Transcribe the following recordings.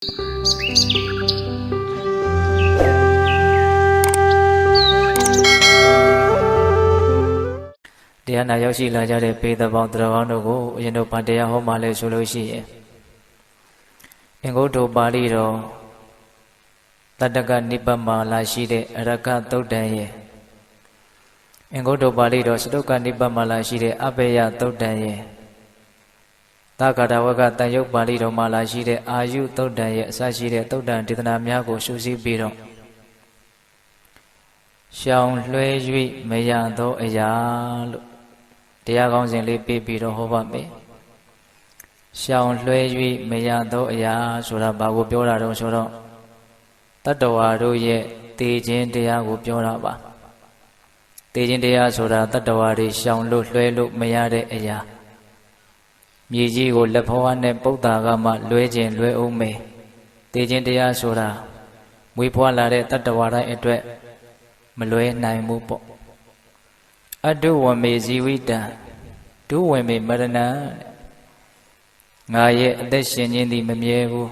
တရားနာရောက်ရှိလာကြတဲ့ပေသပေါင်းတော်ကောင်းတို့ကိုအရင်တို့ဗာတရားဟောမှလဲဆိုလို့ရှိရင်အင်္ဂုတ္တပါဠိတော်တတ္တကနိပ္ပမာလာရှိတဲ့အရကသုတ်တံရဲ့အင်္ဂုတ္တပါဠိတော်စတုကနိပ္ပမာလာရှိတဲ့အဘေယသုတ်တံရဲ့သက္ကတာဝကတန်ယုတ်ပါဠိတော်မှာလာရှိတဲ့အာယုသုတ်တံရဲ့အစရှိတဲ့သုတ်တံဒေသနာများကိုရှုစည်းပြီးတော့ရှောင်လွှဲ၍မရသောအရာလို့တရားကောင်းစဉ်လေးပြပြီးတော့ဟောပါမယ်ရှောင်လွှဲ၍မရသောအရာဆိုတာဘာကိုပြောတာတော့ဆိုတော့တတ္တဝါတို့ရဲ့တည်ခြင်းတရားကိုပြောတာပါတည်ခြင်းတရားဆိုတာတတ္တဝါတွေရှောင်လို့လွှဲလို့မရတဲ့အရာမြေကြီးကိုလက်ဖွားနဲ့ပုဒ်တာကမှလွှဲခြင်းလွှဲအောင်မယ်တည်ခြင်းတရားဆိုတာမွေးဖွားလာတဲ့တတ္တဝါတိုင်းအတွက်မလွဲနိုင်ဘူးပေါ့အတုဝမေဇီဝိတံဒုဝေမေမရဏံငါရဲ့အသက်ရှင်ခြင်းသည်မမြဲဘူး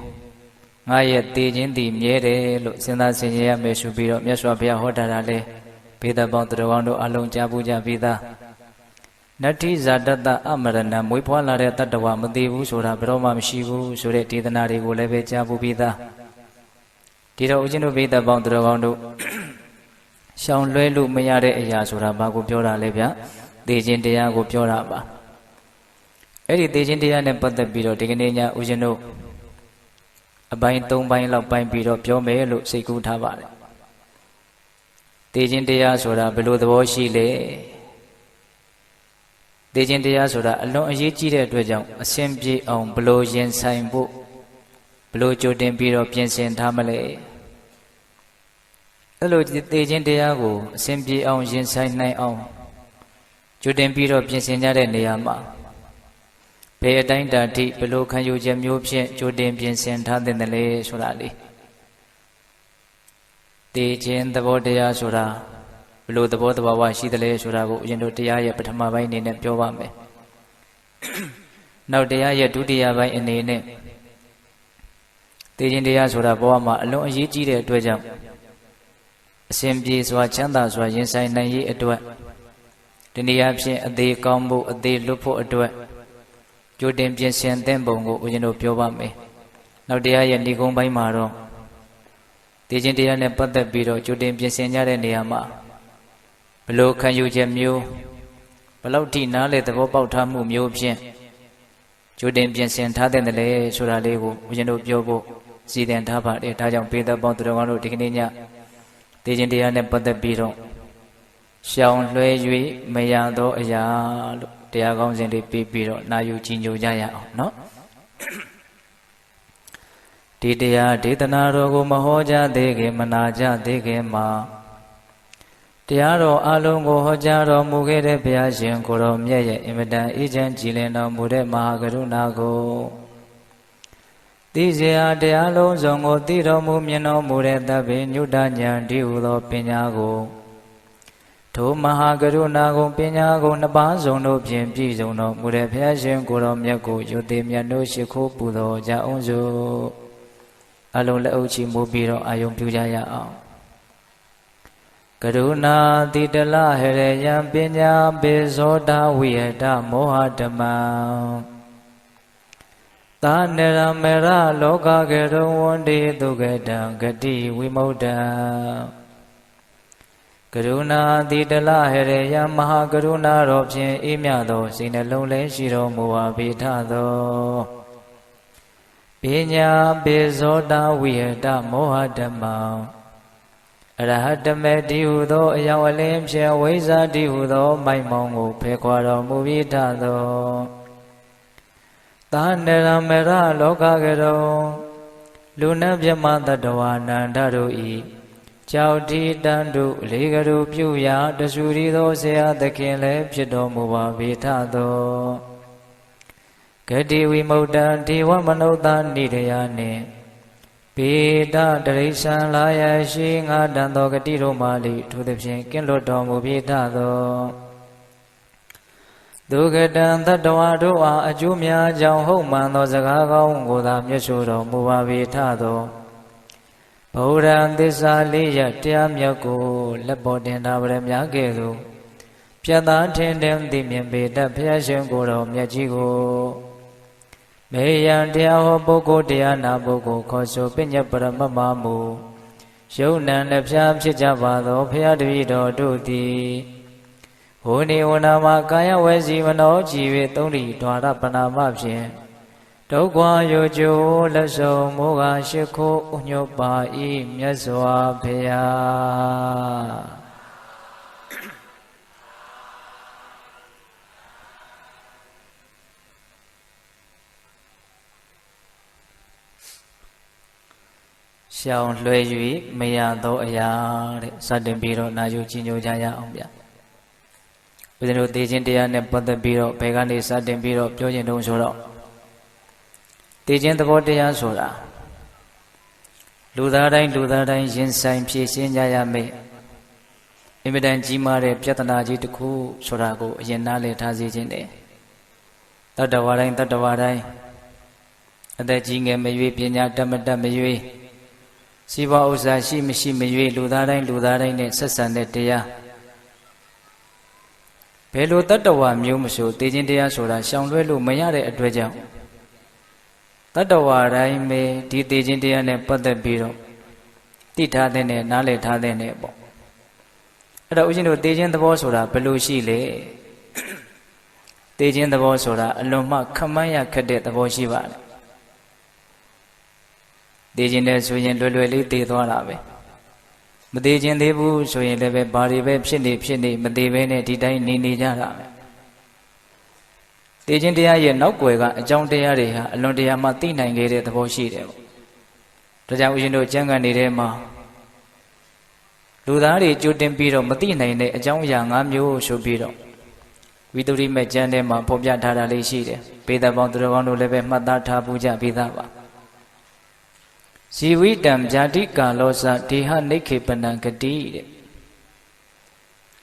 ငါရဲ့တည်ခြင်းသည်မြဲတယ်လို့စဉ်းစားဆင်ခြင်ရမယ်ဆိုပြီးတော့မြတ်စွာဘုရားဟောတာလေဘေဒပေါင်းတော်ကောင်းတို့အလုံးကြားပူကြပြီးသားနတ္ထိဇာတတအမရဏံမွေးဖွားလာတဲ့တတ္တဝါမသေးဘူးဆိုတာဘယ်တော့မှမရှိဘူးဆိုတဲ့ဒေသနာတွေကိုလည်းပဲကြားပူပြီးသားဒီတော့ဦးဇင်းတို့ဘေဒပေါင်းတော်ကောင်းတို့ရှောင်လွဲလို့မရတဲ့အရာဆိုတာဘာကိုပြောတာလဲဗျသေခြင်းတရားကိုပြောတာပါအဲ့ဒီသေခြင်းတရားနဲ့ပတ်သက်ပြီးတော့ဒီကနေ့ညဦးဇင်းတို့အပိုင်း၃ပိုင်းလောက်ပိုင်းပြီးတော့ပြောမယ်လို့စိတ်ကူးထားပါတယ်သေခြင်းတရားဆိုတာဘယ်လိုသဘောရှိလဲသေခြင်းတရားဆိုတာအလွန်အရေးကြီးတဲ့အတွက်ကြောင့်အစဉ်ပြေအောင်ဘယ်လိုရင်ဆိုင်ဖို့ဘယ်လိုကြိုတင်ပြီးတော့ပြင်ဆင်ထားမလဲအဲ့လိုသေခြင်းတရားကိုအစဉ်ပြေအောင်ရင်ဆိုင်နိုင်အောင်ကြိုတင်ပြီးတော့ပြင်ဆင်ကြတဲ့နေရာမှာဘယ်အတိုင်းတာထိဘယ်လိုခံယူချက်မျိုးဖြင့်ကြိုတင်ပြင်ဆင်ထားတဲ့လဲဆိုတာလေသေခြင်းသဘောတရားဆိုတာဘယ်လိုသဘောတဘာဝရှိသလဲဆိုတာကိုအရင်တို့တရားရဲ့ပထမပိုင်းအနေနဲ့ပြောပါမယ်နောက်တရားရဲ့ဒုတိယပိုင်းအနေနဲ့သေခြင်းတရားဆိုတာဘဝမှာအလွန်အရေးကြီးတဲ့အတွက်ကြောင့်အစဉ်ပြေစွာချမ်းသာစွာရင်ဆိုင်နိုင်ရေးအတွက်ဒီနေရာဖြင့်အသေးကောင်းဖို့အသေးလွတ်ဖို့အတွက်ကြိုတင်ပြင်ဆင်သင့်ပုံကိုဦးဇင်းတို့ပြောပါမယ်။နောက်တရားရဲ့ဏိဂုံးပိုင်းမှာတော့သေခြင်းတရားနဲ့ပတ်သက်ပြီးတော့ကြိုတင်ပြင်ဆင်ကြတဲ့နေရာမှာဘလို့ခံယူချက်မျိုးဘလောက်ထိနားလေသဘောပေါက်ထားမှုမျိုးဖြင့်ကြိုတင်ပြင်ဆင်ထားတဲ့လေဆိုတာလေးကိုဦးဇင်းတို့ပြောဖို့စီစဉ်ထားပါတယ်။ဒါကြောင့်ပေသက်ပေါင်းသူတော်ကောင်းတို့ဒီကနေ့ညသေခြင်းတရားနဲ့ပတ်သက်ပြီးတော့ရှောင်လွှဲ၍မရသောအရာလို့တရားကောင်းစဉ်လေးပြီးတော့နာယူကြည်ညိုကြရအောင်နော်ဒီတရားဒေသနာတော်ကိုမဟောကြားသေးခင်မနာကြသေးခင်မှာတရားတော်အလုံးကိုဟောကြားတော်မူခဲ့တဲ့ဘုရားရှင်ကိုတော်မြတ်ရဲ့အင်မတန်အေးချမ်းကြည်လင်တော်မူတဲ့မဟာကရုဏာကိုသိเสียတရားလုံးစုံကိုသိတော်မူမြင်တော်မူတဲ့သဗ္ဗညုတဉာဏ်ဒီဟုသောပညာကိုထိုမဟာကရုဏာကိုပညာကိုနှစ်ပါးစုံတို့ဖြင့်ပြည့်စုံတော်မူတဲ့ဘုရားရှင်ကိုတော်မြတ်ကိုယုတိမြတ်တို့ရှိခိုးပူဇော်ကြအောင်စို့အလုံးလက်အုပ်ချီမူပြီးတော့အာယုံပြုကြရအောင်ကရုဏာတိတလဟရယံပညာပေဇောတာဝိယတမောဟဓမ္မံသာနရမေရလောကကရုံဝန္တိတုကတံဂတိဝိမုဒ္ဒံကရုဏာတိတလဟရယမဟာကရုဏာတော်ဖြင့်အေးမြသောစိတ်နှလုံးလဲရှိတော်မူပါပေထသောပညာပေဇောတာဝိဟတမောဟဓမ္မံအရဟတမေတိဟုသောအယောင်အလင်းဖြင့်ဝိဇ္ဇာတိဟုသောမိုက်မောင်ကိုဖယ်ခွာတော်မူပေထသောသာနရမေရလောကကရုံလူနတ်မြတ်မတ္တဝါနန္ဒတို့ဤကြောက်တိတန်တို့လေကရုပြုရာတဆူရီသောဆရာသခင်လည်းဖြစ်တော်မူပါပေထသောဂတိဝိမု ക്ത ဒေဝမနုဿာနိဒယနှင့်ပေတတရိစ္ဆန်လာယရှိငါတန်သောဂတိတို့မှလိထိုသဖြင့်ကင်းလွတ်တော်မူပေထသော ဒုက္ကတံတတ္တဝါတို့အားအကျိုးများကြောင့်ဟုတ်မှန်သောစကားကောင်းကိုသာမြတ်ဆိုတော်မူပါ၏ထသောဗုဒ္ဓံသစ္စာလေးရတရားမြတ်ကိုလက်ပေါ်တင်ထားပါရများကဲ့သို့ပြတ်သားထင်တယ်သိမြင်ပေတတ်ဘုရားရှင်ကိုယ်တော်မြတ်ကြီးကိုမေယံတရားဟောပုဂ္ဂိုလ်တရားနာပုဂ္ဂိုလ်ခေါ်ဆိုပညတ်ပရမတ်မမူယုံနံနှဖျားဖြစ်ကြပါသောဘုရားတပည့်တော်တို့သည်ဟိုနေဝနာမှာကာယဝဲစီမနောကြည်၍သုံးရီဒွါရပနာမဖြင့်ဒုက္ခယောကျိုးလက်ဆုံးမောဟရှိခိုးဥညွတ်ပါ၏မြတ်စွာဘုရားရှောင်လွှဲ၍မရသောအရာတဲ့စတင်ပြီးတော့နာယူကြည်ညိုကြရအောင်ဗျဦးဇင်းတို့သိခြင်းတရားနဲ့ပတ်သက်ပြီးတော့ဘယ်ကနေစတင်ပြီးတော့ပြောခြင်းတုံးဆိုတော့သိခြင်းသဘောတရားဆိုတာလူသားတိုင်းရင်ဆိုင်ဖြည့်ရှင်းကြရမယ်အင်မတန်ကြီးမားတဲ့ပြဿနာကြီးတစ်ခုဆိုတာကိုအရင်နားလည်ထားစေခြင်းနဲ့တတ္တဝါတိုင်းအသက်ကြီးငယ်မရွေးပညာတတ်မတတ်မရွေးစီးပွားဥစ္စာရှိမရှိမရွေးလူသားတိုင်းနဲ့ဆက်ဆံတဲ့တရားဘယ်လိုတတ္တဝါမျိုးမဆိုသိခြင်းတရားဆိုတာရှောင်လွှဲလို့မရတဲ့အတွက်ကြောင့်တတ္တဝါတိုင်းပဲဒီသိခြင်းတရားနဲ့ပတ်သက်ပြီးတော့သိထားတဲ့နဲ့နားလည်ထားတဲ့နဲ့ပေါ့အဲ့တော့ဦးဇင်းတို့သိခြင်းသဘောဆိုတာဘယ်လိုရှိလဲသိခြင်းသဘောဆိုတာအလွန်မှခမှန်းရခက်တဲ့သဘောရှိပါတယ်သိခြင်းနဲ့ဆိုရင်လွယ်လွယ်လေးသိသွားတာပဲမသိခြင်းသေးဘူးဆိုရင်လည်းပဲဘာတွေပဲဖြစ်နေမသိဘဲနဲ့ဒီတိုင်းနေကြတာပဲသိခြင်းတရားရဲ့နောက်ွယ်ကအကြောင်းတရားတွေဟာအလွန်တရာမှသိနိုင်ခဲ့တဲ့သဘောရှိတယ်ပေါ့ဒါကြောင့်ဦးဇင်းတို့ကျမ်းဂန်နေတဲ့မှာလူသားတွေကြိုတင်ပြီးတော့မသိနိုင်တဲ့အကြောင်းအရာ၅မျိုးဆိုပြီးတော့ဝိသုရိမေကျမ်းထဲမှာဖော်ပြထားတာလေးရှိတယ်ပေဒပေါင်းသူတော်ကောင်းတို့လည်းပဲမှတ်သားထားပူးကြပြီးသားပါဇီဝိတံဗျာတိကာလောစဒေဟနိခေပနံဂတိတဲ့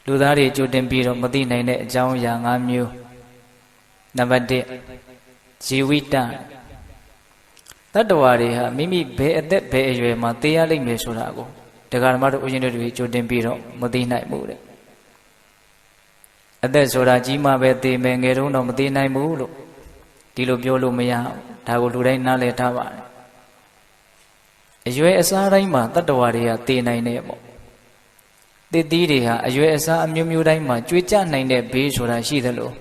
လူသားတွေကြိုတင်ပြီးတော့မသိနိုင်တဲ့အကြောင်းအရာ၅မျိုးနံပါတ်1ဇီဝိတံတတ္တဝါတွေဟာမိမိဘယ်အသက်ဘယ်အရွယ်မှာသိရလိမ့်မယ်ဆိုတာကိုတရားဓမ္မတို့ဦးဇင်းတို့တွေကြိုတင်ပြီးတော့မသိနိုင်ဘူးတဲ့အသက်ဆိုတာကြီးမှပဲသိမယ်ငယ်တုန်းတော့မသိနိုင်ဘူးလို့ဒီလိုပြောလို့မရဘူးဒါကိုလူတိုင်းနားလည်ထားပါတယ်အရွယ်အစားတိုင်းမှာတတ္တဝါတွေကသိနိုင်တယ်ပေါ့သစ်သီးတွေဟာအရွယ်အစားအမျိုးမျိုးတိုင်းမှာကျွေးကြနိုင်တဲ့ဘေးဆိုတာရှိသလို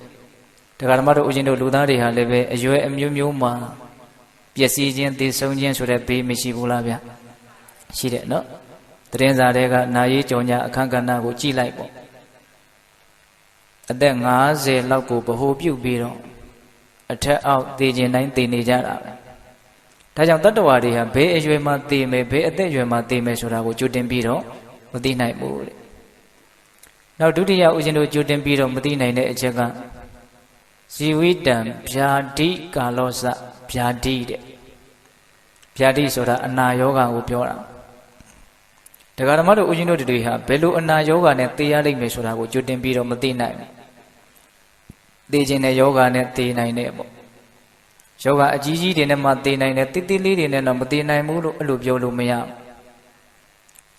တရားဓမ္မတို့ဦးဇင်းတို့လူသားတွေဟာလည်းပဲအရွယ်အမျိုးမျိုးမှာပျက်စီးခြင်းသေဆုံးခြင်းဆိုတဲ့ဘေးမရှိဘူးလားဗျရှိတယ်နော်သတင်းစာတွေကနာရေးကြော်ညာအခန်းကဏ္ဍကိုကြည့်လိုက်ပေါ့အသက်50လောက်ကိုဗဟိုပြုတ်ပြီးတော့အထက်အောက်သေခြင်းတိုင်းသေနေကြတာပဲဒါကြောင့်တတ္တဝါတွေဟာဘေးအရွယ်မှာသေမယ်ဘေးအသက်အရွယ်မှာသေမယ်ဆိုတာကိုကြိုတင်ပြီးတော့မသိနိုင်ဘူးတဲ့နောက်ဒုတိယဦးဇင်းတို့ကြိုတင်ပြီးတော့မသိနိုင်တဲ့အချက်ကဇီဝိတံဗျာတိကာလောစဗျာတိတဲ့ဗျာတိဆိုတာအနာယောဂါကိုပြောတာတရားဓမ္မတို့ဦးဇင်းတို့တွေဟာဘယ်လိုအနာယောဂါနဲ့သိရလိမ့်မယ်ဆိုတာကိုကြိုတင်ပြီးတော့မသိနိုင်ဘူးသိခြင်းနဲ့ယောဂါနဲ့သိနိုင်တယ်ပေါ့ယောဂအကြီးကြီးတွေနဲ့မှသိနိုင်တယ်တိတိလေးတွေနဲ့တော့မသိနိုင်ဘူးလို့အဲ့လိုပြောလို့မရ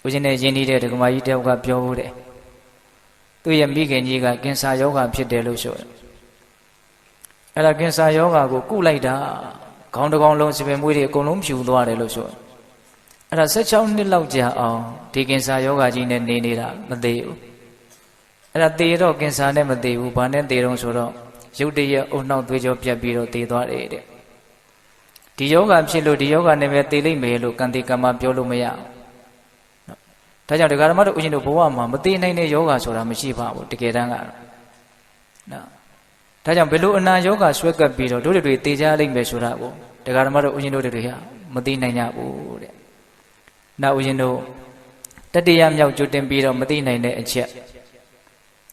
ဘူးဦးဇင်းနဲ့ယဉ်နေတဲ့ဒကမာကြီးတယောက်ကပြောဘူးတဲ့သူ့ရဲ့မိခင်ကြီးကကင်ဆာယောဂဖြစ်တယ်လို့ဆိုတယ်အဲ့ဒါကင်ဆာယောဂကိုကုလိုက်တာခေါင်းတစ်ကောင်လုံးစပင်မွေးတွေအကုန်လုံးဖြူသွားတယ်လို့ဆိုတယ်အဲ့ဒါ16နှစ်လောက်ကြာအောင်ဒီကင်ဆာယောဂကြီးနဲ့နေနေတာမသိဘူးအဲ့ဒါသေတော့ကင်ဆာနဲ့မသိဘူးဘာနဲ့သေတော့ဆိုတော့ရုတ်တရက်အုံနှောက်သွေးကြောပြတ်ပြီးတော့သေသွားတယ်တဲ့ဒီယောဂဖြစ်လို့ဒီယောဂနဲ့ပဲသေလိမ့်မယ်လို့ကံတေကမ္မပြောလို့မရဘူးဒါကြောင့်ဒကာဓမ္မတို့ဦးဇင်းတို့ဘဝမှာမသေနိုင်တဲ့ယောဂဆိုတာမရှိပါဘူးတကယ်တမ်းကတော့နော်ဒါကြောင့်ဘယ်လိုအနာယောဂဆွဲကပ်ပြီးတော့တို့တွေသေကြလိမ့်မယ်ဆိုတာကိုဒကာဓမ္မတို့ဦးဇင်းတို့တွေဟာမသိနိုင်ကြဘူးတဲ့နောက်ဦးဇင်းတို့တတိယမြောက်ကြိုတင်ပြီးတော့မသိနိုင်တဲ့အချက်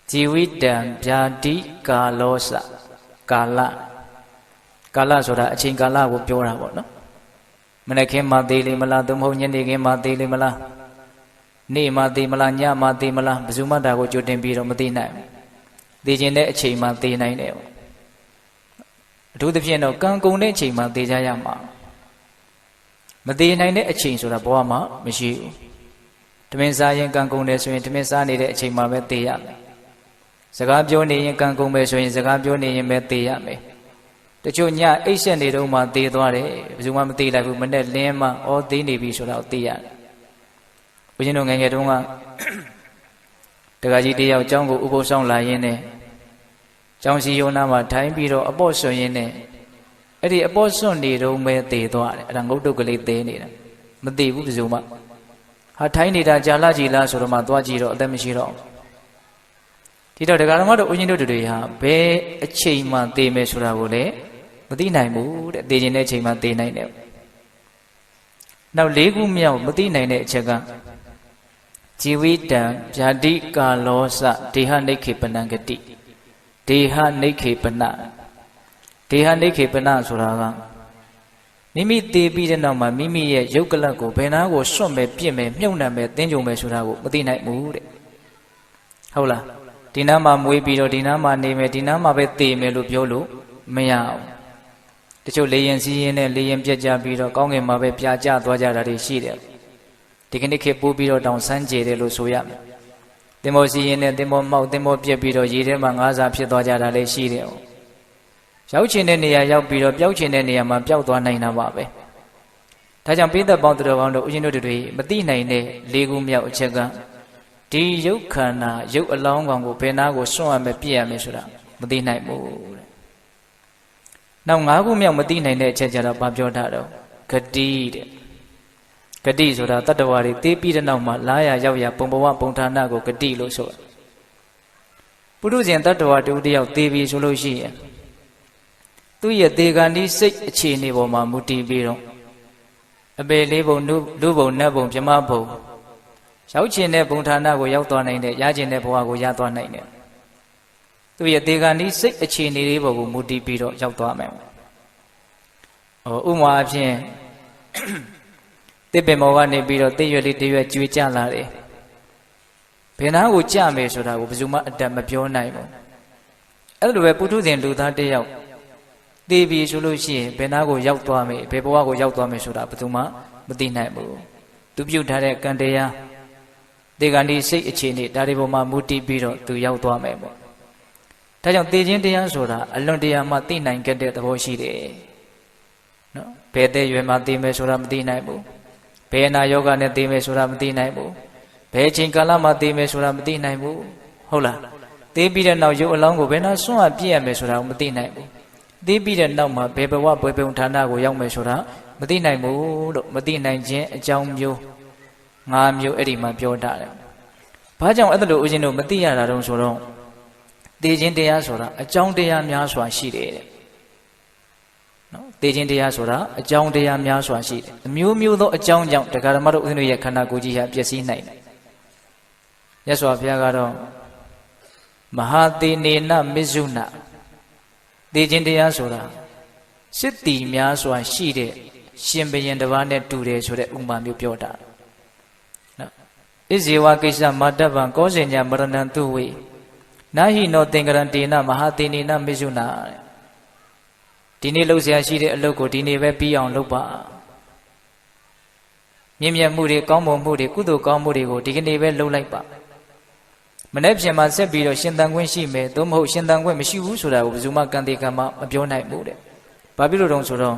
ဇီဝိတံဗျာတိကာလောစကာလဆိုတာအချိန်ကာလကိုပြောတာပေါ့နော်မနေ့ခင်းမှသေးလိမလားသို့မဟုတ်ညနေခင်းမှသေးလိမလားနေ့မှသေးမလားညမှသေးမလားဘယ်သူမှဒါကိုကြိုတင်ပြီးတော့မသိနိုင်ဘူးသိခြင်းတဲ့အချိန်မှသိနိုင်တယ်ပေါ့ အထူးသဖြင့်တော့ကံကုန်တဲ့အချိန်မှာသေကြရမှာမသေးနိုင်တဲ့အချိန်ဆိုတာဘဝမှာမရှိဘူးတမင်စားရင်ကံကုန်တယ်ဆိုရင်တမင်စားနေတဲ့အချိန်မှာပဲသေရမယ်စကားပြောနေရင်ကံကုန်မယ်ဆိုရင်စကားပြောနေရင်ပဲသေရမယ်တချို့ညအိတ်ဆက်နေတော့မှသေသွားတယ်ဘယ်သူမှမသေလိုက်ဘူးမနဲ့လင်းမှဩသေနေပြီဆိုတော့သေရတယ်ဘုရားတို့ငယ်ငယ်တုန်းကတခါကြီးတယောက်ကျောင်းကိုဥပုသ်ဆောင်လာရင်းနဲ့ကျောင်းစီယုံနာမှာထိုင်ပြီးတော့အပေါ့ဆွရင်းနဲ့အဲ့ဒီအပေါ့ဆွနေတော့ပဲသေသွားတယ်အဲ့ဒါငုတ်တုတ်ကလေးသေနေတာမသေဘူးဘယ်သူမှဟာထိုင်နေတာကြာလာကြည်လားဆိုတော့မှသွားကြည့်တော့အသက်မရှိတော့ဒီတော့ဒကာဓမ္မတို့ဦးဇင်းတို့တွေဟာဘယ်အချိန်မှသေမယ်ဆိုတာကိုလည်းမသိနိုင်ဘူးတဲ့သေခြင်းတဲ့အချိန်မှသေနိုင်တယ်နောက်၄ခုမြောက်မသိနိုင်တဲ့အချက်ကဇီဝိတံဗျာတိကာလောစဒေဟနိခေပနံဂတိဒေဟနိခေပနဒေဟနိခေပနဆိုတာကမိမိသေပြီးတဲ့နောက်မှာမိမိရဲ့ယုတ်ကလတ်ကိုဘယ်နာကိုစွန့်မယ်ပြစ်မယ်မြုပ်နှံမယ်တင်းကြုံမယ်ဆိုတာကိုမသိနိုင်ဘူးတဲ့ဟုတ်လားဒီနားမှာမွေးပြီးတော့ဒီနားမှာနေမယ်ဒီနားမှာပဲသေမယ်လို့ပြောလို့မရဘူးတချို့လေရင်စီးရင်နဲ့လေရင်ပြက်ကြပြီးတော့ကောင်းကင်မှာပဲပြာကျသွားကြတာတွေရှိတယ်ဒီကနေ့ခေတ်ပိုးပြီးတော့တောင်ဆန်းကျယ်တယ်လို့ဆိုရမယ်သင်္ဘောစီးရင်နဲ့သင်္ဘောမောက်သင်္ဘောပြက်ပြီးတော့ရေထဲမှာငါးစာဖြစ်သွားကြတာလည်းရှိတယ်ရောက်ချင်တဲ့နေရာရောက်ပြီးတော့ပျောက်ချင်တဲ့နေရာမှာပျောက်သွားနိုင်တာပါပဲဒါကြောင့်ပိဿပေါင်းသူတော်ကောင်းတို့ဦးဇင်းတို့တွေမသိနိုင်တဲ့၄ခုမြောက်အချက်ကဒီရုပ်ခန္ဓာရုပ်အလောင်းကောင်ကိုဘယ်နာကိုစွန့်ရမယ်ပြည့်ရမယ်ဆိုတာမသိနိုင်ဘူးတဲ့နောက်၅ခုမြောက်မသိနိုင်တဲ့အချက်ကြတော့ဘာပြောတာတော့ဂတိတဲ့ဂတိဆိုတာတတ္တဝါတွေသိပြီးတဲ့နောက်မှာလာရရောက်ရပုံဘဝပုံဌာနကိုဂတိလို့ဆိုတာပုထုဇဉ်တတ္တဝါတူတယောက်သိပြီဆိုလို့ရှိရင်သူ့ရဲ့သေခန္ဒီစိတ်အခြေအနေပေါ်မှာမူတည်ပြီးတော့အပေလေးပုံလူပုံနတ်ပုံပြမပုံရောက်ချင်တဲ့ဘုံဌာနကိုရောက်သွားနိုင်တယ်ရချင်တဲ့ဘဝကိုရသွားနိုင်တယ်သူရဲ့သေခန္ဒီစိတ်အခြေအနေလေးပေါ်ကိုမူတည်ပြီးတော့ရောက်သွားမယ်ဥမာအဖြစ်တစ်ပင်မောကနေပြီးတော့တစ်ရွက်လေးတစ်ရွက်ကျွေးကြလာတယ်ဘယ်နာကိုကြမယ်ဆိုတာကိုဘယ်သူမှအတတ်မပြောနိုင်ဘူးအဲ့လိုပဲပုထုဇဉ်လူသားတစ်ယောက်သေပြီဆိုလို့ရှိရင်ဘယ်နာကိုရောက်သွားမယ်ဘယ်ဘဝကိုရောက်သွားမယ်ဆိုတာဘယ်သူမှမသိနိုင်ဘူးသူပြုတ်ထားတဲ့ကံတရားသေခန္ဒီစိတ်အခြေအနေဒါတွေပေါ်မှာမူတည်ပြီးတော့သူရောက်သွားမယ်ပေါ့ဒါကြောင့်သေခြင်းတရားဆိုတာအလွန်တရာမှသိနိုင်ကြတဲ့သဘောရှိတယ်နော်ဘယ်တဲ့ရွယ်မှာသိမယ်ဆိုတာမသိနိုင်ဘူးဘယ်အနာယောဂနဲ့သိမယ်ဆိုတာမသိနိုင်ဘူးဘယ်အချိန်ကာလမှာသိမယ်ဆိုတာမသိနိုင်ဘူးဟုတ်လားသိပြီးတဲ့နောက်ရုပ်အလောင်းကိုဘယ်နာစွန့်အပြည့်ရမယ်ဆိုတာကိုမသိနိုင်ဘူးသိပြီးတဲ့နောက်မှာဘယ်ဘဝဘယ်ပုံဌာနကိုရောက်မယ်ဆိုတာမသိနိုင်ဘူးလို့မသိနိုင်ခြင်းအကြောင်းမျိုး၅မျိုးအဲ့ဒီမှာပြောထားတယ်ဘာကြောင့်အဲ့လိုဦးဇင်းတို့မသိရတာတုံးဆိုတော့သိခြင်းတရားဆိုတာအကြောင်းတရားများစွာရှိတယ်တဲ့နော်သိခြင်းတရားဆိုတာအကြောင်းတရားများစွာရှိတယ်အမျိုးမျိုးသောအကြောင်းကြောင့်တရားဓမ္မတို့ဦးဇင်းတို့ရဲ့ခန္ဓာကိုယ်ကြီးဟာပျက်စီးနိုင်တယ်မြတ်စွာဘုရားကတော့မဟာသေနေနမစ္ဆုနသိခြင်းတရားဆိုတာစစ်တီများစွာရှိတဲ့ရှင်ဘုရင်တစ်ပါးနဲ့တူတယ်ဆိုတဲ့ဥပမာမျိုးပြောတာနော်ဣဇေဝကိစ္စမာတ္တဗံကောဇေညမရဏံသူဝေနာဟိနောသင်္ကရံတေနမဟာသေနေနမစ္ဆုနာဒီနေ့လှုပ်ရှားရှိတဲ့အလုပ်ကိုဒီနေ့ပဲပြီးအောင်လုပ်ပါမြင့်မြတ်မှုတွေကောင်းမွန်မှုတွေကုသိုလ်ကောင်းမှုတွေကိုဒီကနေ့ပဲလုပ်လိုက်ပါမနေ့ပြန်မှာဆက်ပြီးတော့ရှင်သန်ခွင့်ရှိမယ်သို့မဟုတ်ရှင်သန်ခွင့်မရှိဘူးဆိုတာကိုဘယ်သူမှကံတေကံမပြောနိုင်ဘူးတဲ့ဘာဖြစ်လို့တုံးဆိုတော့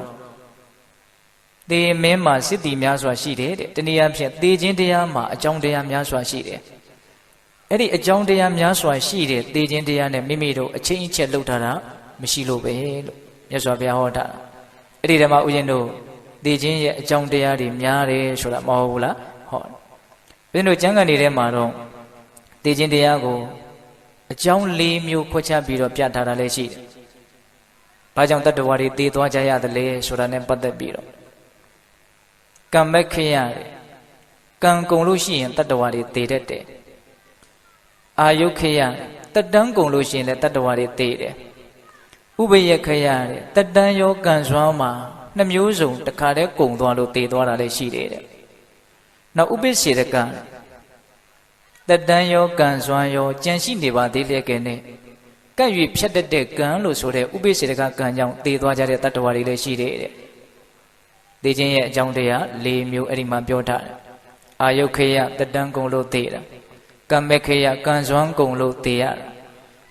သေမင်းမှာစစ်တီများစွာရှိတယ်တဲ့တနည်းအားဖြင့်သေခြင်းတရားမှာအကြောင်းတရားများစွာရှိတယ်အဲ့ဒီအကြောင်းတရားများစွာရှိတဲ့သေခြင်းတရားနဲ့မိမိတို့အချင်းအချက်လှုပ်ထားတာမရှိလို့ပဲလို့မြတ်စွာဘုရားဟောတာအဲ့ဒီတည်းမှာဥယျာဉ်တို့သေခြင်းရဲ့အကြောင်းတရားတွေများတယ်ဆိုတာမဟုတ်ဘူးလားဟောဘယ်လိုကျမ်းဂန်တွေထဲမှာတော့သေခြင်းတရားကိုအကြောင်း၄မျိုးခွဲခြားပြီးတော့ပြထားတာလည်းရှိတယ်။ဘာကြောင့်တတ္တဝါတွေသေသွားကြရသလဲဆိုတာနဲ့ပတ်သက်ပြီးတော့ကံမဲ့ခရတယ်။ကံကုန်လို့ရှိရင်တတ္တဝါတွေသေတတ်တယ်။အာယုခရတက်တန်းကုန်လို့ရှိရင်လည်းတတ္တဝါတွေသေတယ်။ဥပယခရတယ်တက်တန်းရောကံစွမ်းမှာနှမျိုးစုံတစ်ခါတည်းကုန်သွားလို့သေသွားတာလည်းရှိတယ်တဲ့။နောက်ဥပိ္ပစေတကတက်တန်းရောကံစွမ်းရောကြံရှိနေပါသေးလျက်ကဲနဲ့ ကဲ့၍ဖြတ်တဲ့ကံလို့ဆိုတဲ့ဥပိ္ပစေတကကံကြောင့်တည်သွားကြတဲ့တတ္တဝါတွေလည်းရှိတယ်တဲ့တည်ခြင်းရဲ့အကြောင်းတရား၄မျိုးအဲ့ဒီမှာပြောထားတယ်အာယုခေယတတန်းကုံလို့တည်တာကမ္မခေယကံစွမ်းကုံလို့တည်ရတာ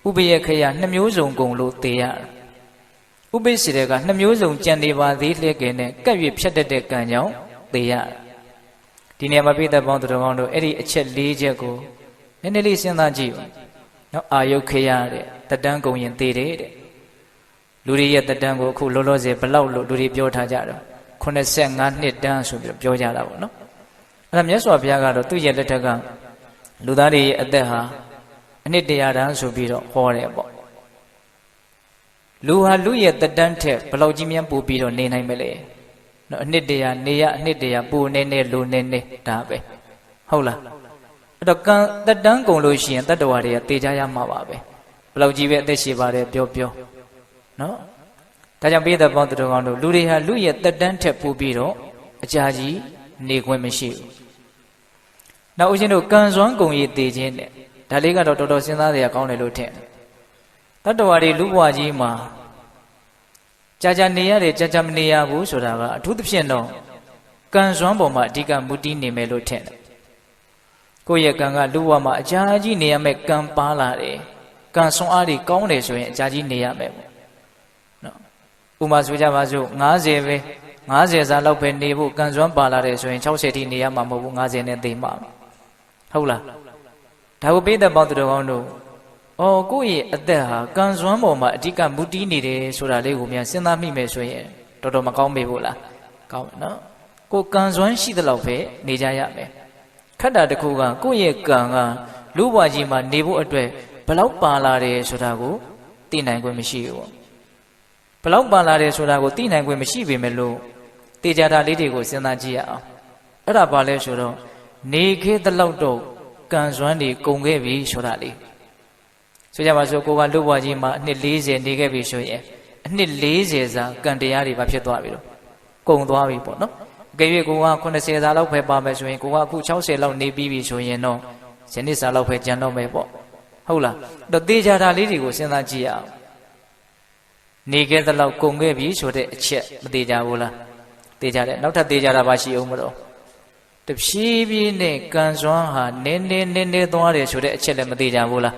ဥပယခေယ2မျိုးစုံကုံလို့တည်ရတာဥပိ္ပစေတက2မျိုးစုံကြံနေပါသေးလျက်ကဲနဲ့ကဲ့၍ဖြတ်တဲ့ကံကြောင့်တည်ရတာဒီနေရာမှာပိဋကပေါင်းသူတော်ကောင်းတို့အဲ့ဒီအချက်၄ချက်ကိုနည်းနည်းလေးစဉ်းစားကြည့်ပါနော်အာယုခေယတဲ့တတန်းကုံရင်တည်တယ်တဲ့လူတွေရဲ့တတန်းကိုအခုလောလောဆယ်ဘလောက်လို့လူတွေပြောထားကြတော့85နှစ်တန်းဆိုပြီးပြောကြတာပေါ့နော်အဲ့ဒါမြတ်စွာဘုရားကတော့သူ့ရဲ့လက်ထက်ကလူသားတွေရဲ့အသက်ဟာအနှစ်100တန်းဆိုပြီးတော့ဟောတယ်ပေါ့လူဟာလူရဲ့တတန်းထက်ဘလောက်ကြီးများပိုပြီးတော့နေနိုင်မလဲနော်အနှစ်100နေရအနှစ်100ပိုနေနေလူနေနေဒါပဲဟုတ်လားအဲ့တော့ကံတတန်းကုန်လို့ရှိရင်တတ္တဝါတွေကတေချာရမှာပါပဲဘလောက်ကြီးပဲအသက်ရှိပါတယ်ပြောနော်ဒါကြောင့်ပိဋကပေါင်းသူတော်ကောင်းတို့လူတွေဟာလူရဲ့တက်တန်းထက်ပိုပြီးတော့အကြာကြီးနေခွင့်မရှိဘူး။နောက်ဦးဇင်းတို့ကံစွမ်းကုန်ရည်တည်ခြင်းနဲ့ဒါလေးကတော့တော်တော်စဉ်းစားရကောင်းတယ်လို့ထင်တယ်။တတ္တဝါတွေလူဘဝကြီးမှာကြာနေရတယ်ကြာမနေရဘူးဆိုတာကအထူးသဖြင့်တော့ကံစွမ်းပေါ်မှာအဓိကမူတည်နေမယ်လို့ထင်တယ်။ကိုယ့်ရဲ့ကံကလူဘဝမှာအကြာကြီးနေရမယ်ကံပါလာတယ်။ကံစွမ်းအားတွေကောင်းတယ်ဆိုရင်အကြာကြီးနေရမယ်ပေါ့ဥမာဆိုကြပါစို့90ပဲ90စာလောက်ပဲနေဖို့ကံစွမ်းပါလာတယ်ဆိုရင်60ထိနေရမှာမဟုတ်ဘူး90နဲ့သိမှာဟုတ်လားဒါကိုပိဋကပေါင်းသူတော်ကောင်းတို့ကိုယ့်ရဲ့အသက်ဟာကံစွမ်းပေါ်မှာအဓိကမူတည်နေတယ်ဆိုတာလေးကိုများစဉ်းစားမိမယ်ဆိုရင်တော်တော်မကောင်းမေးဘူးလားကောင်းနော်ကိုယ်ကံစွမ်းရှိတဲ့လောက်ပဲနေကြရမယ်ခက်တာတစ်ခုကကိုယ့်ရဲ့ကံကလူဘဝကြီးမှာနေဖို့အတွက်ဘလောက်ပါလာတယ်ဆိုတာကိုသိနိုင်ခွင့်မရှိဘူးဘလောက်ပါလာတယ်ဆိုတာကိုသိနိုင်ခွင့်မရှိပေမဲ့လို့တေချာတာလေးတွေကိုစဉ်းစားကြည့်ရအောင်အဲ့ဒါဘာလဲဆိုတော့နေခဲ့တဲ့လောက်တော့ကံစွမ်းတွေကုန်ခဲ့ပြီဆိုတာလေးဆိုကြပါစို့ကိုကလူဘဝကြီးမှာအနှစ်40နေခဲ့ပြီဆိုရင်အနှစ်40စာကံတရားတွေဘာဖြစ်သွားပြီလို့ကုန်သွားပြီပေါ့နော်အကယ်၍ကိုက80စာလောက်ပဲပါမယ်ဆိုရင်ကိုကအခု60လောက်နေပြီးပြီဆိုရင်တော့ဇနိစာလောက်ပဲကျန်တော့မယ်ပေါ့ဟုတ်လားတော့တေချာတာလေးတွေကိုစဉ်းစားကြည့်ရအောင်နေခဲ့တဲ့လောက်ကုန်ခဲ့ပြီဆိုတဲ့အချက်မသေးကြဘူးလားသေးကြတယ်နောက်ထပ်သေးကြတာပါရှိအောင်မလို့တဖြည်းဖြည်းနဲ့ကံစွမ်းဟာနည်းနည်းသွားတယ်ဆိုတဲ့အချက်လည်းမသေးကြဘူးလား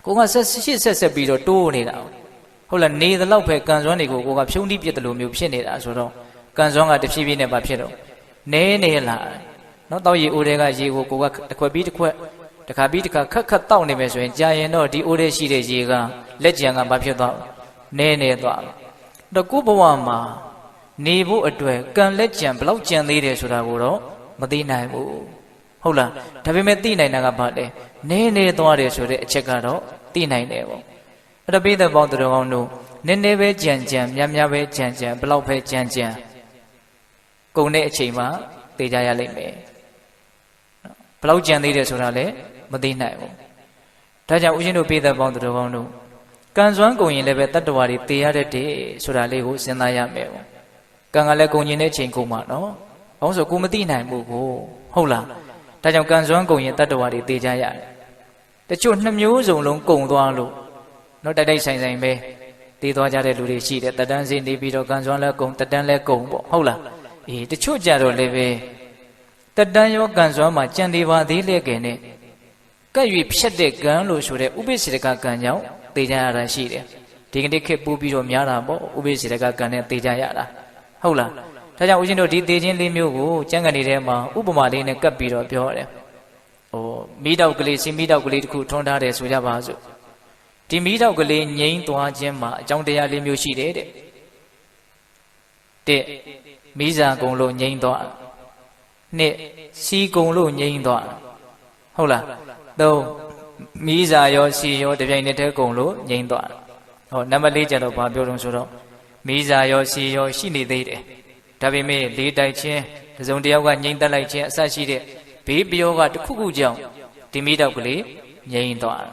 ကိုကဆက်ပြီးတော့တိုးနေတာဟုတ်လားနေတဲ့လောက်ပဲကံစွမ်းတွေကိုကိုကဖြုံးတိပြစ်တယ်လို့မျိုးဖြစ်နေတာဆိုတော့ကံစွမ်းကတဖြည်းဖြည်းနဲ့ပါဖြစ်တော့နေလာနော်တောက်ရီအိုတွေကရေကိုကိုကတစ်ခွက်ပြီးတစ်ခွက်တစ်ခါပြီးတစ်ခါခက်တောက်နေမယ်ဆိုရင်ကြာရင်တော့ဒီအိုတွေရှိတဲ့ရေကလက်ကြံကဘာဖြစ်သွားနေသွားတော့ကိုဘဝမှာနေဖို့အတွက်ကံလက်ကြံဘလောက်ကြံသေးတယ်ဆိုတာကိုတော့မသိနိုင်ဘူးဟုတ်လားဒါပေမဲ့သိနိုင်တာကဘာလဲနေသွားတယ်ဆိုတဲ့အချက်ကတော့သိနိုင်တယ်ပေါ့အဲ့တော့ပိဋကပေါင်းသူတော်ကောင်းတို့နည်းနည်းပဲကြံများပဲကြံဘလောက်ပဲကြံကုန်တဲ့အချိန်မှာသိကြရလိမ့်မယ်ဘလောက်ကြံသေးတယ်ဆိုတာလည်းမသိနိုင်ဘူးဒါကြောင့်ဦးဇင်းတို့ပိဋကပေါင်းသူတော်ကောင်းတို့ကံစွမ်းကုန်ရင်လည်းပဲတတ္တဝါတွေတည်ရတဲ့ဆိုတာလေးကိုစဉ်းစားရမယ်ပေါ့ကံကလည်းကုန်ရင်တဲ့အချိန်ကုန်မှာနော်ဘာလို့ဆိုကိုမသိနိုင်ဘူးကိုဟုတ်လားဒါကြောင့်ကံစွမ်းကုန်ရင်တတ္တဝါတွေတည်ကြရတယ်တချို့2မျိုးစုံလုံးကုန်သွားလို့နော်တိုက်ဆိုင်ပဲတည်သွားကြတဲ့လူတွေရှိတယ်တတန်းစီနေပြီးတော့ကံစွမ်းလည်းကုန်တတန်းလည်းကုန်ပေါ့ဟုတ်လားအေးတချို့ကြတော့လည်းပဲတတန်းရောကံစွမ်းမှာကြံသေးပါသေးလေကဲနဲ့ကပ်၍ဖြတ်တဲ့ကံလို့ဆိုတဲ့ဥပိ္ပစေတကကံကြောင့်တေကြရတာရှိတယ်ဒီကနေ့ခေတ်ပို့ပြီးတော့များတာပေါ့ဥပိ္ပစေတကကံနဲ့တေကြရတာဟုတ်လားဒါကြောင့်ဦးဇင်းတို့ဒီတေခြင်းလေးမျိုးကိုကျမ်းဂန်တွေထဲမှာဥပမာလေးနဲ့ကပ်ပြီးတော့ပြောရတယ်မီးတောက်ကလေးစီမီးတောက်ကလေးတစ်ခုထွန်းထားတယ်ဆိုကြပါစို့ဒီမီးတောက်ကလေးငြိမ်းသွားခြင်းမှာအကြောင်းတရားလေးမျိုးရှိတယ်တဲ့မီးစာကုံလို့ငြိမ်းသွားနှစ်စီကုံလို့ငြိမ်းသွားဟုတ်လားသုံးမီးစာရောစီရောတပြိုင်တည်းတည်းကုံလို့ငြိမ်းသွားနံပါတ်4ကျတော့ဘာပြောလို့ဆိုတော့မီးစာရောစီရောရှိနေသေးတယ်ဒါပေမဲ့လေးတိုက်ချင်းတစ်စုံတစ်ယောက်ကငြိမ်းတက်လိုက်ခြင်းအစရှိတဲ့ဘေးပယောကတစ်ခုခုကြောင့်ဒီမီးတောက်ကလေးငြိမ်းသွား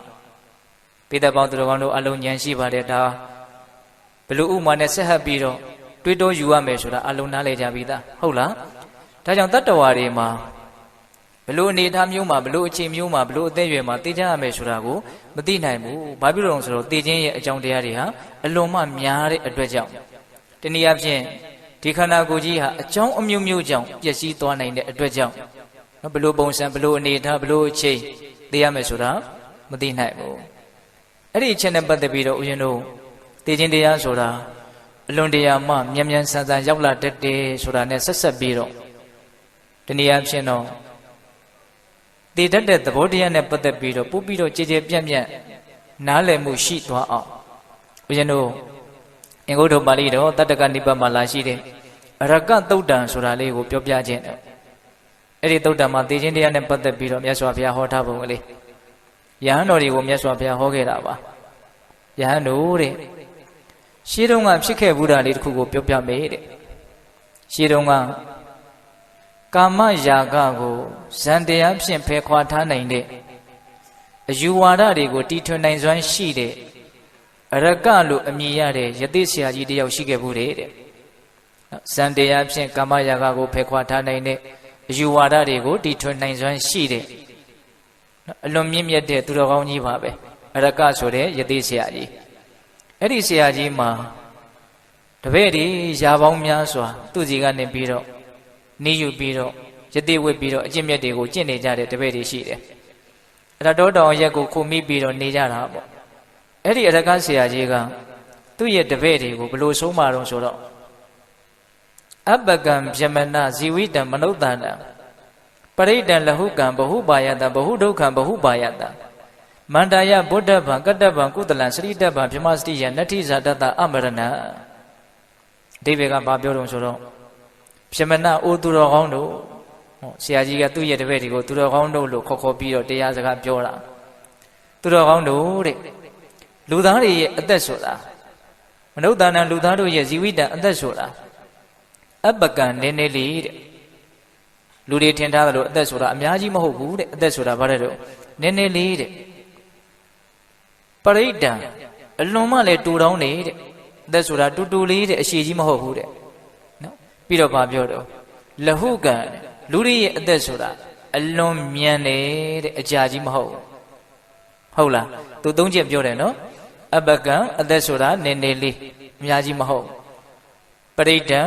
ပိဋကပေါင်းသူတော်ကောင်းတို့အလုံးဉာဏ်ရှိပါတယ်ဒါဘလို့ဥမာနဲ့ဆက်ဟပ်ပြီးတော့တွေးတောယူရမယ်ဆိုတာအလုံးနားလည်ကြပြီသားဟုတ်လားဒါကြောင့်တတ္တဝါတွေမှာဘ လို့အနေထားမျိုးမှာဘလို့အချိန်မျိုးမှာဘလို့အသက်အရွယ်မှာသိကြရမယ်ဆိုတာကိုမသိနိုင်ဘူး။ဘာဖြစ်လို့လဲဆိုတော့သိခြင်းရဲ့အကြောင်းတရားတွေဟာအလွန်မှများတဲ့အတွက်ကြောင့်တနည်းအားဖြင့်ဒီခန္ဓာကိုယ်ကြီးဟာအကြောင်းအမျိုးမျိုးကြောင့်ပျက်စီးသွားနိုင်တဲ့အတွက်ကြောင့်ဘလို့ပုံစံဘလို့အနေထားဘလို့အချိန်သိရမယ်ဆိုတာမသိနိုင်ဘူး။အဲ့ဒီအချက်နဲ့ပတ်သက်ပြီးတော့ဦးဇင်းတို့သိခြင်းတရားဆိုတာအလွန်တရာမှမြန်မြန်ဆန်ဆန်ရောက်လာတတ်တယ်ဆိုတာနဲ့ဆက်ဆက်ပြီးတော့တနည်းအားဖြင့်တော့တည်တတ်တဲ့သဘောတရားနဲ့ပတ်သက်ပြီးတော့ပို့ပြီးတော့ကြည်ကြည်ပြန့်ပြန့်နားလည်မှုရှိသွားအောင်ဦးဇင်းတို့အင်္ဂုတ္တပါဠိတော်တတ္တကနိဗ္ဗာန်မှာလာရှိတဲ့အရကသုတ်တံဆိုတာလေးကိုပြောပြခြင်းတယ်အဲ့ဒီသုတ်တံမှာတည်ခြင်းတရားနဲ့ပတ်သက်ပြီးတော့မြတ်စွာဘုရားဟောထားပုံကလေးယဟန်တော်တွေကိုမြတ်စွာဘုရားဟောခဲ့တာပါယဟန်တို့တဲ့ရှင်းတုန်းကဖြစ်ခဲ့ဘူးတာလေးတစ်ခုကိုပြောပြမယ်တဲ့ရှင်းတုန်းကကာမရာဂကိုဇန်တရားဖြင့်ဖယ်ခွာထားနိုင်တဲ့အယူဝါဒတွေကိုတီထွင်နိုင်စွမ်းရှိတဲ့အရကလို့အမည်ရတဲ့ယသိဆရာကြီးတယောက်ရှိခဲ့ဘူးတဲ့ဇန်တရားဖြင့်ကာမရာဂကိုဖယ်ခွာထားနိုင်တဲ့အယူဝါဒတွေကိုတီထွင်နိုင်စွမ်းရှိတဲ့အလွန်မြင့်မြတ်တဲ့သူတော်ကောင်းကြီးပါပဲအရကဆိုတဲ့ယသိဆရာကြီးအဲ့ဒီဆရာကြီးမှာတပည့်တွေရာပေါင်းများစွာသူ့စီကနေပြီးတော့နေယူပြီးတော့ယတိဝတ်ပြီးတော့အကျင့်မြတ်တွေကိုကျင့်နေကြတဲ့တပည့်တွေရှိတယ်။အဲ့ဒါတောတောင်ရက်ကိုခုမိပြီးတော့နေကြတာပေါ့။အဲ့ဒီအရကဆရာကြီးကသူ့ရဲ့တပည့်တွေကိုဘယ်လိုဆုံးမတော့ဆိုတော့အပကံဗျမနဇီဝိတံမနုဿာနံပရိဒံလဟုကံဘဟုပါယတံဘဟုဒုက္ခံဘဟုပါယတံမန္တယဗုဒ္ဓဗံကတ္တဗံကုသလံစရိတဗံဗြဟ္မစတိယနတ္ထိဇာတတအမရဏံအဓိပ္ပာယ်ကဘာပြောတော့ဆိုတော့ဗျမနအိုသူတော်ကောင်းတို့ဆရာကြီးကသူ့ရဲ့တပည့်တွေကိုသူတော်ကောင်းတို့လို့ခေါ်ပြီးတော့တရားစကားပြောတာသူတော်ကောင်းတို့တဲ့လူသားတွေရဲ့အသက်ဆိုတာမနုဿာနံလူသားတို့ရဲ့ဇီဝိတံအသက်ဆိုတာအပကံနည်းနည်းလေးတဲ့လူတွေထင်ထားသလိုအသက်ဆိုတာအများကြီးမဟုတ်ဘူးတဲ့အသက်ဆိုတာဘာလဲတော့နည်းနည်းလေးတဲ့ပရိဒံအလွန်မှလည်းတူတောင်းနေတဲ့အသက်ဆိုတာတူတူလေးတဲ့အရှိကြီးမဟုတ်ဘူးတဲ့နော်ပြီးတော့ဗာပြောတော့လဟုကံလူတွေရဲ့အသက်ဆိုတာအလွန်မြန်တယ်တဲ့အကြာကြီးမဟုတ်ဟုတ်လားသူသုံးချက်ပြောတယ်နော်အပကံအသက်ဆိုတာနည်းနည်းလေးအများကြီးမဟုတ်ပရိဒံ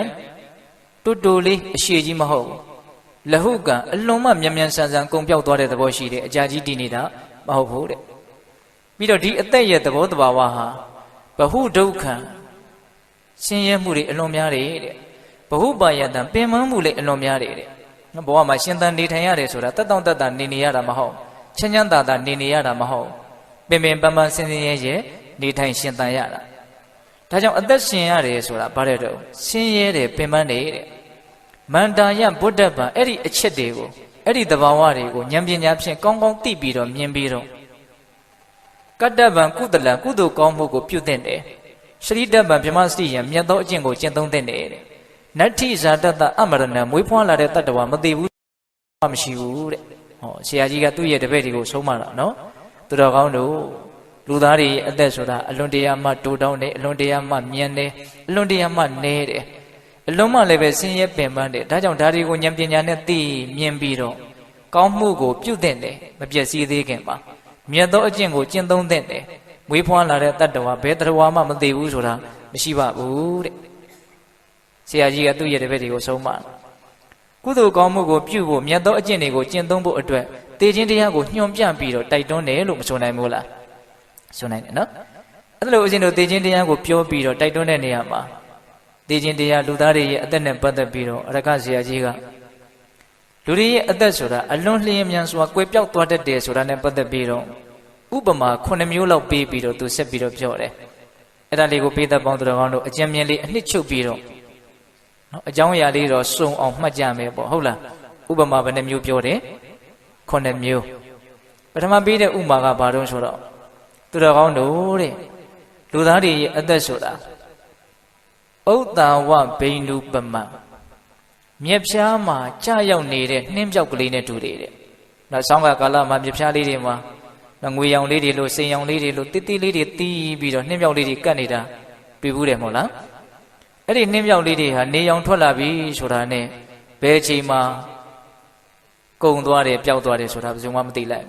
တူတူလေးအရှိကြီးမဟုတ်လဟုကံအလွန်မှမြန်မြန်ဆန်ဆန်ကုန်ပြောက်သွားတဲ့သဘောရှိတယ်အကြာကြီးတည်နေတာမဟုတ်ဘူးတဲ့ပြီးတော့ဒီအသက်ရဲ့သဘောတဘာဝဟာဘဟုဒုက္ခံဆင်းရဲမှုတွေအလွန်များတယ်တဲ့ဘဟုပါယတံပင်မမှုလည်းအလွန်များတယ်တဲ့ဘဝမှာရှင်သန်နေထိုင်ရတယ်ဆိုတာတက်တောင့်တက်တာနေနေရတာမဟုတ်ချမ်းချမ်းသာသာနေနေရတာမဟုတ်ပင်ပင်ပန်းပန်းဆင်းဆင်းရဲရဲနေထိုင်ရှင်သန်ရတာဒါကြောင့်အသက်ရှင်ရတယ်ဆိုတာဘာလဲတော့ဆင်းရဲတယ်ပင်ပန်းတယ်တဲ့မန္တာယဗုဒ္ဓဗံအဲ့ဒီအချက်တွေကိုအဲ့ဒီသဘာဝတွေကိုဉာဏ်ပညာဖြင့်ကောင်းကောင်းသိပြီးတော့မြင်ပြီးတော့ကတ္တဗံကုသလံကုသိုလ်ကောင်းမှုကိုပြုသင့်တယ်ရှရိတဗံဗြဟ္မစတိယံမြတ်သောအကျင့်ကိုကျင့်သုံးသင့်တယ်တဲ့နတ္ထိဇာတတအမရဏံမွေးဖွားလာတဲ့တတ္တဝါမသိဘူးမရှိဘူးတဲ့ဟောဆရာကြီးကသူ့ရဲ့တပည့်တွေကိုဆုံးမတာနော်သူတော်ကောင်းတို့လူသားတွေအသက်ဆိုတာအလွန်တရာမှတိုးတောင်းတယ်အလွန်တရာမှမြန်တယ်အလွန်တရာမှနဲတယ်အလွန်မှလည်းပဲဆင်းရဲပင်ပန်းတယ်ဒါကြောင့်ဒါတွေကိုဉာဏ်ပညာနဲ့သိမြင်ပြီးတော့ကောင်းမှုကိုပြုသင့်တယ်မပြည့်စည်သေးခင်ပါမြတ်သောအကျင့်ကိုကျင့်သုံးသင့်တယ်မွေးဖွားလာတဲ့တတ္တဝါဘယ်တတ္တဝါမှမသိဘူးဆိုတာမရှိပါဘူးတဲ့ဆရာကြီးကသူ့ရဲ့တပည့်တွေကိုဆုံးမကုသိုလ်ကောင်းမှုကိုပြုဖို့မြတ်သောအကျင့်တွေကိုကျင့်သုံးဖို့အတွက်တေခြင်းတရားကိုညွှန်ပြပြီးတော့တိုက်တွန်းတယ်လို့မဆိုနိုင်ဘူးလားဆိုနိုင်တယ်နော်အဲ့လိုအရှင်တို့တေခြင်းတရားကိုပြောပြီးတော့တိုက်တွန်းတဲ့နေရာမှာတေခြင်းတရားလူသားတွေရဲ့အသက်နဲ့ပတ်သက်ပြီးတော့အရကဆရာကြီးကလူတွေရဲ့အသက်ဆိုတာအလွန်လျင်မြန်စွာကွယ်ပြောက်သွားတတ်တယ်ဆိုတာနဲ့ပတ်သက်ပြီးတော့ဥပမာ9မျိုးလောက်ပေးပြီးတော့သူဆက်ပြီးတော့ပြောတယ်အဲ့ဒါလေးကိုပေးသက်ပေါင်းသူတော်ကောင်းတို့အကျဉ်းမြင်လေးအနှစ်ချုပ်ပြီးတော့နော်အကြောင်းအရာလေးတော့စုံအောင်မှတ်ကြမယ်ပေါ့ဟုတ်လားဥပမာဘယ်နှမျိုးပြောတယ်9မျိုးပထမပေးတဲ့ဥပမာကဘာတော့ဆိုတော့သူတော်ကောင်းတို့တဲ့လူသားတွေရဲ့အသက်ဆိုတာဥဒ္ဒါဝဘိန္ဒုပမမြက်ဖြားမှာကြာရောက်နေတဲ့နှင်းပြောက်ကလေးနဲ့တူတယ်တဲ့နောက်ဆောင်းကာလမှာမြက်ဖြားလေးတွေမှာငွေရောင်လေးတွေလို့စိန်ရောင်လေးတွေလို့တိတိလေးတွေတီးပြီးတော့နှင်းပြောက်လေးတွေကတ်နေတာတွေ့ဘူးတယ်မဟုတ်လားအဲ့ဒီနှင်းပြောက်လေးတွေဟာနေရောင်ထွက်လာပြီဆိုတာနဲ့ဘယ်အချိန်မှာ ကုန်သွားတယ်ပျောက်သွားတယ်ဆိုတာဘယ်သူမှမသိလိုက်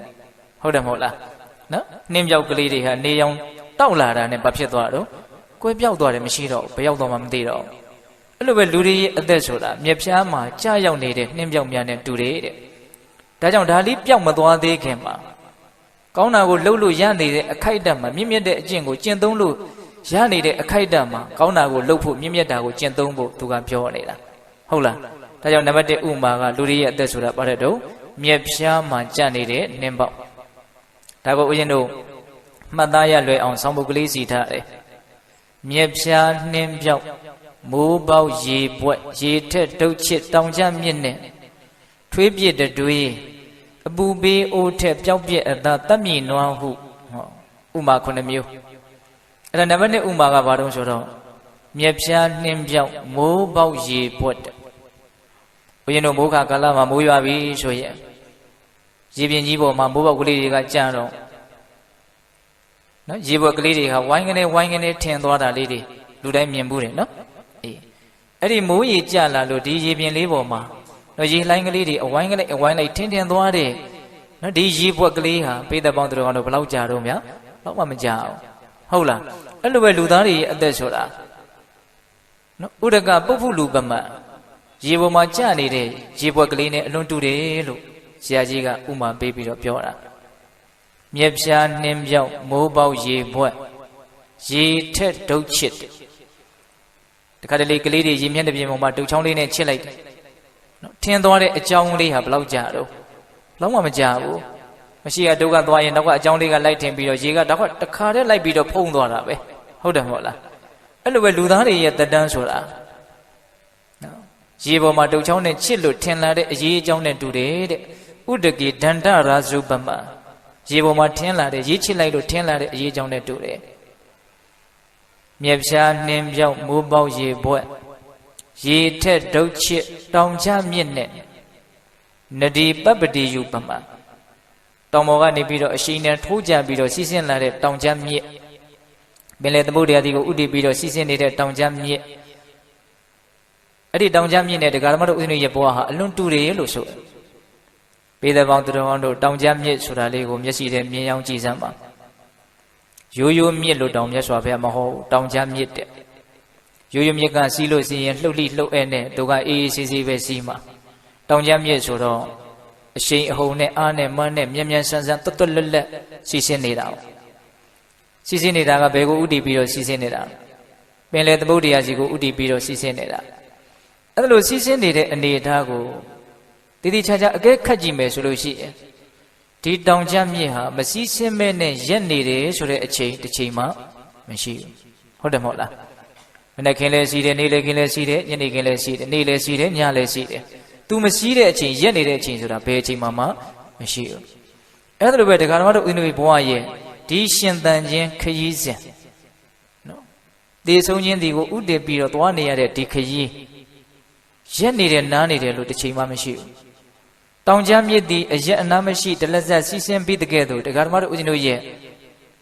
ဟုတ်တယ်မဟုတ်လားနော်နှင်းပြောက်ကလေးတွေဟာနေရောင်တောက်လာတာနဲ့ဘာဖြစ်သွားတော့ကွဲပြောက်သွားတယ်မရှိတော့ဘယ်ရောက်သွားမှမသိတော့အဲ့လိုပဲလူတွေရဲ့အသက်ဆိုတာမြက်ဖျားမှာကြာရောက်နေတဲ့နှင်းပြောက်များနဲ့တူတယ်တဲ့ဒါကြောင့်ဒါလေးပျောက်မသွားသေးခင်မှာကောင်းတာကိုလှုပ်လို့ရနေတဲ့အခိုက်အတန့်မှာမြင့်မြတ်တဲ့အကျင့်ကိုကျင့်သုံးလို့ရနေတဲ့အခိုက်အတန့်မှာကောင်းတာကိုလှုပ်ဖို့မြင့်မြတ်တာကိုကျင့်သုံးဖို့သူကပြောနေတာဟုတ်လားဒါကြောင့်နံပါတ်1ဥမာကလူတွေရဲ့အသက်ဆိုတာဘာတဲ့တော့မြက်ဖျားမှာကြာနေတဲ့နှင်းပေါက်ဒါကိုဦးဇင်းတို့မှတ်သားရလွယ်အောင်ဆောင်းပုဒ်ကလေးစီထားတယ်မြက်ဖျားနှင်းပြောက်မိုးပေါက်ရေပွက်ရေထက်တုတ်ချစ်တောင်ကျမြင့်နဲ့ထွေးပြစ်တွေးအပူပေးအိုးထက်ပျောက်ပြက်အသာတတ်မြည်နွားဟုဥမာ9မျိုးအဲ့ဒါနံပါတ်1ဥမာကဘာတုံးဆိုတော့မြက်ဖျားနှင်းပြောက်မိုးပေါက်ရေပွက်ဘုရင်တို့မိုးခါကာလမှာမိုးရွာပြီဆိုရင်ရေပြင်ကြီးပေါ်မှာမိုးပေါက်ကလေးတွေကကျတော့နော်ရေပွက်ကလေးတွေကဝိုင်းကနေထင်သွားတာလေးတွေလူတိုင်းမြင်ဘူးတယ်နော်အေးအဲ့ဒီမိုးရေကျလာလို့ဒီရေပြင်လေးပေါ်မှာနော်ရေလှိုင်းကလေးတွေအဝိုင်းလိုက်ထင်သွားတယ်နော်ဒီရေပွက်ကလေးဟာပိဿပေါင်းတို့ကတော့ဘယ်လောက်ကြာတော့များတော့မှမကြာဘူးဟုတ်လားအဲ့လိုပဲလူသားတွေရဲ့အသက်ဆိုတာနော်ဥဒကပုပ္ပုလူပမတ်ရေပေါ်မှာကျနေတဲ့ရေပွက်ကလေးနဲ့အလွန်တူတယ်လို့ဆရာကြီးကဥမာပေးပြီးတော့ပြောတာမြက်ဖျားနှင်းပြောက်မိုးပေါက်ရေပွက်ရေထက်ဒုတ်ချစ်တခါတလေကလေးတွေရေမျက်နှာပြင်ပေါ်မှာဒုတ်ချောင်းလေးနဲ့ချစ်လိုက်တယ်နော်ထင်းသွားတဲ့အကြောင်းလေးဟာဘယ်လောက်ကြာတော့လုံးဝမကြာဘူးမရှိကဒုက္ခသွားရင်နောက်ကအကြောင်းလေးကလိုက်ထင်ပြီးတော့ရေကတော့တခါတည်းလိုက်ပြီးတော့ဖုံးသွားတာပဲဟုတ်တယ်မဟုတ်လားအဲ့လိုပဲလူသားတွေရဲ့တက်တန်းဆိုတာနော်ရေပေါ်မှာဒုတ်ချောင်းနဲ့ချစ်လို့ထင်လာတဲ့အရေးအကြောင်းနဲ့တူတယ်တဲ့ဥဒကေဒန္တရာဇုပမရေပေါ်မှာထင်းလာတဲ့ရေးချစ်လိုက်လို့ထင်းလာတဲ့အရေးအကြောင်းနဲ့တူတယ်မြက်ဖျားနှင်းပြောက်မိုးပေါက်ရေပွက်ရေထက်ဒုတ်ချစ်တောင်ချမြင့်နဲ့နဒီပပ္ပတိယုပမတောင်ပေါ်ကနေပြီးတော့အရှိန်နဲ့ထိုးကြပြီးတော့စီးဆင်းလာတဲ့တောင်ချမြင့်ပင်လယ်သမုဒ္ဒရာကြီးကိုဥတည်ပြီးတော့စီးဆင်းနေတဲ့တောင်ချမြင့်အဲ့ဒီတောင်ချမြင့်နဲ့တရားဓမ္မတို့ဦးဇင်းရဲ့ဘဝဟာအလွန်တူတယ်လို့ဆိုပေသပေါင်းသူတော်ကောင်းတို့တောင်ကျမြစ်ဆိုတာလေးကိုမျက်စိနဲ့မြင်အောင်ကြည့်စမ်းပါရိုးရိုးမြစ်လို့တောင်မြတ်စွာဘုရားမဟုတ်တောင်ကျမြစ်တဲ့ရိုးရိုးမြစ်ကစီးလို့စီရင်လှုပ်လှုပ်အဲနဲ့သူကအေးအေးဆေးဆေးပဲစီးမှာတောင်ကျမြစ်ဆိုတော့အရှိန်အဟုန်နဲ့အားနဲ့မန်းနဲ့မြန်မြန်ဆန်းဆန်းတွတ်တွတ်လက်လက်စီးဆင်းနေတာစီးဆင်းနေတာကဘယ်ကိုဥတည်ပြီးတော့စီးဆင်းနေတာပင်လယ်သမုဒ္ဒရာစီကိုဥတည်ပြီးတော့စီးဆင်းနေတာအဲ့လိုစီးဆင်းနေတဲ့အနေအထားကိုတည်တည်ချာချာအကဲခတ်ကြည့်မယ်ဆိုလို့ရှိရင်ဒီတောင်ကျမြစ်ဟာမစည်းစင်းမဲ့နဲ့ရက်နေတယ်ဆိုတဲ့အချိန်တစ်ချိန်မှမရှိဘူးဟုတ်တယ်မဟုတ်လားမနေ့ကလည်းစီးတယ်နေ့လည်းကလည်းစီးတယ်ညနေကလည်းစီးတယ်နေ့လည်းစီးတယ်ညလည်းစီးတယ်သူမစီးတဲ့အချိန်ရက်နေတဲ့အချိန်ဆိုတာဘယ်အချိန်မှမရှိဘူးအဲ့ဒါလိုပဲတရားဓမ္မတို့ဦးဇင်းဘဝရဲ့ဒီရှင်သန်ခြင်းခရီးစဉ်နော်သေဆုံးခြင်းဒီကိုဥတည်ပြီးတော့သွားနေရတဲ့ဒီခရီးရက်နေတယ်နားနေတယ်လို့တစ်ချိန်မှမရှိဘူးတောင်ကျမြစ်သည်အရက်အနားမရှိတလက်ဆက်စီးဆင်းပြီးတကယ်တော့တရားဓမ္မတို့ဦးဇင်းတို့ရဲ့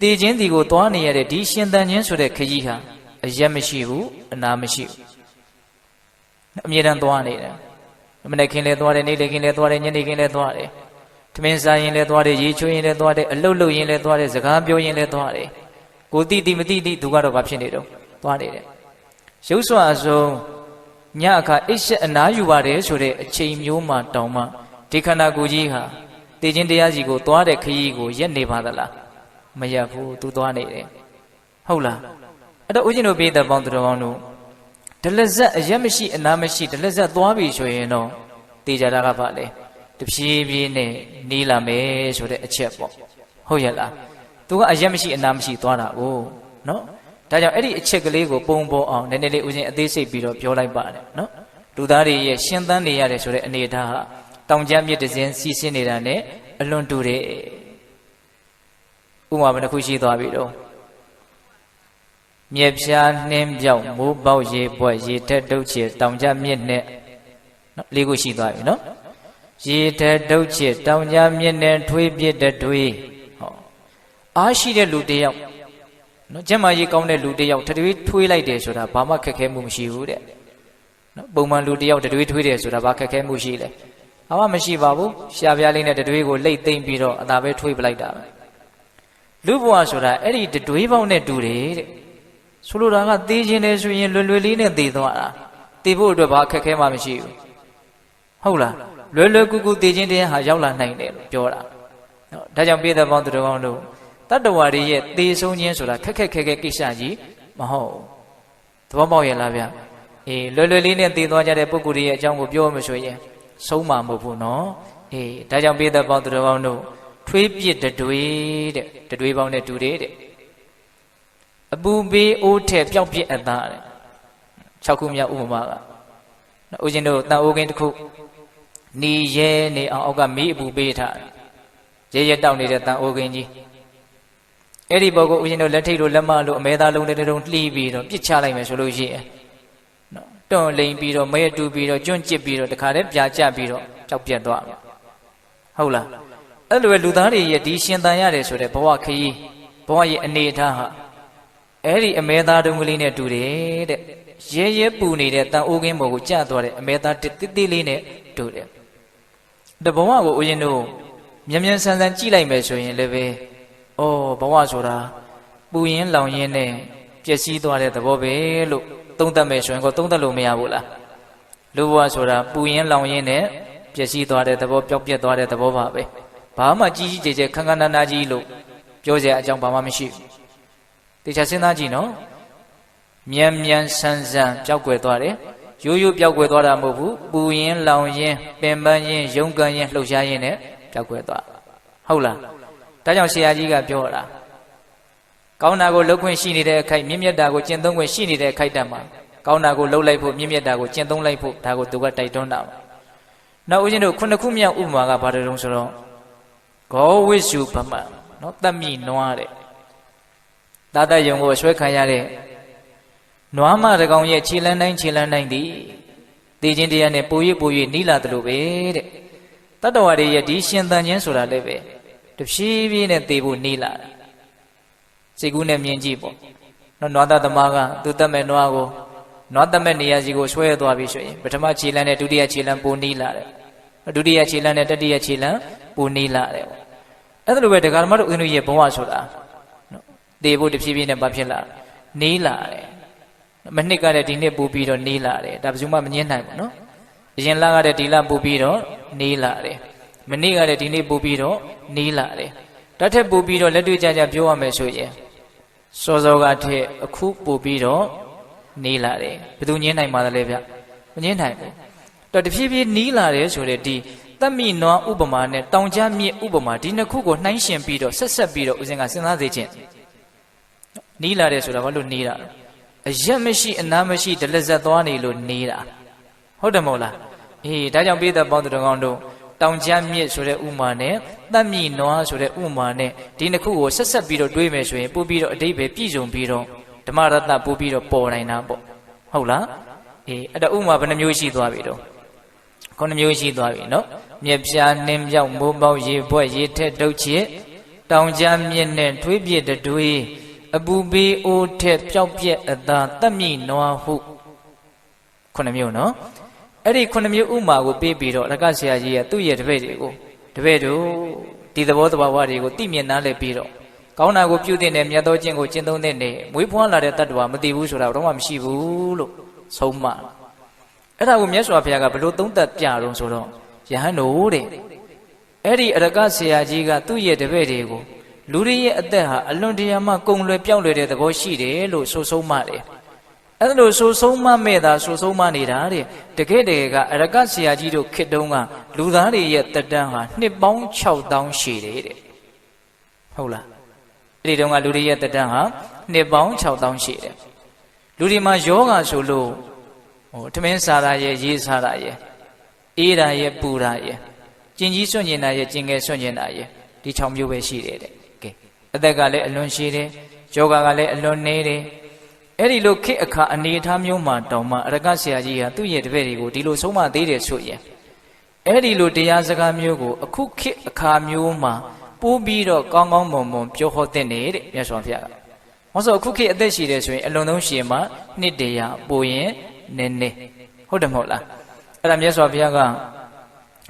တည်ခြင်းဒီကိုသွားနေရတဲ့ဒီရှင်သန်ခြင်းဆိုတဲ့ခရီးဟာအရက်မရှိဘူးအနားမရှိဘူးအမြဲတမ်းသွားနေတယ်မနေ့ကလည်းသွားတယ်နေ့လည်းကလည်းသွားတယ်ညနေကလည်းသွားတယ်ထမင်းစားရင်လည်းသွားတယ်ရေချိုးရင်လည်းသွားတယ်အလုတ်လုတ်ရင်လည်းသွားတယ်စကားပြောရင်လည်းသွားတယ်ကိုတိမတိသူကတော့ဘာဖြစ်နေတော့သွားနေတယ်ရုပ်စွာအစုံညအခါအိတ်ဆက်အနားယူပါတယ်ဆိုတဲ့အချိန်မျိုးမှတောင်မှဒီခန္ဓာကိုယ်ကြီးဟာတည်ခြင်းတရားစီကိုသွားတဲ့ခရီးကိုရက်နေပါသလားမရက်ဘူးသူသွားနေတယ်ဟုတ်လားအဲ့တော့ဦးဇင်းတို့ပြည်သက်ပေါင်းသူတော်ကောင်းတို့ဒလဇက်အရက်မရှိအနားမရှိဒလဇက်သွားပြီဆိုရင်တော့တေချာတာကဘာလဲတဖြည်းဖြည်းနဲ့နီးလာမယ်ဆိုတဲ့အချက်ပေါ့ဟုတ်ရဲ့လားသူကအရက်မရှိအနားမရှိသွားတာကိုနော်ဒါကြောင့်အဲ့ဒီအချက်ကလေးကိုပုံပေါ်အောင်နည်းနည်းလေးဦးဇင်းအသေးစိတ်ပြီးတော့ပြောလိုက်ပါတယ်နော်လူသားတွေရဲ့ရှင်းသန်းနေရတယ်ဆိုတဲ့အနေအထားဟာတောင်ကျမြစ်တစ်စင်းစီးဆင်းနေတာနဲ့အလွန်တူတယ်ဥပမာဘယ်နှခုရှိသွားပြီတော့မြက်ဖျားနှင်းပြောက်မိုးပေါက်ရေပွက်ရေထက်ဒုတ်ချစ်တောင်ကျမြစ်နဲ့နော်လေးခုရှိသွားပြီနော်ရေထက်ဒုတ်ချစ်တောင်ကျမြစ်နဲ့ထွေးပြစ်တဲ့ထွေးဟောအားရှိတဲ့လူတယောက်နော်ကျမကြီးကောင်းတဲ့လူတယောက်ထွေးထွေးလိုက်တယ်ဆိုတာဘာမှခက်ခဲမှုမရှိဘူးတဲ့နော်ပုံမှန်လူတယောက်ထွေးထွေးတယ်ဆိုတာဘာခက်ခဲမှုရှိလဲ ဘာမှမရှိပါဘူးရှားပြားလေးနဲ့တတွေးကိုလိတ်သိမ့်ပြီးတော့အသာပဲထွေးပလိုက်တာပဲလူဘဝဆိုတာအဲ့ဒီတတွေးပေါင်းနဲ့တူတယ်တဲ့ဆိုလိုတာကသေခြင်းတယ်ဆိုရင်လွယ်လွယ်လေးနဲ့သေသွားတာသေဖို့အတွက်ဘာအခက်ခဲမှမရှိဘူးဟုတ်လားလွယ်လွယ်ကူကူသေခြင်းတရားဟာရောက်လာနိုင်တယ်လို့ပြောတာဒါကြောင့်ပြည်သက်ပေါင်းသူတော်ကောင်းတို့တတ္တဝါတွေရဲ့သေဆုံးခြင်းဆိုတာခက်ခက်ခဲခဲကိစ္စကြီးမဟုတ်ဘူးသဘောပေါက်ရဲ့လားဗျအေးလွယ်လွယ်လေးနဲ့သေသွားကြတဲ့ပုဂ္ဂိုလ်တွေရဲ့အကြောင်းကိုပြောမှဆိုရင်ဆုံးမှာမဟုတ်ဘူးနော်အေးဒါကြောင့်ပြည်သက်ပေါင်းသူတော်ကောင်းတို့ထွေးပြစ်တတွေးတဲ့တတွေးပေါင်းနဲ့တူတယ်တဲ့အပူပေးအိုးထက်ပျောက်ပြစ်အပ်သားတဲ့6ခုမြောက်ဥပမာကဦးဇင်းတို့တန်အိုးကင်းတစ်ခုနေရဲနေအောင်အောက်ကမီးအပူပေးထားရဲရဲတောက်နေတဲ့တန်အိုးကင်းကြီးအဲ့ဒီဘောကိုဦးဇင်းတို့လက်ထိတ်လို့လက်မလို့အမဲသားလုံးတဲ့တုံးလှီးပြီးတော့ပြစ်ချလိုက်မယ်ဆိုလို့ရှိရင်နော်တွန့်လိန်ပြီးတော့မဲတူပြီးတော့ကျွန့်ကျစ်ပြီးတော့တခါတည်းပြာကျပြီးတော့ပျောက်ပြတ်သွားဟုတ်လားအဲ့လိုပဲလူသားတွေရဲ့ဒီရှင်သန်ရတယ်ဆိုတဲ့ဘဝခရီးဘဝရဲ့အနေအထားဟာအဲ့ဒီအမဲသားတုံးကလေးနဲ့တူတယ်တဲ့ရဲရဲပူနေတဲ့တန်အိုးကင်းဘောကိုကျသွားတဲ့အမဲသားတစ်တိလေးနဲ့တူတယ်တဘဝကိုဦးဇင်းတို့မြန်မြန်ဆန်ဆန်ကြည့်လိုက်မယ်ဆိုရင်လည်းပဲဩဘဝဆိုတာပူရင်လောင်ရင်နဲ့ပျက်စီးသွားတဲ့သဘောပဲလို့သုံးသပ်မယ်ဆိုရင်ကိုသုံးသပ်လို့မရဘူးလားလူဘဝဆိုတာပူရင်လောင်ရင်နဲ့ပျက်စီးသွားတဲ့သဘောပျောက်ပြက်သွားတဲ့သဘောပါပဲဘာမှကြီးကြီးကျယ်ကျယ်ခန်းခန်းနာနာကြီးလို့ပြောစရာအကြောင်းဘာမှမရှိဘူးတေချာစဉ်းစားကြည့်နော်မြန်မြန်ဆန်ဆန်ပျောက်ကွယ်သွားတယ်ရိုးရိုးပျောက်ကွယ်သွားတာမဟုတ်ဘူးပူရင်လောင်ရင်ပင်ပန်းရင်ရုန်းကန်ရင်လှုပ်ရှားရင်နဲ့ပျောက်ကွယ်သွားဟုတ်လားဒါကြောင့်ဆရာကြီးကပြောတာကောင်းတာကိုလှုပ်ခွင့်ရှိနေတဲ့အခိုက်မြင့်မြတ်တာကိုကျင့်သုံးခွင့်ရှိနေတဲ့အခိုက်တမှာကောင်းတာကိုလှုပ်လိုက်ဖို့မြင့်မြတ်တာကိုကျင့်သုံးလိုက်ဖို့ဒါကိုသူကတိုက်တွန်းတာပါနောက်ဦးဇင်းတို့ခုနှစ်ခုမြောက်ဥပမာကဘာတွေတုံးဆိုတော့ဂောဝိစုဗမန်နော်တတ်မိနွားတဲ့သာတယုံကိုဆွဲခံရတဲ့နွားမတကောင်ရဲ့ခြေလန်းတိုင်းခြေလန်းတိုင်းသည်တည်ခြင်းတရားနဲ့ပို၍နီးလာတယ်လို့ပဲတဲ့တတ္တဝါတွေရဲ့ဒီရှင်သန်ခြင်းဆိုတာလည်းပဲတဖြည်းဖြည်းနဲ့တည်ဖို့နီးလာတာစိတ်ကူးနဲ့မြင်ကြည့်ပေါ့နော်နွားသားသမားကသူတတ်မဲ့နွားကိုနွားတတ်မဲ့နေရာစီကိုဆွဲသွားပြီဆိုရင်ပထမခြေလန်းနဲ့ဒုတိယခြေလန်းပိုနီးလာတယ်ဒုတိယခြေလန်းနဲ့တတိယခြေလန်းပိုနီးလာတယ်ပေါ့အဲ့ဒါလိုပဲဒကာဓမ္မတို့ဦးဇင်းတို့ရဲ့ဘဝဆိုတာနော်တည်ဖို့တဖြည်းဖြည်းနဲ့ဘာဖြစ်လာနီးလာတယ်မနှစ်ကလည်းဒီနှစ်ပူပြီးတော့နေလာတယ်ဒါဘယ်သူမှမငင်းနိုင်ဘူးနော်အရင်လကလည်းဒီလပူပြီးတော့နေလာတယ်မနေ့ကလည်းဒီနေ့ပူပြီးတော့နေလာတယ်တတ်ထက်ပူပြီးတော့လက်တွေ့ကြကြပြောရမယ်ဆိုရင်စောစောကထက်အခုပူပြီးတော့နေလာတယ်ဘယ်သူငင်းနိုင်ပါသလဲဗျမငင်းနိုင်ဘူးတော့တဖြည်းဖြည်းနေလာတယ်ဆိုတဲ့ဒီတတ်မိနွားဥပမာနဲ့တောင်ကြားမြစ်ဥပမာဒီနှစ်ခုကိုနှိုင်းယှဉ်ပြီးတော့ဆက်ပြီးတော့ဦးဇင်းကစဉ်းစားစေခြင်းနေလာတယ်ဆိုတာဘာလို့နေတာလဲအရက်မရှိအနားမရှိဒလက်ဆက်သွားနေလို့နေတာဟုတ်တယ်မဟုတ်လားအေးဒါကြောင့်ပိဿပေါင်းသူတော်ကောင်းတို့တောင်ကြားမြစ်ဆိုတဲ့ဥမာနဲ့တတ်မိနွားဆိုတဲ့ဥမာနဲ့ဒီနှစ်ခုကိုဆက်ပြီးတော့တွေးမယ်ဆိုရင်ပို့ပြီးတော့အတိတ်ပဲပြည့်စုံပြီးတော့ဓမ္မရတ္တပို့ပြီးတော့ပေါ်နိုင်တာပေါ့ဟုတ်လားအေးအဲ့ဒါဥမာဘယ်နှမျိုးရှိသွားပြီတော့ခုနှမျိုးရှိသွားပြီနော်မြက်ပြားနှင်းပြောက်မိုးပေါက်ရေဘွက်ရေထက်ဒုတ်ချစ်တောင်ကြားမြစ်နဲ့ထွေးပြစ်တွေးအပူပေးအိုးထက်ပျောက်ပြက်အသာတတ်မိနွားဟုခုနှစ်မျိုးနော်အဲ့ဒီခုနှစ်မျိုးဥမာကိုပေးပြီးတော့ရကဆရာကြီးကသူ့ရဲ့တပည့်တွေကိုတပည့်တို့ဒီသဘောတဘာဝတွေကိုသိမြင်နားလည်ပြီးတော့ကောင်းတာကိုပြုတဲ့နဲ့မြတ်သောကျင့်ကိုကျင့်သုံးတဲ့နဲ့မွေးဖွားလာတဲ့တတ္တဝါမသိဘူးဆိုတာတော့မှမရှိဘူးလို့ဆုံးမအဲ့ဒါကိုမြတ်စွာဘုရားကဘလို့သုံးသပ်ပြတော့ဆိုတော့ယဟန်တို့တဲ့အဲ့ဒီအရကဆရာကြီးကသူ့ရဲ့တပည့်တွေကိုလူတွေရဲ့အသက်ဟာအလွန်တရာမှကုံလွယ်ပြောင်းလွယ်တဲ့သဘောရှိတယ်လို့ဆိုဆုံးမတယ်အဲ့ဒါလို့ဆိုဆုံးမမဲ့တာဆိုဆုံးမနေတာတဲ့တကယ်ကအရကဆရာကြီးတို့ခေတ္တုံးကလူသားတွေရဲ့တက်တန်းဟာနှစ်ပေါင်း6000ရှိတယ်တဲ့ဟုတ်လားအဲ့ဒီတုန်းကလူတွေရဲ့တက်တန်းဟာနှစ်ပေါင်း6000ရှိတယ်လူတွေမှာယောဂဆိုလို့ထမင်းစားတာရဲ့ရေးစားတာရဲ့အေးတာရဲ့ပူတာရဲ့ကျင်ကြီးစွန့်ကျင်တာရဲ့ကျင်ငယ်စွန့်ကျင်တာရဲ့ဒီ6မျိုးပဲရှိတယ်တဲ့ကဲအသက်ကလည်းအလွန်ရှိတယ်ယောဂကလည်းအလွန်နေတယ်အဲ့ဒီလိုခေတ်အခါအနေအထားမျိုးမှာတောင်မှအရကဆရာကြီးဟာသူ့ရဲ့တပည့်တွေကိုဒီလိုဆုံးမသေးတယ်ဆိုရင်အဲ့ဒီလိုတရားစကားမျိုးကိုအခုခေတ်အခါမျိုးမှာပိုးပြီးတော့ကောင်းကောင်းမွန်မွန်ပြောဟောတဲ့နေတဲ့မြတ်စွာဘုရားကဟောဆိုအခုခေတ်အသက်ရှိတယ်ဆိုရင်အလွန်ဆုံးရှင်မှာနှစ်တရာပိုရင်နည်းနည်းဟုတ်တယ်မဟုတ်လားအဲ့ဒါမြတ်စွာဘုရားက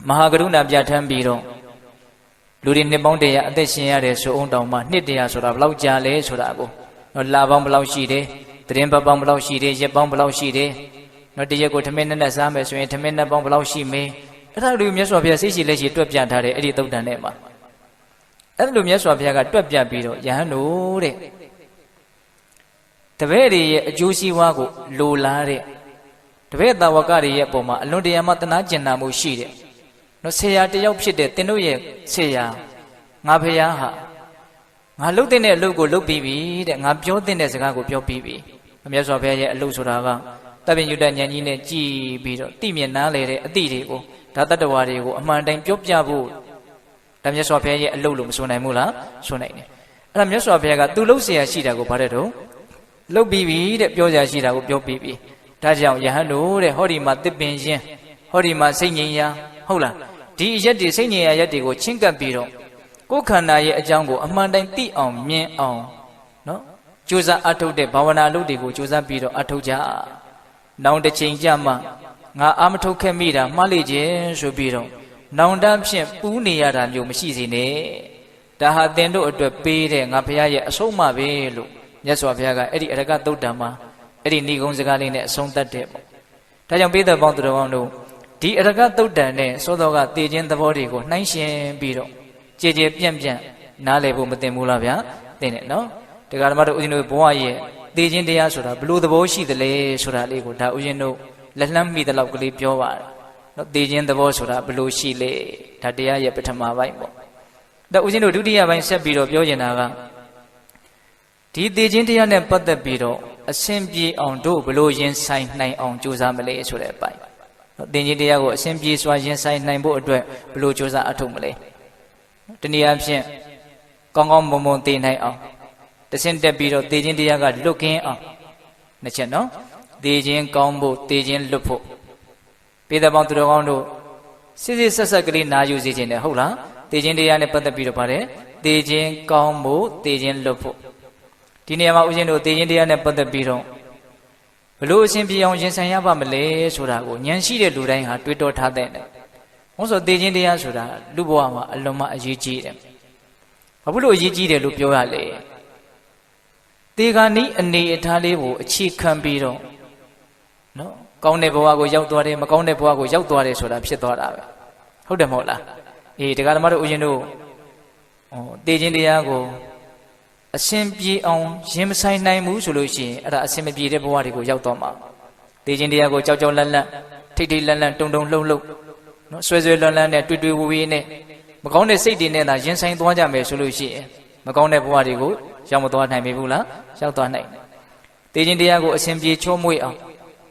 မဟာကရုဏာပြဋ္ဌာန်းပြီးတော့လူတွေနှစ်ပေါင်းတရာအသက်ရှင်ရတယ်ဆိုအောင်တောင်မှနှစ်တရာဆိုတာဘယ်လောက်ကြာလဲဆိုတာကိုလာပေါင်းဘယ်လောက်ရှိတယ်သတင်းပတ်ပေါင်းဘယ်လောက်ရှိတယ်ရက်ပေါင်းဘယ်လောက်ရှိတယ်တရက်ကိုထမင်းနဲ့စားမယ်ဆိုရင်ထမင်းနဲ့ပေါင်းဘယ်လောက်ရှိမေးအဲ့ဒါလိုမြတ်စွာဘုရားစိတ်ရှိလက်ရှိတွက်ပြထားတယ်အဲ့ဒီသုတ်တန်ထဲမှာအဲ့ဒါလိုမြတ်စွာဘုရားကတွက်ပြပြီးတော့ယဟန်တို့တဲ့တပည့်တွေရဲ့အကျိုးစီးပွားကိုလိုလားတဲ့တပည့်တာဝကတွေရဲ့ပုံမှာအလွန်တရာမှတနာကျင်နာမှုရှိတယ်နော်ဆရာတယောက်ဖြစ်တဲ့သင်တို့ရဲ့ဆရာငါဘုရားဟာငါလှုပ်တဲ့အလုပ်ကိုလှုပ်ပြီးပြီတဲ့ငါပြောတဲ့စကားကိုပြောပြီးပြီမြတ်စွာဘုရားရဲ့အလုပ်ဆိုတာကတပည့်ညုတဉာဏ်ကြီးနဲ့ကြည်ပြီးတော့သိမြင်နားလေတဲ့အသည့်တွေကိုဒါတတ္တဝါတွေကိုအမှန်တိုင်းပြောပြဖို့ဒါမြတ်စွာဘုရားရဲ့အလုပ်လို့မဆိုနိုင်ဘူးလားဆိုနိုင်တယ်အဲ့ဒါမြတ်စွာဘုရားကသူလှုပ်เสียရှိတာကိုဗါတဲ့တော့လှုပ်ပြီးပြီတဲ့ပြောစရာရှိတာကိုပြောပြီးပြီဒါကြောင့်ယဟန်တို့တဲ့ဟောဒီမှာတစ်ပင်ရင်ဟောဒီမှာစိတ်ငြိမ်ရာဟုတ်လားဒီအရက်တွေစိတ်ငြိမ်ရာရက်တွေကိုချင်းကပ်ပြီးတော့ကိုယ်ခန္ဓာရဲ့အကြောင်းကိုအမှန်တိုင်းသိအောင်မြင်အောင်နော်ကြိုးစားအထုတ်တဲ့ဘာဝနာလုပ်တွေကိုကြိုးစားပြီးတော့အထုတ်ကြနောင်တစ်ချိန်ကြမှာငါအာမထုတ်ခဲ့မိတာမှားလိမ့်ခြင်းဆိုပြီးတော့နောင်တဖြင့်ပူးနေရတာမျိုးမရှိစေနဲ့ဒါဟာသင်တို့အတွက်ပေးတဲ့ငါဘုရားရဲ့အဆုံးအမပဲလို့မြတ်စွာဘုရားကအဲ့ဒီအရကသုတ်တံမှာအဲ့ဒီဏိဂုံးစကားလေးနဲ့အဆုံးသတ်တဲ့ပေါ့ဒါကြောင့်ပေးတဲ့ပေါင်းသူတော်ကောင်းတို့ဒီအရကသုတ်တံနဲ့သောတော်ကတည်ခြင်းသဘောတွေကိုနှိုင်းယှဉ်ပြီးတော့ကြည်ကြည်ပြန့်ပြန့်နားလည်ဖို့မတင်ဘူးလားဗျာသိနေနော်တရားဓမ္မတို့ဦးဇင်းတို့ဘဝရဲ့တည်ခြင်းတရားဆိုတာဘလို့သဘောရှိသလဲဆိုတာလေးကိုဒါဦးဇင်းတို့လက်လှမ်းမိတဲ့လောက်ကလေးပြောပါတယ်နော်တည်ခြင်းသဘောဆိုတာဘလို့ရှိလဲဒါတရားရဲ့ပထမပိုင်းပေါ့ဒါဦးဇင်းတို့ဒုတိယပိုင်းဆက်ပြီးတော့ပြောချင်တာကဒီတည်ခြင်းတရားနဲ့ပတ်သက်ပြီးတော့အဆင်ပြေအောင်တို့ဘလို့ရင်ဆိုင်နိုင်အောင်ကြိုးစားမလဲဆိုတဲ့အပိုင်းနော်တည်ခြင်းတရားကိုအဆင်ပြေစွာရင်ဆိုင်နိုင်ဖို့အတွက်ဘလို့ကြိုးစားအထုတ်မလဲတနည်းအားဖြင့်ကောင်းကောင်းမွန်မွန်သိနိုင်အောင်တဆင့်တက်ပြီးတော့တည်ခြင်းတရားကလွတ်ကင်းအောင်နှစ်ချက်နော်တည်ခြင်းကောင်းဖို့တည်ခြင်းလွတ်ဖို့ပေသပေါင်းသူတော်ကောင်းတို့စစ်စစ်ဆက်ဆက်ကလေးနာယူစေခြင်းနဲ့ဟုတ်လားတည်ခြင်းတရားနဲ့ပတ်သက်ပြီးတော့ပါတယ်တည်ခြင်းကောင်းဖို့တည်ခြင်းလွတ်ဖို့ဒီနေရာမှာဦးဇင်းတို့တည်ခြင်းတရားနဲ့ပတ်သက်ပြီးတော့ဘလို့အရှင်ပြေအောင်ရင်ဆိုင်ရပါမလဲဆိုတာကိုဉာဏ်ရှိတဲ့လူတိုင်းဟာတွေးတောထားတဲ့တယ်။ဟုတ်ဆိုတည်ခြင်းတရားဆိုတာလူဘဝမှာအလွန်မှအရေးကြီးတယ်။ဘာလို့အရေးကြီးတယ်လို့ပြောရလဲ။တေဂာနီးအနေအထားလေးကိုအခြေခံပြီးတော့နော်ကောင်းတဲ့ဘဝကိုရောက်သွားတယ်မကောင်းတဲ့ဘဝကိုရောက်သွားတယ်ဆိုတာဖြစ်သွားတာပဲ။ဟုတ်တယ်မဟုတ်လား။အေးတရားဓမ္မတို့ဦးဇင်းတို့တည်ခြင်းတရားကိုအရှင်ပြေအောင်ရင်မဆိုင်နိုင်ဘူးဆိုလို့ရှိရင်အဲ့ဒါအရှင်မပြေတဲ့ဘဝတွေကိုရောက်တော့မှာတည်ခြင်းတရားကိုကြောက်ကြောက်လန့်လန့်ထိတ်ထိတ်လန့်လန့်တုံတုံလှုပ်လှုပ်နော်ဆွဲဆွဲလွန်းလန်းနဲ့တွေ့တွေ့ဝဝေးနဲ့မကောင်းတဲ့စိတ်တွေနဲ့သာရင်ဆိုင်သွားကြမယ်ဆိုလို့ရှိရင်မကောင်းတဲ့ဘဝတွေကိုရောက်မသွားနိုင်ပြီဘူးလားရောက်သွားနိုင်တည်ခြင်းတရားကိုအရှင်ပြေချောမွေ့အောင်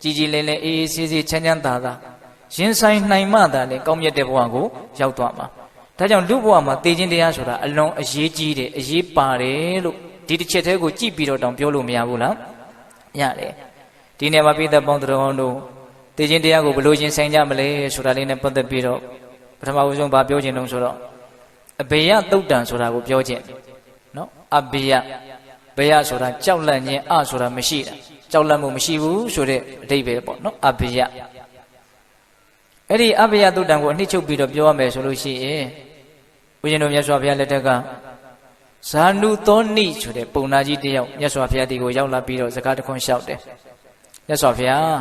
ကြည်ကြည်လင်းလင်းအေးအေးဆေးဆေးချမ်းချမ်းသာသာရင်ဆိုင်နိုင်မှသာလေကောင်းမြတ်တဲ့ဘဝကိုရောက်သွားမှာဒါကြောင့်လူဘဝမှာတည်ခြင်းတရားဆိုတာအလွန်အရေးကြီးတယ်အရေးပါတယ်လို့ဒီတစ်ချက်တည်းကိုကြည့်ပြီးတော့တောင်ပြောလို့မရဘူးလားရတယ်ဒီနေ့မှာပိဿပေါင်းတော်ကောင်းတို့တည်ခြင်းတရားကိုဘယ်လိုရင်ဆိုင်ကြမလဲဆိုတာလေးနဲ့ပတ်သက်ပြီးတော့ပထမဦးဆုံးဗာပြောခြင်းတုံးဆိုတော့အဘေယသုတ်တံဆိုတာကိုပြောခြင်းနော်အဘေယဘေယဆိုတာကြောက်လန့်ခြင်းအဆိုတာမရှိတာကြောက်လန့်မှုမရှိဘူးဆိုတဲ့အဓိပ္ပာယ်ပေါ့နော်အဘေယအဲ့ဒီအဘေယသုတ်တံကိုအနှစ်ချုပ်ပြီးတော့ပြောရမယ်ဆိုလို့ရှိရင်ဦးဇင်းတို့မြတ်စွာဘုရားလက်ထက်ကဇာနုသောနိဆိုတဲ့ပုံနာကြီးတယောက်မြတ်စွာဘုရားဒီကိုရောက်လာပြီးတော့စကားတခွန်းလျှောက်တယ်မြတ်စွာဘုရာ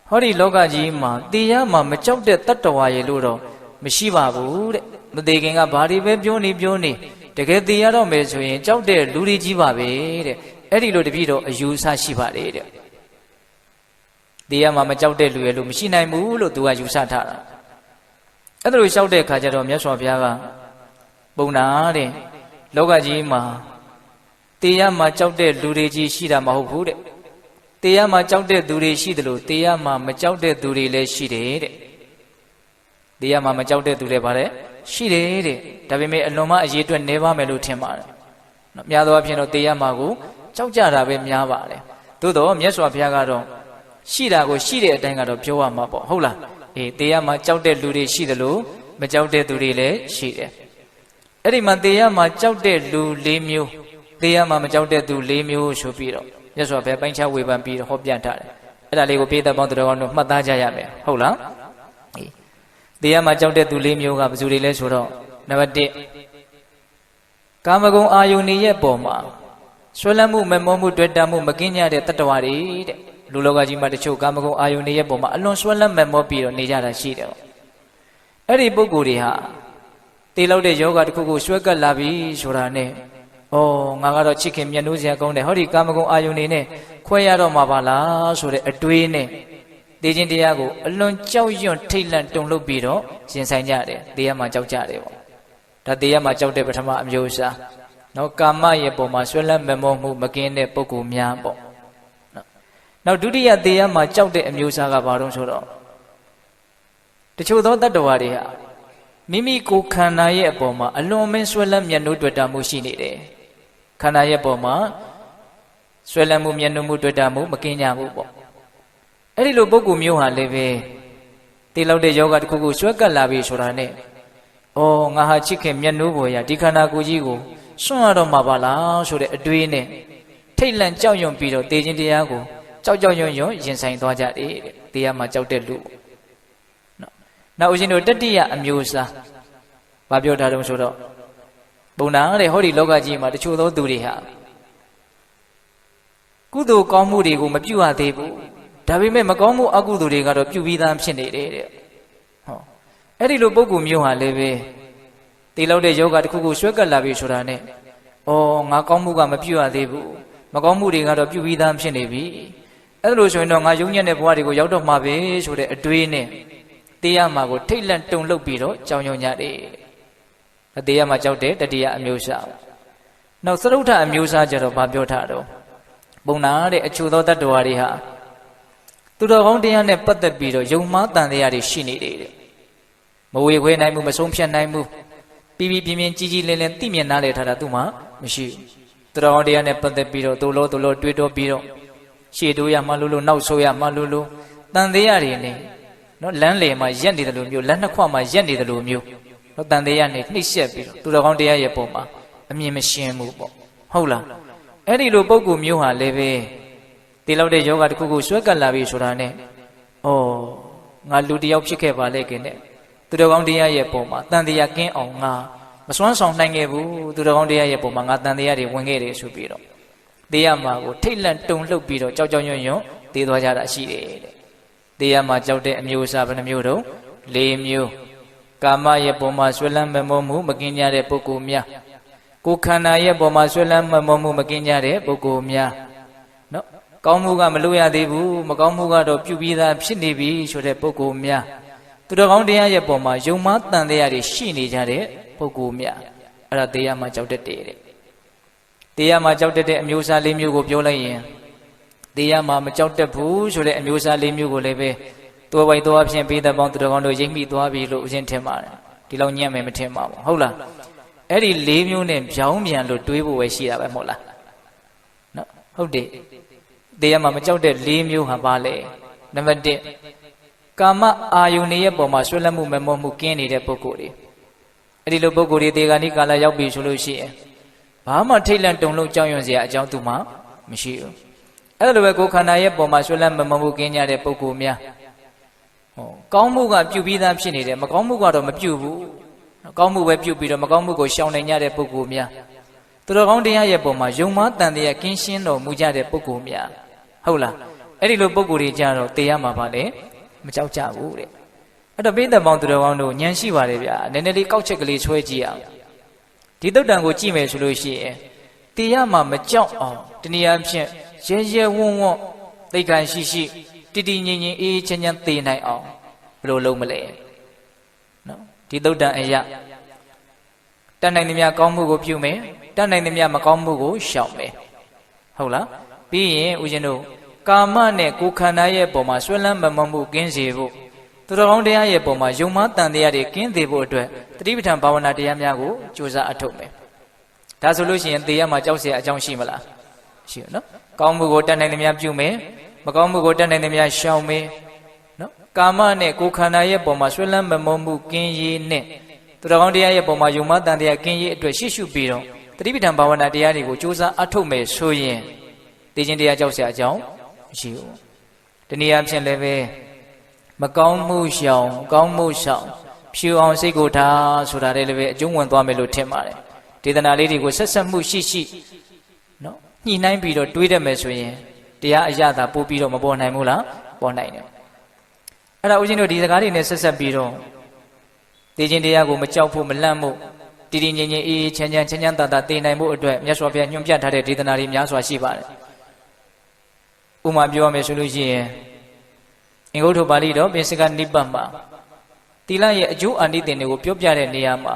းဟောဒီလောကကြီးမှာတရားမှာမကြောက်တဲ့တတ္တဝါရေလို့တော့မရှိပါဘူးတဲ့မသေးခင်ကဘာတွေပဲပြောနေတကယ်သိရတော့မယ်ဆိုရင်ကြောက်တဲ့လူတွေကြီးပါပဲတဲ့အဲ့ဒီလိုတပြည့်တော့အယူဆရှိပါလေတဲ့တရားမှာမကြောက်တဲ့လူရေလို့မရှိနိုင်ဘူးလို့သူကယူဆထားတာအဲ့ဒါလိုလျှောက်တဲ့အခါကျတော့မြတ်စွာဘုရားကပုံနာတဲ့လောကကြီးမှာတရားမှာကြောက်တဲ့လူတွေကြီးရှိတာမဟုတ်ဘူးတဲ့တရားမှာကြောက်တဲ့သူတွေရှိတယ်လို့တရားမှာမကြောက်တဲ့သူတွေလည်းရှိတယ်တဲ့တရားမှာမကြောက်တဲ့သူတွေဗါတဲ့ရှိတယ်တဲ့ဒါပေမဲ့အလွန်မှအရေးအတွက်နေပါမယ်လို့ထင်ပါတယ်နော်များသောအားဖြင့်တော့တရားမှာကိုကြောက်ကြတာပဲများပါတယ်သို့တော့မြတ်စွာဘုရားကတော့ရှိတာကိုရှိတဲ့အတိုင်းကတော့ပြောရမှာပေါ့ဟုတ်လားအေးတရားမှာကြောက်တဲ့လူတွေရှိတယ်လို့မကြောက်တဲ့သူတွေလည်းရှိတယ်အဲ့ဒီမှာတရားမှာကြောက်တဲ့လူ၄မျိုးတရားမှာမကြောက်တဲ့သူ၄မျိုးဆိုပြီးတော့မြတ်စွာဘုရားပိုင်းခြားဝေဖန်ပြီးဟောပြထားတယ်အဲ့ဒါလေးကိုပိဿပေါင်းတော်ကောင်းတို့မှတ်သားကြရမယ်ဟုတ်လားတ တရားမှာကြောက်တဲ့သူ၄မျိုးကဘယ်သူတွေလဲဆိုတော့နံပါတ်1ကာမဂုဏ်အာယုန်ရဲ့ပုံမှာဆွဲလန်းမှုမမောမှုတွေ့တာမှုမကင်းကြတဲ့တတ္တဝါတွေတဲ့လူလောကကြီးမှာတချို့ကာမဂုဏ်အာယုန်ရဲ့ပုံမှာအလွန်ဆွဲလန်းမမောပြီးတော့နေကြတာရှိတယ်အဲ့ဒီပုဂ္ဂိုလ်တွေဟာတေလောက်တဲ့ယောဂတစ်ခုကိုဆွဲကပ်လာပြီဆိုတာနဲ့ဩငါကတော့ချစ်ခင်မြတ်နိုးစရာကောင်းတယ်ဟောဒီကာမဂုဏ်အာယုန်နေနဲ့ခွဲရတော့မှာပါလားဆိုတဲ့အတွေးနဲ့တေခြင်းတရားကိုအလွန်ကြောက်ရွံ့ထိတ်လန့်တုန်လှုပ်ပြီးတော့ရှင်ဆိုင်ကြတယ်တရားမှာကြောက်ကြတယ်ပေါ့ဒါတရားမှာကြောက်တဲ့ပထမအမျိုးအစားနော်ကာမရဲ့ပုံမှာဆွဲလန်းမမောမှုမကင်းတဲ့ပုဂ္ဂိုလ်များပေါ့နောက်ဒုတိယတရားမှာကြောက်တဲ့အမျိုးအစားကဘာလို့ဆိုတော့တချို့သောတတ္တဝါတွေဟာမိမိကိုယ်ခန္ဓာရဲ့အပေါ်မှာအလွန်မင်းဆွဲလန်းမျက်နှာတွေ့တာမှုရှိနေတယ်ခန္ဓာရဲ့ပေါ်မှာဆွဲလန်းမှုမျက်နှာမှုတွေ့တာမှုမကင်းကြဘူးပေါ့အဲ့ဒီလိုပုဂ္ဂိုလ်မျိုးဟာလည်းပဲတေလောက်တဲ့ယောဂတစ်ခုကိုဆွဲကပ်လာပြီဆိုတာနဲ့ဩငါဟာချစ်ခင်မျက်နှာပေါ်ရာဒီခန္ဓာကိုယ်ကြီးကိုစွန့်ရတော့မှာပါလားဆိုတဲ့အတွေးနဲ့ထိတ်လန့်ကြောက်ရွံ့ပြီးတော့တေခြင်းတရားကိုကြောက်ရွံ့ရင်ဆိုင်သွားကြတယ်တဲ့တရားမှာကြောက်တဲ့လူနောက်ဦးဇင်းတို့တတိယအမျိုးအစားဘာပြောထားတုံးဆိုတော့ပုံနာတဲ့ဟောဒီလောကကြီးမှာတချို့သောသူတွေဟာကုသိုလ်ကောင်းမှုတွေကိုမပြုရသေးဘူးဒါပေမဲ့မကောင်းမှုအကုသိုလ်တွေကတော့ပြုပြီးသားဖြစ်နေတယ်တဲ့ဟောအဲ့ဒီလိုပုဂ္ဂိုလ်မျိုးဟာလည်းပဲတေလောက်တဲ့ယောဂတစ်ခုကိုဆွဲကပ်လာပြီဆိုတာနဲ့ဩငါကောင်းမှုကမပြုရသေးဘူးမကောင်းမှုတွေကတော့ပြုပြီးသားဖြစ်နေပြီအဲ့လိုဆိုရင်တော့ငါယုံညံ့တဲ့ဘဝတွေကိုရောက်တော့မှာပဲဆိုတဲ့အတွေးနဲ့တရားမှာကိုထိတ်လန့်တုန်လှုပ်ပြီးတော့ကြောင်ကြတယ်တရားမှာကြောက်တဲ့တတိယအမျိုးအစားနောက်သရုပ်ထအမျိုးအစားကျတော့ဘာပြောထားတော့ပုံနာတဲ့အချို့သောတတ္တဝါတွေဟာသူတော်ကောင်းတရားနဲ့ပတ်သက်ပြီးတော့ယုံမှားတန်တရားတွေရှိနေတယ်မဝေခွဲနိုင်မှုမဆုံးဖြတ်နိုင်မှုပြီးပြင်းကြီးကြီးလင်းလင်းသိမြင်နားလည်ထားတာသူမှမရှိဘူးသူတော်ကောင်းတရားနဲ့ပတ်သက်ပြီးတော့သူလိုတွေးတော့ပြီးတော့ရှေ့တိုးရမှလို့နောက်ဆိုရမှလို့တန်တရားတွေနဲ့နော်လမ်းလေမှာရက်နေတယ်လို့မျိုးလက်နှစ်ခွမှာရက်နေတယ်လို့မျိုးနော်တန်တရားနဲ့နှိမ့်ဆက်ပြီးတော့သူတော်ကောင်းတရားရဲ့ပုံမှာအမြင်မရှင်းဘူးပေါ့ဟုတ်လားအဲ့ဒီလိုပုံကူမျိုးဟာလည်းပဲတေလောက်တဲ့ယောဂတစ်ခုကိုဆွဲကပ်လာပြီဆိုတာနဲ့ဩငါလူတယောက်ဖြစ်ခဲ့ပါလေခင်နဲ့သူတော်ကောင်းတရားရဲ့ပုံမှာတန်တရားကင်းအောင်ငါမစွမ်းဆောင်နိုင်ခဲ့ဘူးသူတော်ကောင်းတရားရဲ့ပုံမှာငါတန်တရားတွေဝင်ခဲ့တယ်ဆိုပြီးတော့တရားမှာကိုထိတ်လန့်တုန်လှုပ်ပြီးတော့ကြောက်ရွံ့တေးသွားကြတာရှိတယ်တဲ့တရားမှာကြောက်တဲ့အမျိုးအစားဘယ်နှမျိုးတော့၄မျိုးကာမရဲ့ပုံမှာဆွဲလန်းမမောမှုမကင်းကြတဲ့ပုဂ္ဂိုလ်များကိုယ်ခန္ဓာရဲ့ပုံမှာဆွဲလန်းမမောမှုမကင်းကြတဲ့ပုဂ္ဂိုလ်များနော်ကောင်းမှုကမလုပ်ရသေးဘူးမကောင်းမှုကတော့ပြုပြီးသားဖြစ်နေပြီဆိုတဲ့ပုဂ္ဂိုလ်များသူတော်ကောင်းတရားရဲ့ပုံမှာယုံမှားတန်တရားတွေရှိနေကြတဲ့ပုဂ္ဂိုလ်များအဲ့ဒါတရားမှာကြောက်တတ်တယ်တဲ့တရားမှာကြောက်တတ်တဲ့အမျိုးအစား၄မျိုးကိုပြောလိုက်ရင်တရားမှာမကြောက်တတ်ဘူးဆိုတဲ့အမျိုးအစား၄မျိုးကိုလည်းပဲတိုးပိုက်တိုးအဖြစ်ပေးတဲ့ပေါင်းသူတော်ကောင်းတို့ရိပ်မိသွားပြီလို့ဦးဇင်းထင်ပါတယ်ဒီလောက်ညံ့မယ်မထင်ပါဘူးဟုတ်လားအဲ့ဒီ၄မျိုးနဲ့ပြောင်းပြန်လို့တွေးဖို့ပဲရှိတာပဲမဟုတ်လားနော်ဟုတ်တယ်တရားမှာမကြောက်တဲ့၄မျိုးဟာပါလေနံပါတ်1ကာမအာယုန်ရဲ့ပုံမှာဆွဲလန်းမှုမမောမှုကင်းနေတဲ့ပုဂ္ဂိုလ်တွေအဲ့ဒီလိုပုဂ္ဂိုလ်တွေတေဂာနိကာလရောက်ပြီဆိုလို့ရှိရင်ဘာမှထိတ်လန့်တုန်လှုပ်ကြောက်ရွံ့စရာအကြောင်းသူမှမရှိဘူးအဲ့လိုပဲကိုယ်ခန္ဓာရဲ့ပုံမှာဆွဲလန်းမမောမှုကင်းကြတဲ့ပုဂ္ဂိုလ်များကောင်းမှုကပြုပြီးသားဖြစ်နေတယ်မကောင်းမှုကတော့မပြုဘူးကောင်းမှုပဲပြုပြီးတော့မကောင်းမှုကိုရှောင်နိုင်ကြတဲ့ပုဂ္ဂိုလ်များသူတော်ကောင်းတရားရဲ့ပုံမှာယုံမှားတန်တရားကင်းရှင်းတော်မူကြတဲ့ပုဂ္ဂိုလ်များဟုတ်လားအဲ့ဒီလိုပုဂ္ဂိုလ်တွေကြတော့တရားမှာပါလေမကြောက်ကြဘူးတဲ့အဲ့တော့ပိဋကပေါင်းသူတော်ကောင်းတို့ဉာဏ်ရှိပါတယ်ဗျာနည်းနည်းလေးကောက်ချက်ကလေးဆွဲကြည့်အောင်ဒီတုတ်တန်ကိုကြည့်မယ်ဆိုလို့ရှိရင်တရားမှာမကြောက်အောင်တနည်းအားဖြင့်ရဲရဲဝံ့ဝံ့သိက္ခာရှိတည်တည်ငြိမ်ငြိမ်အေးချမ်းချမ်းသိနိုင်အောင်ဘယ်လိုလုပ်မလဲနော်ဒီတုတ်တန်အရာတတ်နိုင်သမျှကောင်းမှုကိုပြုမယ်တတ်နိုင်သမျှမကောင်းမှုကိုရှောင်မယ်ဟုတ်လားပြီးရင်ဦးဇင်းတို့ကာမနဲ့ကိုယ်ခန္ဓာရဲ့ပုံမှာဆွဲလန်းမမောမှုကင်းစေဖို့သူတော်ကောင်းတရားရဲ့ပုံမှာယုံမှားတန်တရားတွေကင်းစေဖို့အတွက်တတိပဋ္ဌာန်ဘာဝနာတရားများကိုကြိုးစားအထုတ်မယ်ဒါဆိုလို့ရှိရင်တရားမှာကြောက်เสียအကြောင်းရှိမလားရှိရနော်ကောင်းမှုကိုတတ်နိုင်သမျှပြုမယ်မကောင်းမှုကိုတတ်နိုင်သမျှရှောင်မယ်နော်ကာမနဲ့ကိုယ်ခန္ဓာရဲ့ပုံမှာဆွဲလန်းမမောမှုကင်းရေးနဲ့သူတော်ကောင်းတရားရဲ့ပုံမှာယုံမှားတန်တရားကင်းရေးအတွက်ရှေ့ရှုပြီးတော့တတိပဋ္ဌာန်ဘာဝနာတရားတွေကိုကြိုးစားအထုတ်မယ်ဆိုရင်သိခြင်းတရားကြောက်เสียအကြောင်းမရှိဘူးတနည်းအားဖြင့်လည်းပဲမကောင်းမှုရှောင်ကောင်းမှုရှောင် ဖြူအောင်စိတ်ကိုထားဆိုတာလည်းပဲအကျုံးဝင်သွားမယ်လို့ထင်ပါတယ်ဒေသနာလေးတွေကိုဆက်ဆက်မှုရှိနော်ညှိနှိုင်းပြီးတော့တွေးတတ်မယ်ဆိုရင်တရားအရသာပို့ပြီးတော့မပေါ်နိုင်ဘူးလားပေါ်နိုင်တယ်အဲ့ဒါဦးဇင်းတို့ဒီစကားတွေနဲ့ဆက်ဆက်ပြီးတော့သိခြင်းတရားကိုမကြောက်ဖို့မလန့်ဖို့တည်တည်ငြိမ်ငြိမ်အေးချမ်းချမ်းသာသာသိနိုင်ဖို့အတွက်မြတ်စွာဘုရားညွှန်ပြထားတဲ့ဒေသနာတွေများစွာရှိပါတယ်ဥပမာပြောရမယ်ဆိုလို့ရှိရင်အင်္ဂုတ္တပါဠိတော်ပိစကနိပတ်မှာသီလရဲ့အကျိုးအာနိသင်တွေကိုပြောပြတဲ့နေရာမှာ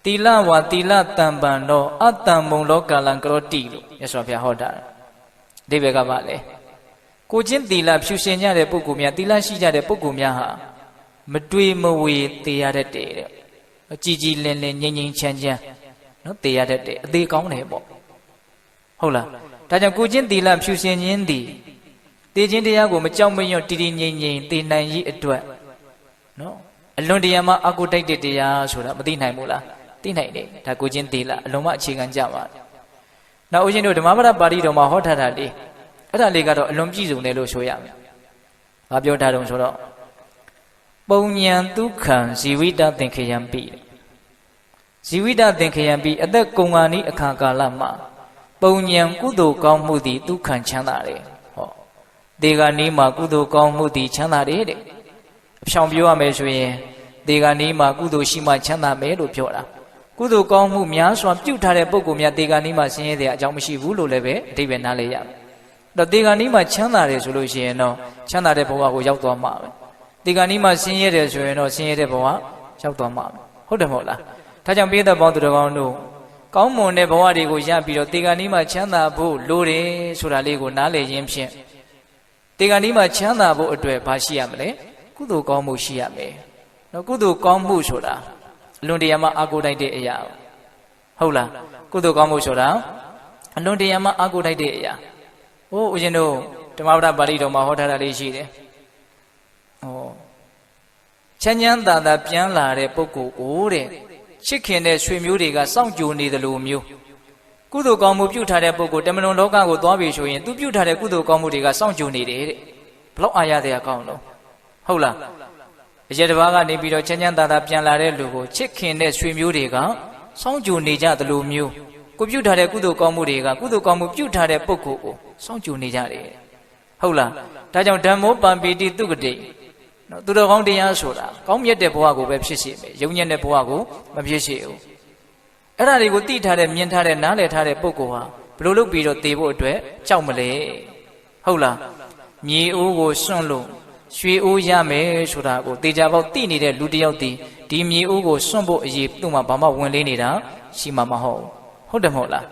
သီလဝါသီလတံပံတော့အတံမုံလောကာလံကရောတိလို့မြတ်စွာဘုရားဟောတာအဓိပ္ပာယ်ကပါလေကိုချင်းသီလဖြူရှင်ကြတဲ့ပုဂ္ဂိုလ်များသီလရှိကြတဲ့ပုဂ္ဂိုလ်များဟာမတွေးမဝေသေရတတ်တယ်တဲ့ကြည်ကြည်လင်လင်ငြိမ်ငြိမ်ချမ်းချမ်းနော်သေရတတ်တယ်အသေးကောင်းတယ်ပေါ့ဟုတ်လားဒါကြောင့်ကိုချင်းသီလဖြူရှင်ခြင်းသည်သေခြင်းတရားကိုမကြောက်မရွံ့တည်တည်ငြိမ်ငြိမ်သေနိုင်ရေးအတွက်နော်အလွန်တရာမှအကုတိုက်တဲ့တရားဆိုတာမသိနိုင်ဘူးလားသိနိုင်တယ်ဒါကိုချင်းသီလအလုံးမအခြေခံကြပါနောက်ဦးဇင်းတို့ဓမ္မပဒပါဠိတော်မှာဟောထားတာလေအဲ့ဒါလေးကတော့အလွန်ပြည့်စုံတယ်လို့ဆိုရမယ်ဘာပြောထားတုံးဆိုတော့ပုံညံဒုက္ခံဇီဝိတသင်္ခယံပိဇီဝိတသင်္ခယံပိအသက်ကုန်ခါနီးအခါကာလမှာပုံညံကုသိုလ်ကောင်းမှုသည်ဒုက္ခံချမ်းသာတယ်ဟောဒီကနီးမှာကုသိုလ်ကောင်းမှုသည်ချမ်းသာတယ်တဲ့အဖြောင်ပြောရမယ်ဆိုရင်ဒီကနီးမှာကုသိုလ်ရှိမှချမ်းသာမယ်လို့ပြောတာကုသိုလ်ကောင်းမှုများစွာပြုထားတဲ့ပုဂ္ဂိုလ်များဒီကနီးမှာဆင်းရဲတဲ့အကြောင်းမရှိဘူးလို့လည်းပဲအဓိပ္ပာယ်နားလည်ရမယ်တော့ဒီကနီးမှာချမ်းသာတယ်ဆိုလို့ရှိရင်တော့ချမ်းသာတဲ့ဘဝကိုရောက်သွားမှာပဲဒီကနေ့မှဆင်းရဲတယ်ဆိုရင်တော့ဆင်းရဲတဲ့ဘဝရောက်သွားမှာဟုတ်တယ်မဟုတ်လားဒါကြောင့်ပိဿပေါင်းသူတော်ကောင်းတို့ကောင်းမွန်တဲ့ဘဝတွေကိုရပြီးတော့ဒီကနေ့မှချမ်းသာဖို့လိုတယ်ဆိုတာလေးကိုနားလည်ရင်းဖြင့်ဒီကနေ့မှချမ်းသာဖို့အတွက်ဘာရှိရမလဲကုသိုလ်ကောင်းမှုရှိရမယ်နော်ကုသိုလ်ကောင်းမှုဆိုတာအလွန်တရာမှအာကိုတိုက်တဲ့အရာဟုတ်လားကုသိုလ်ကောင်းမှုဆိုတာအလွန်တရာမှအာကိုတိုက်တဲ့အရာဟိုဦးဇင်းတို့ဓမ္မပဒပါဠိတော်မှာဟောထားတာလေးရှိတယ်ချမ်းချမ်းသာသာပြန်လာတဲ့ပုဂ္ဂိုလ်ကိုတဲ့ချစ်ခင်တဲ့ဆွေမျိုးတွေကစောင့်ကြိုနေတယ်လို့မျိုးကုသိုလ်ကောင်းမှုပြုထားတဲ့ပုဂ္ဂိုလ်တမန်တော်လောကကိုသွားပြီဆိုရင်သူပြုထားတဲ့ကုသိုလ်ကောင်းမှုတွေကစောင့်ကြိုနေတယ်တဲ့ဘလောက်အားရတဲ့အကောင်းလို့ဟုတ်လားအရက်တစ်ပါးကနေပြီးတော့ချမ်းချမ်းသာသာပြန်လာတဲ့လူကိုချစ်ခင်တဲ့ဆွေမျိုးတွေကစောင့်ကြိုနေကြတယ်လို့မျိုးကိုပြုထားတဲ့ကုသိုလ်ကောင်းမှုတွေကကုသိုလ်ကောင်းမှုပြုထားတဲ့ပုဂ္ဂိုလ်ကိုစောင့်ကြိုနေကြတယ်ဟုတ်လားဒါကြောင့်ဓမ္မောပံပိတိတုဂတိနော်သူတော်ကောင်းတရားဆိုတာကောင်းမြတ်တဲ့ဘဝကိုပဲဖြစ်စေမယ်ယုံညံ့တဲ့ဘဝကိုမဖြစ်စေဘူးအဲ့ဒါတွေကိုသိထားတဲ့မြင်ထားတဲ့နားလည်ထားတဲ့ပုဂ္ဂိုလ်ဟာဘယ်လိုလုပ်ပြီးတော့သေဖို့အတွက်ကြောက်မလဲဟုတ်လားမြေအိုးကိုစွန့်လို့ရွှေအိုးရမယ်ဆိုတာကိုသေချာပေါက်သိနေတဲ့လူတစ်ယောက်ဒီမြေအိုးကိုစွန့်ဖို့အရေးသူ့မှာဘာမှဝင်လေးနေတာရှိမှာမဟုတ်ဟုတ်တယ်မဟုတ်လား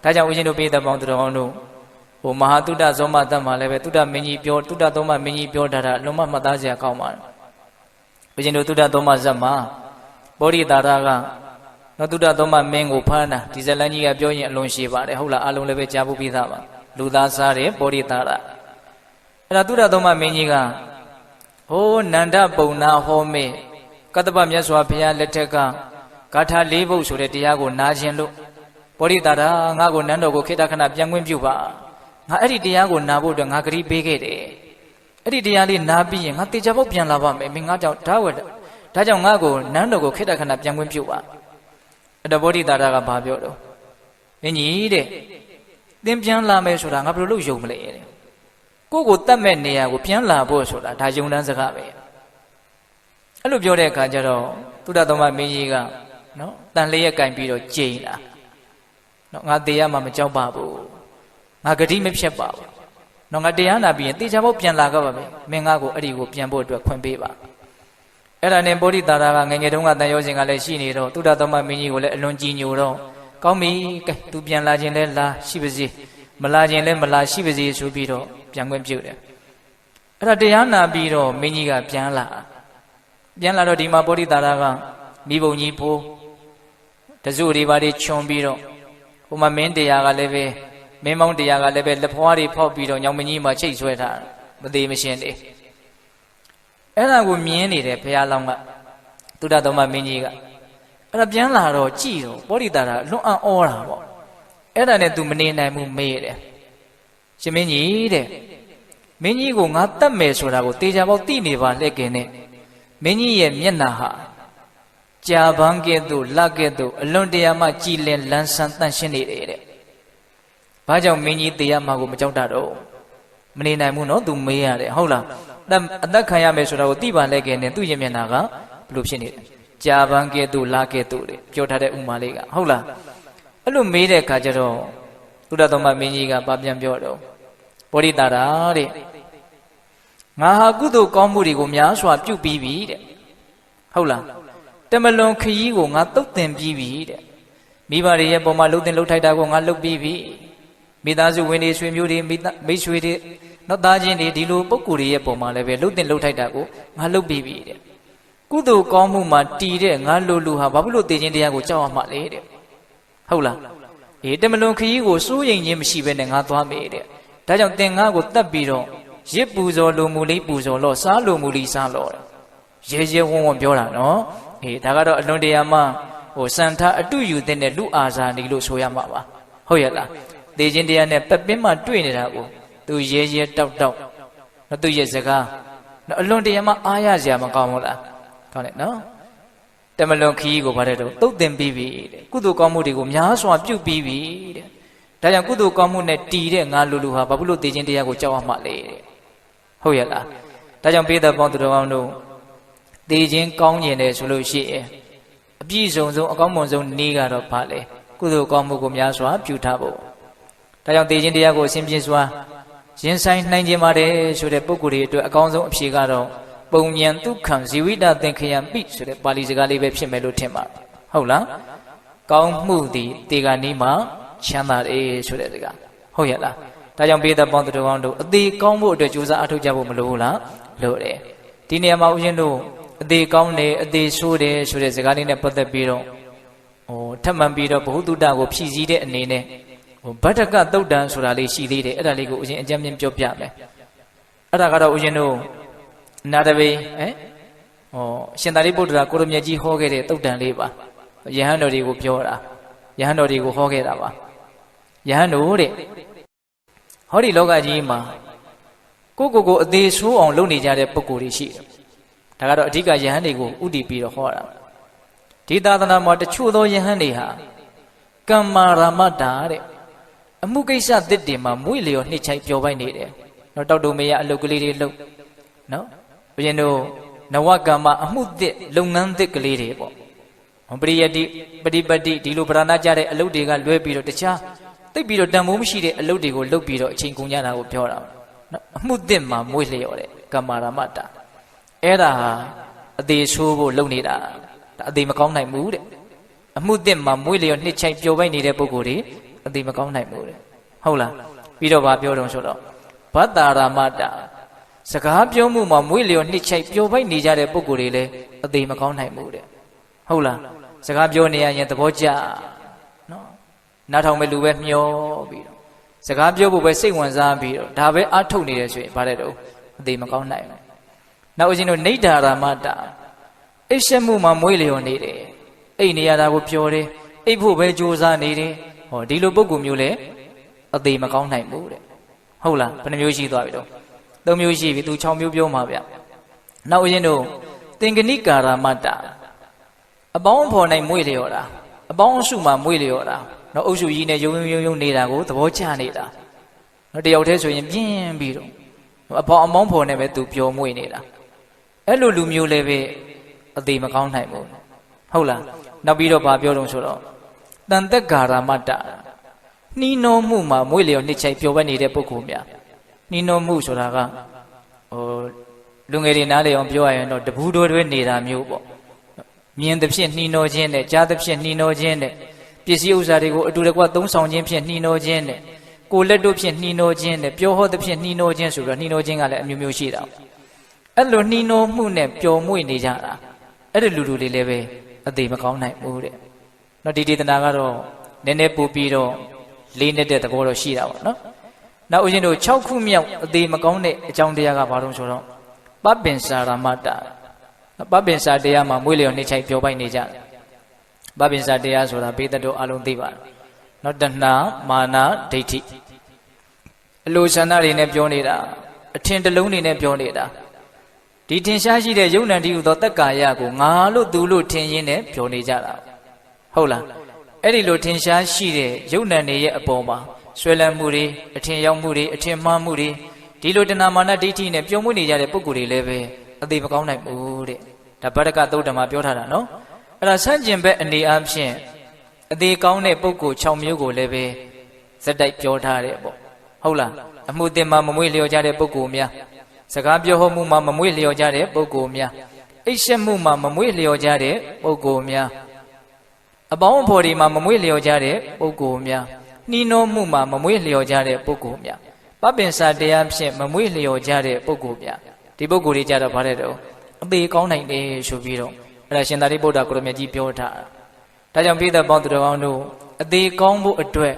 ဒါကြောင့်ဦးဇင်းတို့ပိဿပေါင်းသူတော်ကောင်းတို့ဟိုမဟာတုဒ္ဒဇောမတတ်မှာလည်းပဲတုဒ္ဒမင်းကြီးပြောတုဒ္ဒသောမမင်းကြီးပြောထားတာလုံးဝမှတ်သားစရာကောင်းပါတယ်ဘုရင်တို့တုဒ္ဒသောမဇတ်မှာဗောဓိတာရကနော်တုဒ္ဒသောမမင်းကိုဖမ်းတာဒီဇလန်းကြီးကပြောရင်အလွန်ရှည်ပါတယ်ဟုတ်လားအလုံးလည်းပဲကြားဖို့ပြီးသားပါလူသားစားတယ်ဗောဓိတာရအဲ့ဒါတုဒ္ဒသောမမင်းကြီးကဟိုနန္ဒပုံနာဟောမေကတ္တပမြတ်စွာဘုရားလက်ထက်ကဂါထာ၄ပုဒ်ဆိုတဲ့တရားကိုနာခြင်းလို့ဗောဓိတာရငါ့ကိုနန်းတော်ကိုခေတ္တခဏပြန်ခွင့်ပြုပါငါအဲ့ဒီတရားကိုနာဖို့အတွက်ငါဂရီပေးခဲ့တယ်အဲ့ဒီတရားလေးနာပြီးရင်ငါတေချာပေါက်ပြန်လာပါမယ်မင်းငါကြောင့်ဒါကြောင့်ငါ့ကိုနန်းတော်ကိုခေတ္တခဏပြန်ခွင့်ပြုပါအဲ့တော့ဗောဓိတာရကဘာပြောတော့မင်းကြီးတဲ့သင်ပြန်လာမယ်ဆိုတာငါဘယ်လိုလုပ်ယုံမလဲတဲ့ကိုယ့်ကိုတတ်မဲ့နေရာကိုပြန်လာဖို့ဆိုတာဒါယုံတန်းစကားပဲအဲ့လိုပြောတဲ့အခါကျတော့သုဒ္ဓသမမင်းကြီးကနော်တန်လျက်ကင်ပြီးတော့ကြိန်လာနော်ငါတေရမှာမကြောက်ပါဘူးငါဂတိမဖြတ်ပါဘူးနော်ငါတရားနာပြီးရင်တေချာပေါက်ပြန်လာခဲ့ပါမယ်မင်းငါ့ကိုအဲ့ဒီကိုပြန်ဖို့အတွက်ခွင့်ပေးပါအဲ့ဒါနဲ့ဗောဓိတာရကငယ်ငယ်တုန်းကတန်ရောစဉ်ကလည်းရှိနေတော့သုဒ္ဓသမမင်းကြီးကိုလည်းအလွန်ကြည်ညိုတော့ကောင်းပြီကဲ तू ပြန်လာခြင်းလဲလာရှိပါစေမလာခြင်းလဲမလာရှိပါစေဆိုပြီးတော့ပြန်ခွင့်ပြုတယ်အဲ့ဒါတရားနာပြီးတော့မင်းကြီးကပြန်လာတော့ဒီမှာဗောဓိတာရကမိဘုံကြီးဖိုးတစုတွေပါတွေခြုံပြီးတော့ဟိုမှာမင်းတရားကလည်းပဲမင်းမောင်းတရားကလည်းပဲလက်ဖွားတွေဖောက်ပြီးတော့ညောင်မကြီးမှာချိတ်ဆွဲထားမသေးမရှင်းတယ်အဲ့ဒါကိုမြင်နေတယ်ဘုရားလောင်းကသုဒ္ဓသမမင်းကြီးကအဲ့ဒါပြန်လာတော့ကြည်တော့ဗောဓိတာရလွန်အံ့ဩတာပေါ့အဲ့ဒါနဲ့ तू မနေနိုင်ဘူးမေးတယ်ရှင်မင်းကြီးတဲ့မင်းကြီးကိုငါတတ်မယ်ဆိုတာကိုတေချာပေါက်သိနေပါလက်ကင်နဲ့ မင်းကြီးရဲ့မျက်နှာဟာကြာပန်းကဲ့သို့လကဲ့သို့အလွန်တရာမှကြည်လင်လန်းဆန်းတန့်ရှင်းနေတယ်တဲ့။ဘာကြောင့်မင်းကြီးတရားမှာကိုမကြောက်တတ်တော့မနေနိုင်ဘူးနော်သူမေးရတယ်ဟုတ်လားအသက်ခံရမယ်ဆိုတာကိုသိပါလဲခဲ့နေသူ့ရဲ့မျက်နှာကဘလို့ဖြစ်နေတယ်။ကြာပန်းကဲ့သို့လကဲ့သို့တဲ့ပြောထားတဲ့ဥမာလေးကဟုတ်လားအဲ့လိုမေးတဲ့အခါကျတော့သုဒ္ဓသမမင်းကြီးကဗာပြန်ပြောတော့ဗောဓိတာရာတဲ့ငါဟာကုသိုလ်ကောင်းမှုတွေကိုများစွာပြုပြီးပြီတဲ့ဟုတ်လားတမလွန်ခရီးကိုငါတုတ်တင်ပြီးပြီတဲ့မိဘတွေရဲ့ပုံမှာလှုပ်တင်လှုပ်ထိုက်တာကိုငါလှုပ်ပြီးပြီမိသားစုဝင်တွေဆွေမျိုးတွေမိတ်ဆွေတွေနောက်သားချင်းတွေဒီလိုပုံကိုယ်တွေရဲ့ပုံမှာလည်းပဲလှုပ်တင်လှုပ်ထိုက်တာကိုငါလှုပ်ပြီးပြီတဲ့ကုသိုလ်ကောင်းမှုမှာတည်တဲ့ငါလူဟာဘာဖြစ်လို့တည်ခြင်းတရားကိုကြောက်ရမှာလဲတဲ့ဟုတ်လားအေးတမလွန်ခရီးကိုစိုးရိမ်ခြင်းမရှိဘဲနဲ့ငါသွားမေတဲ့ဒါကြောင့်သင်ငါကိုတတ်ပြီးတော့ရစ်ပူဇော်လိုမူလေးပူဇော်လို့စားလိုမူလေးစားလို့ရဲရဲဝံ့ဝံ့ပြောတာနော်အေးဒါကတော့အလွန်တရာမှစံထားအတုယူတဲ့လူအာဇာနေလို့ဆိုရမှာပါဟုတ်ရဲ့လားသေခြင်းတရားနဲ့ပက်ပင်းမှတွေ့နေတာကိုသူရဲရဲတောက်တောက်နော်သူရဲ့စကားနော်အလွန်တရာမှအားရစရာမကောင်းဘူးလားကောင်းတယ်နော်တမလွန်ခီးကိုဗါတဲ့တော့တုတ်တင်ပြီးပြီတဲ့ကုသိုလ်ကောင်းမှုတွေကိုများစွာပြုပြီးပြီတဲ့ဒါကြောင့်ကုသိုလ်ကောင်းမှုနဲ့တည်တဲ့ငါလူဟာဘာဖြစ်လို့သေခြင်းတရားကိုကြောက်ရမှာလဲတဲ့ဟုတ်ရဲ့လားဒါကြောင့်ပိဿပေါင်းသူတော်ကောင်းတို့သေခြင်းကောင်းကျင်တယ်ဆိုလို့ရှိရင်အပြည့်စုံဆုံးအကောင်းမွန်ဆုံးနည်းကတော့ဘာလဲကုသိုလ်ကောင်းမှုကိုများစွာပြုထားဖို့ဒါကြောင့်သေခြင်းတရားကိုအစဉ်ပြေစွာရင်ဆိုင်နိုင်ခြင်းပါတယ်ဆိုတဲ့ပုဂ္ဂိုလ်တွေအတွက်အကောင်းဆုံးအဖြေကတော့ပုံဉ္ဇဒုက္ခံဇီဝိတသင်္ခယံပိဆိုတဲ့ပါဠိစကားလေးပဲဖြစ်မယ်လို့ထင်ပါဟုတ်လားကောင်းမှုသည်တေဂာနီးမှာချမ်းသာတယ်ဆိုတဲ့စကားဟုတ်ရဲ့လားဒါကြောင့်ပိဿပေါင်းသူတော်ကောင်းတို့အသေးကောင်းဖို့အတွက်ကြိုးစားအထောက်ကြဖို့မလိုဘူးလားလိုတယ်ဒီနေရာမှာဦးဇင်းတို့အသေးကောင်းတယ်အသေးဆိုးတယ်ဆိုတဲ့စကားလေးနဲ့ပတ်သက်ပြီးတော့ထပ်မံပြီးတော့ဘ ഹു တုတ္တကိုဖြည့်ဆည်းတဲ့အနေနဲ့ဗတ္တကသုတ်တံဆိုတာလေးရှိသေးတယ်အဲ့ဒါလေးကိုဦးဇင်းအကြမ်းမြင်ပြောပြမယ်အဲ့ဒါကတော့ဦးဇင်းတို့နာတပေရှင်သာရိပုတ္တရာကိုရမြတ်ကြီးဟောခဲ့တဲ့သုတ်တံလေးပါယဟန်တော်တွေကိုပြောတာယဟန်တော်တွေကိုဟောခဲ့တာပါယဟန်တို့တဲ့ဟောဒီလောကကြီးမှာကိုအသေးဆိုးအောင်လုပ်နေကြတဲ့ပုဂ္ဂိုလ်တွေရှိတယ်ဒါကတော့အဓိကယဟန်တွေကိုဥတည်ပြီးတော့ဟောတာဒီသာသနာမှာတချို့သောယဟန်တွေဟာကမ္မာရမတ္တာတဲ့အမှုကိစ္စသစ်တွေမှာမွေ့လျော်နှစ်ချိုက်ပျော်ပိုက်နေတယ်နော်တောက်တုံမရအလုပ်ကလေးတွေလုပ်နော်ဘုရင်တို့နဝကမ္မအမှုသစ်လုပ်ငန်းသစ်ကလေးတွေပေါ့ပရိယတိပฏิပတ်တိဒီလိုဗရဏကြတဲ့အလုပ်တွေကလွဲပြီးတော့တခြားသိပ်ပြီးတော့တန်ဖိုးမရှိတဲ့အလုပ်တွေကိုလုပ်ပြီးတော့အချိန်ကုန်ကြတာကိုပြောတာနော်အမှုသစ်မှာမွေ့လျော်တဲ့ကမ္မာရမတ္တာအဲ့ဒါဟာအသေးဆိုးဖို့လုပ်နေတာဒါအသေးမကောင်းနိုင်ဘူးတဲ့အမှုသစ်မှာမွေ့လျော်နှစ်ချိုက်ပျော်ပိုက်နေတဲ့ပုဂ္ဂိုလ်တွေအသေးမကောင်းနိုင်ဘူးတဲ့ဟုတ်လားပြီးတော့ဗာပြောတော့ဆိုတော့ဘတ္တာရမတ္တာစကားပြောမှုမှာမွေ့လျော်နှစ်ချိုက်ပျော်ပိုက်နေကြတဲ့ပုဂ္ဂိုလ်တွေလည်းအသေးမကောင်းနိုင်ဘူးတဲ့ဟုတ်လားစကားပြောနေရရင်သဘောကျနော်နားထောင်မဲ့လူပဲမျောပြီးတော့စကားပြောဖို့ပဲစိတ်ဝင်စားပြီးတော့ဒါပဲအားထုတ်နေတယ်ဆိုရင်ဗါတဲ့တော့အသေးမကောင်းနိုင်ဘူးနောက်ဦးဇင်းတို့နိဒ္ဓာရမတ္တာအိပ်ရှက်မှုမှာမွေ့လျော်နေတယ်အိပ်နေရတာကိုပြောတယ်အိပ်ဖို့ပဲကြိုးစားနေတယ်ဟောဒီလိုပုဂ္ဂိုလ်မျိုးလည်းအသေးမကောင်းနိုင်ဘူးတဲ့ဟုတ်လားဘယ်နှမျိုးရှိသွားပြီတော့၃မျိုးရှိပြီသူ6မျိုးပြောမှာဗျနောက်ဦးဇင်းတို့သင်္ကနိကာရမတ္တာအပေါင်းအဖော်နိုင်မွေ့လျော်တာအပေါင်းအစုမှာမွေ့လျော်တာနော်အုပ်စုကြီးနဲ့ယုံနေတာကိုသဘောကျနေတာနော်တယောက်တည်းဆိုရင်ပြင်းပြီးတော့အပေါင်းအမောင်းဖော်နဲ့ပဲသူပျော်မွေ့နေတာအဲ့လိုလူမျိုးလည်းပဲအသေးမကောင်းနိုင်ဘူးဟုတ်လားနောက်ပြီးတော့ဗာပြောတော့ဆိုတော့တန်သက်ကာရမတ္တနှီးနှောမှုမှာမွေ့လျော်နှစ်ချိုက်ပျော်ပဲနေတဲ့ပုဂ္ဂိုလ်များနှီးနှောမှုဆိုတာကလူငယ်တွေနားလေအောင်ပြောရရင်တော့တဘူးတော်တွဲနေတာမျိုးပေါ့မြင်သဖြင့်နှီးနှောခြင်းနဲ့ကြားသဖြင့်နှီးနှောခြင်းနဲ့ပစ္စည်းဥစ္စာတွေကိုအတူတကွသုံးဆောင်ခြင်းဖြင့်နှီးနှောခြင်းနဲ့ကိုယ်လက်တို့ဖြင့်နှီးနှောခြင်းနဲ့ပြောဟောသဖြင့်နှီးနှောခြင်းဆိုတော့နှီးနှောခြင်းကလည်းအမျိုးမျိုးရှိတာအဲ့လိုနှီးနှောမှုနဲ့ပျော်မွေ့နေကြတာအဲ့ဒီလူတွေလည်းပဲအသေးမကောင်းနိုင်ဘူးတဲ့နော်ဒီဒေသနာကတော့နည်းနည်းပို့ပြီးတော့လေးနဲ့တဲ့သဘောတော့ရှိတာပေါ့နော်နောက်ဦးဇင်းတို့6ခုမြောက်အသေးမကောင်းတဲ့အကြောင်းတရားကဘာလို့ဆိုတော့ပပင်စာရမတ္တပပင်စာတရားမှာမွေးလျော်နှိမ့်ချိုက်ပျော်ပိုက်နေကြတယ်ပပင်စာတရားဆိုတာဘေးတတော်အလုံးသိပါတယ်နော်တဏှာမာနဒိဋ္ဌိအလိုဆန္ဒတွေနဲ့ပြောနေတာအထင်တလုံးတွေနဲ့ပြောနေတာ ဒီထင်ရှားရှိတဲ့ယုံ nant တည်းဟူသောတက္ကာယကိုငါလို့သူလို့ထင်ရင်းနဲ့ပြောနေကြတာဟုတ်လားအဲ့ဒီလိုထင်ရှားရှိတဲ့ယုံ nant တွေရဲ့အပေါ်မှာဆွဲလန်းမှုတွေအထင်ရောက်မှုတွေအထင်မှားမှုတွေဒီလိုတဏမာနဒိဋ္ဌိနဲ့ပြုံးမွေးနေကြတဲ့ပုဂ္ဂိုလ်တွေလည်းပဲအသေးမကောင်းနိုင်ဘူးတဲ့ဒါဗတ္တကသုတ်တံမှာပြောထားတာနော်အဲ့ဒါဆန့်ကျင်ဘက်အနေအချင်းအသေးကောင်းတဲ့ပုဂ္ဂိုလ်6မျိုးကိုလည်းပဲဇက်တိုက်ပြောထားတယ်ပေါ့ဟုတ်လားအမှုတင်မှာမမွေးလျော်ကြတဲ့ပုဂ္ဂိုလ်များစကားပြောဟောမှုမှာမမွေးလျော်ကြတဲ့ပုဂ္ဂိုလ်များအိပ်ရှက်မှုမှာမမွေးလျော်ကြတဲ့ပုဂ္ဂိုလ်များအပေါင်းအဖော်တွေမှာမမွေးလျော်ကြတဲ့ပုဂ္ဂိုလ်များနှီးနှောမှုမှာမမွေးလျော်ကြတဲ့ပုဂ္ဂိုလ်များပပင်စာတရားဖြင့်မမွေးလျော်ကြတဲ့ပုဂ္ဂိုလ်များဒီပုဂ္ဂိုလ်တွေကြတော့ဗါတဲ့တော့အသေးကောင်းနိုင်တယ်ဆိုပြီးတော့အဲ့ဒါရှင်သာရိပုတ္တရာကိုရမြတ်ကြီးပြောထားတာဒါကြောင့်ပိဿပေါင်းသူတော်ကောင်းတို့အသေးကောင်းဖို့အတွက်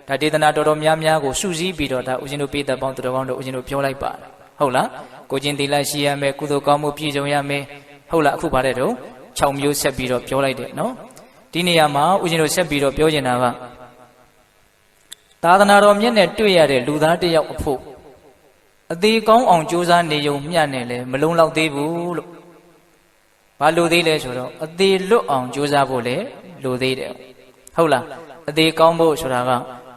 ဒါဒေသနာတော်တော်များများကိုစုစည်းပြီးတော့ဒါဦးဇင်းတို့ပိဿပေါင်းသူတော်ကောင်းတို့ဦးဇင်းတို့ပြောလိုက်ပါတယ်ဟုတ်လားကိုကျင်သီလရှိရမယ်ကုသိုလ်ကောင်းမှုပြည့်စုံရမယ်ဟုတ်လားအခုဗါတဲ့တော့6မျိုးဆက်ပြီးတော့ပြောလိုက်တယ်နော်ဒီနေရာမှာဦးဇင်းတို့ဆက်ပြီးတော့ပြောချင်တာကသာသနာတော်မြတ်နဲ့တွေ့ရတဲ့လူသားတစ်ယောက်အဖို့အသေးကောင်းအောင်ကြိုးစားနေုံမျှနဲ့လည်းမလုံလောက်သေးဘူးလို့ဘာလို့သေးလဲဆိုတော့အသေးလွတ်အောင်ကြိုးစားဖို့လည်းလိုသေးတယ်ဟုတ်လားအသေးကောင်းဖို့ဆိုတာက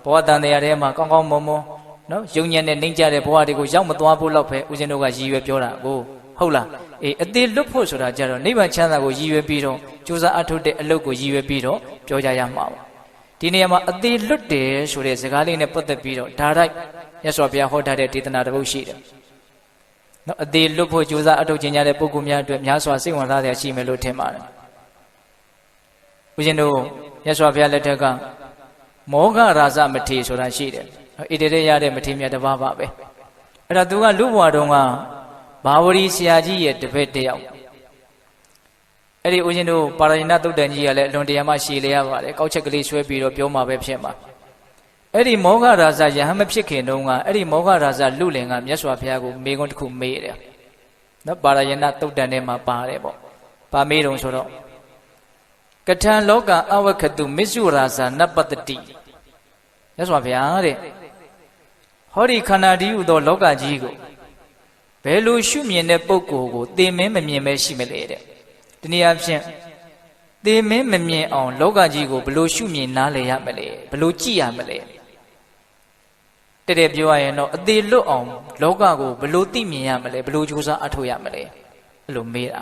ဘဝတန်တရားထဲမှာကောင်းကောင်းမွန်မွန်နော်ယုံညံ့တဲ့နှိမ့်ကြတဲ့ဘဝတွေကိုရောက်မသွားဖို့လောက်ပဲဦးဇင်းတို့ကရည်ရွယ်ပြောတာကိုဟုတ်လားအေးအသေးလွတ်ဖို့ဆိုတာကြတော့နိဗ္ဗာန်ချမ်းသာကိုရည်ရွယ်ပြီးတော့ကြိုးစားအထုတ်တဲ့အလုပ်ကိုရည်ရွယ်ပြီးတော့ပြောကြရမှာပါဒီနေရာမှာအသေးလွတ်တယ်ဆိုတဲ့စကားလေးနဲ့ပတ်သက်ပြီးတော့ဒါရိုက်မြတ်စွာဘုရားဟောထားတဲ့ဒေသနာတစ်ပုဒ်ရှိတယ်။နော်အသေးလွတ်ဖို့ကြိုးစားအထောက်ကျင်ကြတဲ့ပုဂ္ဂိုလ်များအတွက်များစွာစိတ်ဝင်စားတဲ့အရှိမယ်လို့ထင်ပါတယ်။ဦးဇင်းတို့မြတ်စွာဘုရားလက်ထက်ကမောဃရာဇမထေဆိုတာရှိတယ်။ဣတိရေရတဲ့မထေမြတ်တစ်ပါးပါပဲ။အဲ့ဒါသူကလူဘဝတုန်းကဘာဝရီဆရာကြီးရဲ့တပည့်တစ်ယောက်အဲ့ဒီဦးဇင်းတို့ပါရဏသုတ်တန်ကြီးကလည်းအလွန်တရာမှရှည်လျက်ပါတယ်ကောက်ချက်ကလေးဆွဲပြီးတော့ပြောမှာပဲဖြစ်မှာအဲ့ဒီမောဃရာဇယဟန်မဖြစ်ခင်တုန်းကအဲ့ဒီမောဃရာဇလူလင်ကမြတ်စွာဘုရားကိုမေခွန်းတစ်ခုမေးတယ်နော်ပါရဏသုတ်တန်ထဲမှာပါတယ်ပေါ့ပါမေးတုံဆိုတော့ကထံလောကအဝခတုမစ္ဆုရာဇနပတ္တိမြတ်စွာဘုရားတဲ့ဟောဒီခန္ဓာတည်းဟူသောလောကကြီးကိုဘယ်လိုရှုမြင်တဲ့ပုဂ္ဂိုလ်ကိုသိမင်းမမြင်ပဲရှိမလဲတဲ့ဒီနေရာဖြင့်သေမင်းမမြင်အောင်လောကကြီးကိုဘလို့ရှုမြင်နားလည်ရမလဲဘလို့ကြည့်ရမလဲတဲ့ပြောရရင်တော့အသေးလွတ်အောင်လောကကိုဘလို့သိမြင်ရမလဲဘလို့ကြိုးစားအထောက်ရမလဲအဲ့လိုမေးတာ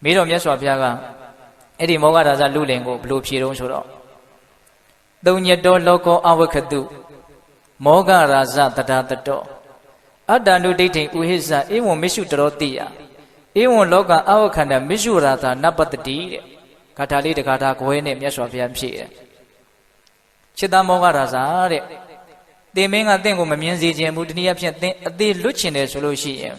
မေးတော့မြတ်စွာဘုရားကအဲ့ဒီမောဃရာဇလူလင်ကိုဘလို့ဖြေတော့ဆိုတော့သုံးညတောလောကောအဝခတုမောဃရာဇတတတတောအတ္တနုဒိဋ္ဌိဥဟိစ္စဧဝံမစ္စုတရောတိယဧဝံလောကအဝခန္ဓမစ္စုရာဇနပတ္တိတဲ့ဂါထာလေးတဂါထာခွဲနဲ့မြတ်စွာဘုရားဖြည့်တယ်ချစ်သားမောဃရာဇတဲ့သင်မင်းကသင်ကိုမမြင်စေခြင်းဘူးတနည်းအားဖြင့်သင်အသေးလွတ်ချင်တယ်ဆိုလို့ရှိရင်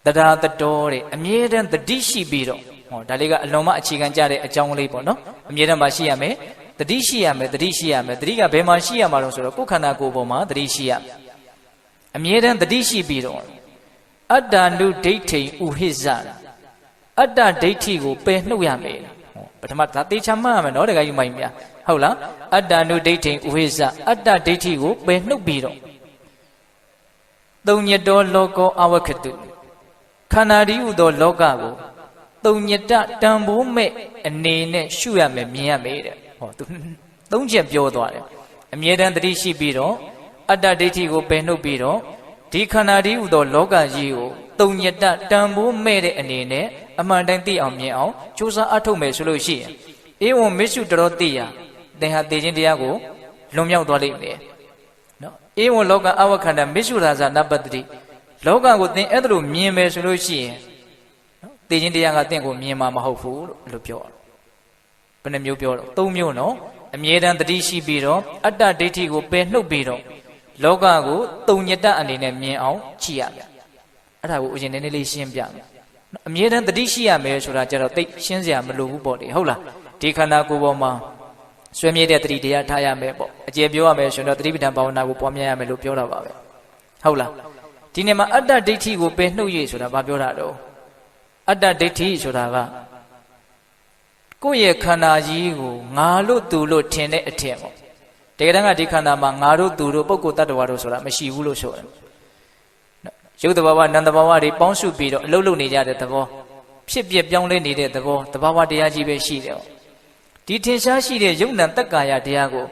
တရားတတော်တဲ့အမြဲတမ်းတတိရှိပြီးတော့ဟောဒါလေးကအလွန်မှအခြေခံကြတဲ့အကြောင်းလေးပေါ့နော်အမြဲတမ်းမရှိရမယ်တတိရှိရမယ်တတိရှိရမယ်တတိကဘယ်မှာရှိရမှာလဲဆိုတော့ကိုယ်ခန္ဓာကိုယ်ပေါ်မှာတတိရှိရအမြဲတမ်းတတိရှိပြီးတော့အတ္တနုဒိဋ္ဌိဥဟိဇအတ္တဒိဋ္ဌိကိုပယ်နှုတ်ရမယ်ပထမဒါသေချာမှတ်ရမယ်နော်တခါယူမိုင်းများဟုတ်လားအတ္တနုဒိဋ္ဌိဥဟိဇအတ္တဒိဋ္ဌိကိုပယ်နှုတ်ပြီးတော့သုံးညတောလောကောအဝခတုခန္ဓာတည်းဟူသောလောကကိုသုံးညတတန်ဖိုးမဲ့အနေနဲ့ရှုရမယ်မြင်ရမယ်တဲ့ဟောသူသုံးချက်ပြောသွားတယ်အမြဲတမ်းတတိရှိပြီးတော့အတ္တဒိဋ္ဌိကိုပယ်နှုတ်ပြီးတော့ဒီခန္ဓာတည်းဟူသောလောကကြီးကိုသုံးညတတန်ဖိုးမဲ့တဲ့အနေနဲ့အမှန်တိုင်းသိအောင်မြင်အောင်ကြိုးစားအထုတ်မယ်ဆိုလို့ရှိရင်ဧဝံမစ္စုတရောတိယသင်ဟာသိခြင်းတရားကိုလွန်မြောက်သွားလိမ့်မယ်နော်ဧဝံလောကအဝခန္ဓမစ္စုရာဇနပတ္တိလောကကိုသင်အဲ့ဒါလိုမြင်မယ်ဆိုလို့ရှိရင်နော်သိခြင်းတရားကသင်ကိုမြင်မှာမဟုတ်ဘူးလို့ပြောတယ်ဘယ်နှမျိုးပြောတော့သုံးမျိုးနော်အမြဲတမ်းတတိရှိပြီးတော့အတ္တဒိဋ္ဌိကိုပယ်နှုတ်ပြီးတော့လောကကိုသုံးညတအနေနဲ့မြင်အောင်ကြည့်ရမယ်အဲ့ဒါကိုအရင်နည်းနည်းလေးရှင်းပြမယ်အမြဲတမ်းတတိရှိရမယ်ဆိုတာကြတော့သိရှင်းစရာမလိုဘူးပေါ့လေဟုတ်လားဒီခန္ဓာကိုယ်ပေါ်မှာဆွေးမြေ့တဲ့တတိတရားထားရမယ်ပေါ့အကျေပြောရမယ်ဆိုတော့တတိပဋ္ဌာန်ဘာဝနာကိုပွားများရမယ်လို့ပြောတာပါပဲဟုတ်လားဒီနေ့မှာအတ္တဒိဋ္ဌိကိုပယ်နှုတ်ရဆိုတာဘာပြောတာတော့အတ္တဒိဋ္ဌိဆိုတာကကိုယ့်ရဲ့ခန္ဓာကြီးကိုငါလို့သူလို့ထင်တဲ့အထင်ပေါ့တကယ်တမ်းကဒီခန္ဓာမှာငါတို့သူတို့ပုဂ္ဂိုလ်တ attva တို့ဆိုတာမရှိဘူးလို့ဆိုတယ် ရုပ်တဘာဝနံတဘာဝတွေပေါင်းစုပြီးတော့အလုံးလုံးနေကြတဲ့သဘောဖြစ်ပြပြောင်းလဲနေတဲ့သဘောတဘာဝတရားကြီးပဲရှိတယ်ဒီထင်ရှားရှိတဲ့ယုံနံတက္ကာယတရားကို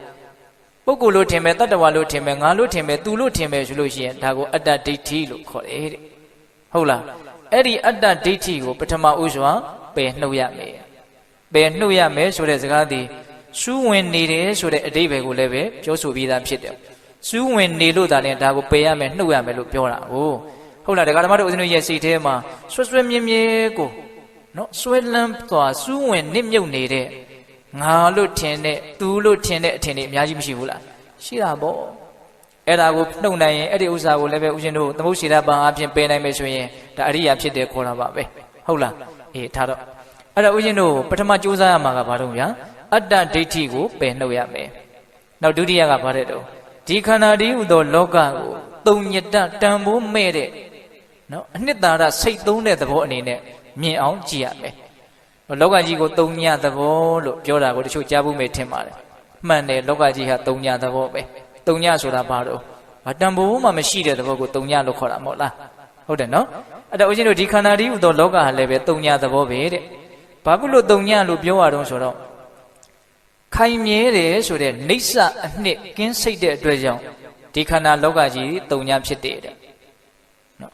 ပုဂ္ဂိုလ်လို့ထင်မယ်တတ္တဝါလို့ထင်မယ်ငါလို့ထင်မယ်သူလို့ထင်မယ်ဆိုလို့ရှိရင်ဒါကိုအတ္တဒိဋ္ဌိလို့ခေါ်တယ်တဲ့ဟုတ်လားအဲ့ဒီအတ္တဒိဋ္ဌိကိုပထမဥစွာပယ်နှုတ်ရမယ်ပယ်နှုတ်ရမယ်ဆိုတဲ့စကားသည်စူးဝင်နေတယ်ဆိုတဲ့အဓိပ္ပာယ်ကိုလည်းပဲပြောဆိုပြီးသားဖြစ်တယ်စူးဝင်နေလို့ဒါလည်းဒါကိုပယ်ရမယ်နှုတ်ရမယ်လို့ပြောတာဟုတ်လားဒကာဓမ္မတို့ဦးဇင်းတို့ရဲ့စိတ်ထဲမှာဆွဲမြဲမြဲကိုနော်ဆွဲလန်းသွားစူးဝင်နစ်မြုပ်နေတဲ့ငါလို့ထင်တဲ့သူလို့ထင်တဲ့အထင်တွေအများကြီးမရှိဘူးလားရှိတာပေါ့အဲ့ဒါကိုနှုတ်နိုင်ရင်အဲ့ဒီဥစ္စာကိုလည်းပဲဦးဇင်းတို့သမုဒ္ဒေရပံအပြင်ပယ်နိုင်မယ်ဆိုရင်ဒါအရိယာဖြစ်တယ်ခေါ်တာပါပဲဟုတ်လားအေးထားတော့အဲ့ဒါဦးဇင်းတို့ပထမကြိုးစားရမှာကဘာလို့ဗျာအတ္တဒိဋ္ဌိကိုပယ်နှုတ်ရမယ်နောက်ဒုတိယကဘာတဲ့တော့ဒီခန္ဓာတည်းဟူသောလောကကိုတုံညတတန်ဖိုးမဲ့တဲ့နော်အနှစ်သာရစိတ်သုံးတဲ့သဘောအနေနဲ့မြင်အောင်ကြည့်ရမယ်လောကကြီးကိုတုံညသဘောလို့ပြောတာကိုတချို့ကြားဖို့မဲ့ထင်ပါတယ်မှန်တယ်လောကကြီးဟာတုံညသဘောပဲတုံညဆိုတာဘာလို့တန်ဖိုးမှမရှိတဲ့သဘောကိုတုံညလို့ခေါ်တာမဟုတ်လားဟုတ်တယ်နော်အဲ့ဒါဦးဇင်းတို့ဒီခန္ဓာတည်းဟူသောလောကဟာလည်းပဲတုံညသဘောပဲတဲ့ဘာဖြစ်လို့တုံညလို့ပြောရတော့ဆိုတော့ခိုင်မြဲတယ်ဆိုတဲ့နိစ္စအနှစ်ကင်းစိတ်တဲ့အတွက်ကြောင့်ဒီခန္ဓာလောကကြီးတုံညဖြစ်တယ်တဲ့နော်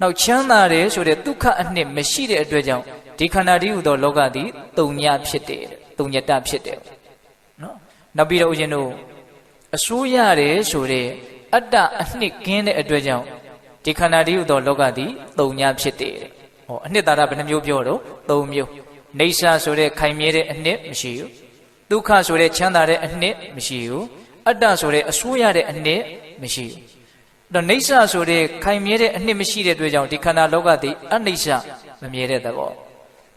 နောက်ချမ်းသာတယ်ဆိုတဲ့ဒုက္ခအနှစ်မရှိတဲ့အတွက်ကြောင့်ဒီခန္ဓာတည်းဟူသောလောကသည်တုံညဖြစ်တယ်တုံညတဖြစ်တယ်နော်နောက်ပြီးတော့ဦးဇင်းတို့အစိုးရတယ်ဆိုတဲ့အတ္တအနှစ်ကင်းတဲ့အတွက်ကြောင့်ဒီခန္ဓာတည်းဟူသောလောကသည်တုံညဖြစ်တယ်ဟောအနှစ်သာရဘယ်နှမျိုးပြောတော့၃မျိုးနေဆာဆိုတဲ့ခိုင်မြဲတဲ့အနှစ်မရှိဘူးဒုက္ခဆိုတဲ့ချမ်းသာတဲ့အနှစ်မရှိဘူးအတ္တဆိုတဲ့အစိုးရတဲ့အနှစ်မရှိဘူးတော့နေဆာဆိုတဲ့ခိုင်မြဲတဲ့အနှစ်မရှိတဲ့အတွက်ကြောင့်ဒီခန္ဓာလောကသည်အနိစ္စမမြဲတဲ့သဘော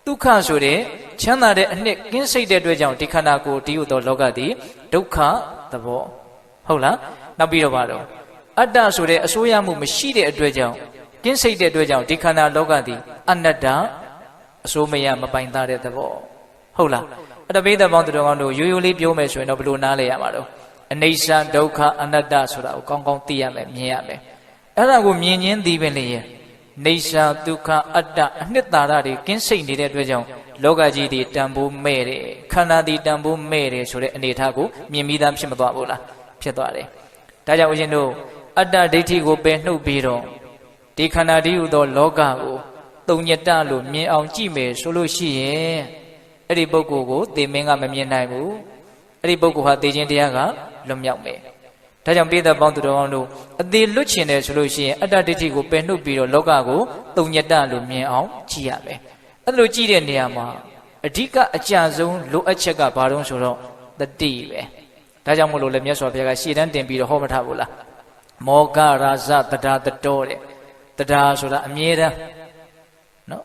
ဒုက္ခဆိုတဲ့ချမ်းသာတဲ့အနှစ်ကင်းစိတ်တဲ့အတွက်ကြောင့်ဒီခန္ဓာကိုယ်တည်ဟူသောလောကသည်ဒုက္ခသဘောဟုတ်လားနောက်ပြီးတော့ပါတော့အတ္တဆိုတဲ့အစိုးရမှုမရှိတဲ့အတွက်ကြောင့်ကင်းစိတ်တဲ့အတွက်ကြောင့်ဒီခန္ဓာလောကသည်အနတ္တအစိုးမရမပိုင်သားတဲ့သဘောဟုတ်လားအဲ့ဒါဘိဓမ္မာပေါင်းသူတော်ကောင်းတို့ရိုးရိုးလေးပြောမယ်ဆိုရင်တော့ဘယ်လိုနားလဲရမှာတော့အနိစ္စဒုက္ခအနတ္တဆိုတာကိုကောင်းကောင်းသိရမယ်မြင်ရမယ်အဲ့ဒါကိုမြင်ချင်းသိပင်လေရဲ့နေဆာဒုက္ခအတ္တအနှစ်သာရတွေကင်းစိတ်နေတဲ့အတွက်ကြောင့်လောကကြီးဒီတန်ဖိုးမဲ့တယ်ခန္ဓာဒီတန်ဖိုးမဲ့တယ်ဆိုတဲ့အနေအထားကိုမြင်ပြီးသားဖြစ်မသွားဘူးလားဖြစ်သွားတယ်ဒါကြောင့်ဦးဇင်းတို့အတ္တဒိဋ္ဌိကိုပယ်နှုတ်ပြီးတော့ဒီခန္ဓာတည်းဟူသောလောကကိုတုံညတလို့မြင်အောင်ကြည့်မယ်ဆိုလို့ရှိရင်အဲ့ဒီပုဂ္ဂိုလ်ကိုသေမင်းကမမြင်နိုင်ဘူးအဲ့ဒီပုဂ္ဂိုလ်ဟာသေခြင်းတရားကလွတ်မြောက်မယ်ဒါကြောင့်ပိဿပေါင်းသူတော်ကောင်းတို့အသေးလွတ်ချင်တယ်ဆိုလို့ရှိရင်အတ္တဒိဋ္ဌိကိုပယ်နှုတ်ပြီးတော့လောကကိုတုံညတလို့မြင်အောင်ကြည့်ရမယ်အဲ့လိုကြည့်တဲ့နေရာမှာအဓိကအကျဆုံးလိုအပ်ချက်ကဘာလို့ဆိုတော့တတိပဲဒါကြောင့်မို့လို့လည်းမြတ်စွာဘုရားကရှေ့တန်းတင်ပြီးတော့ဟောမထားဘူးလားမောဂရာဇတဒါတတောတဲ့တဒါဆိုတာအမြဲတမ်းနော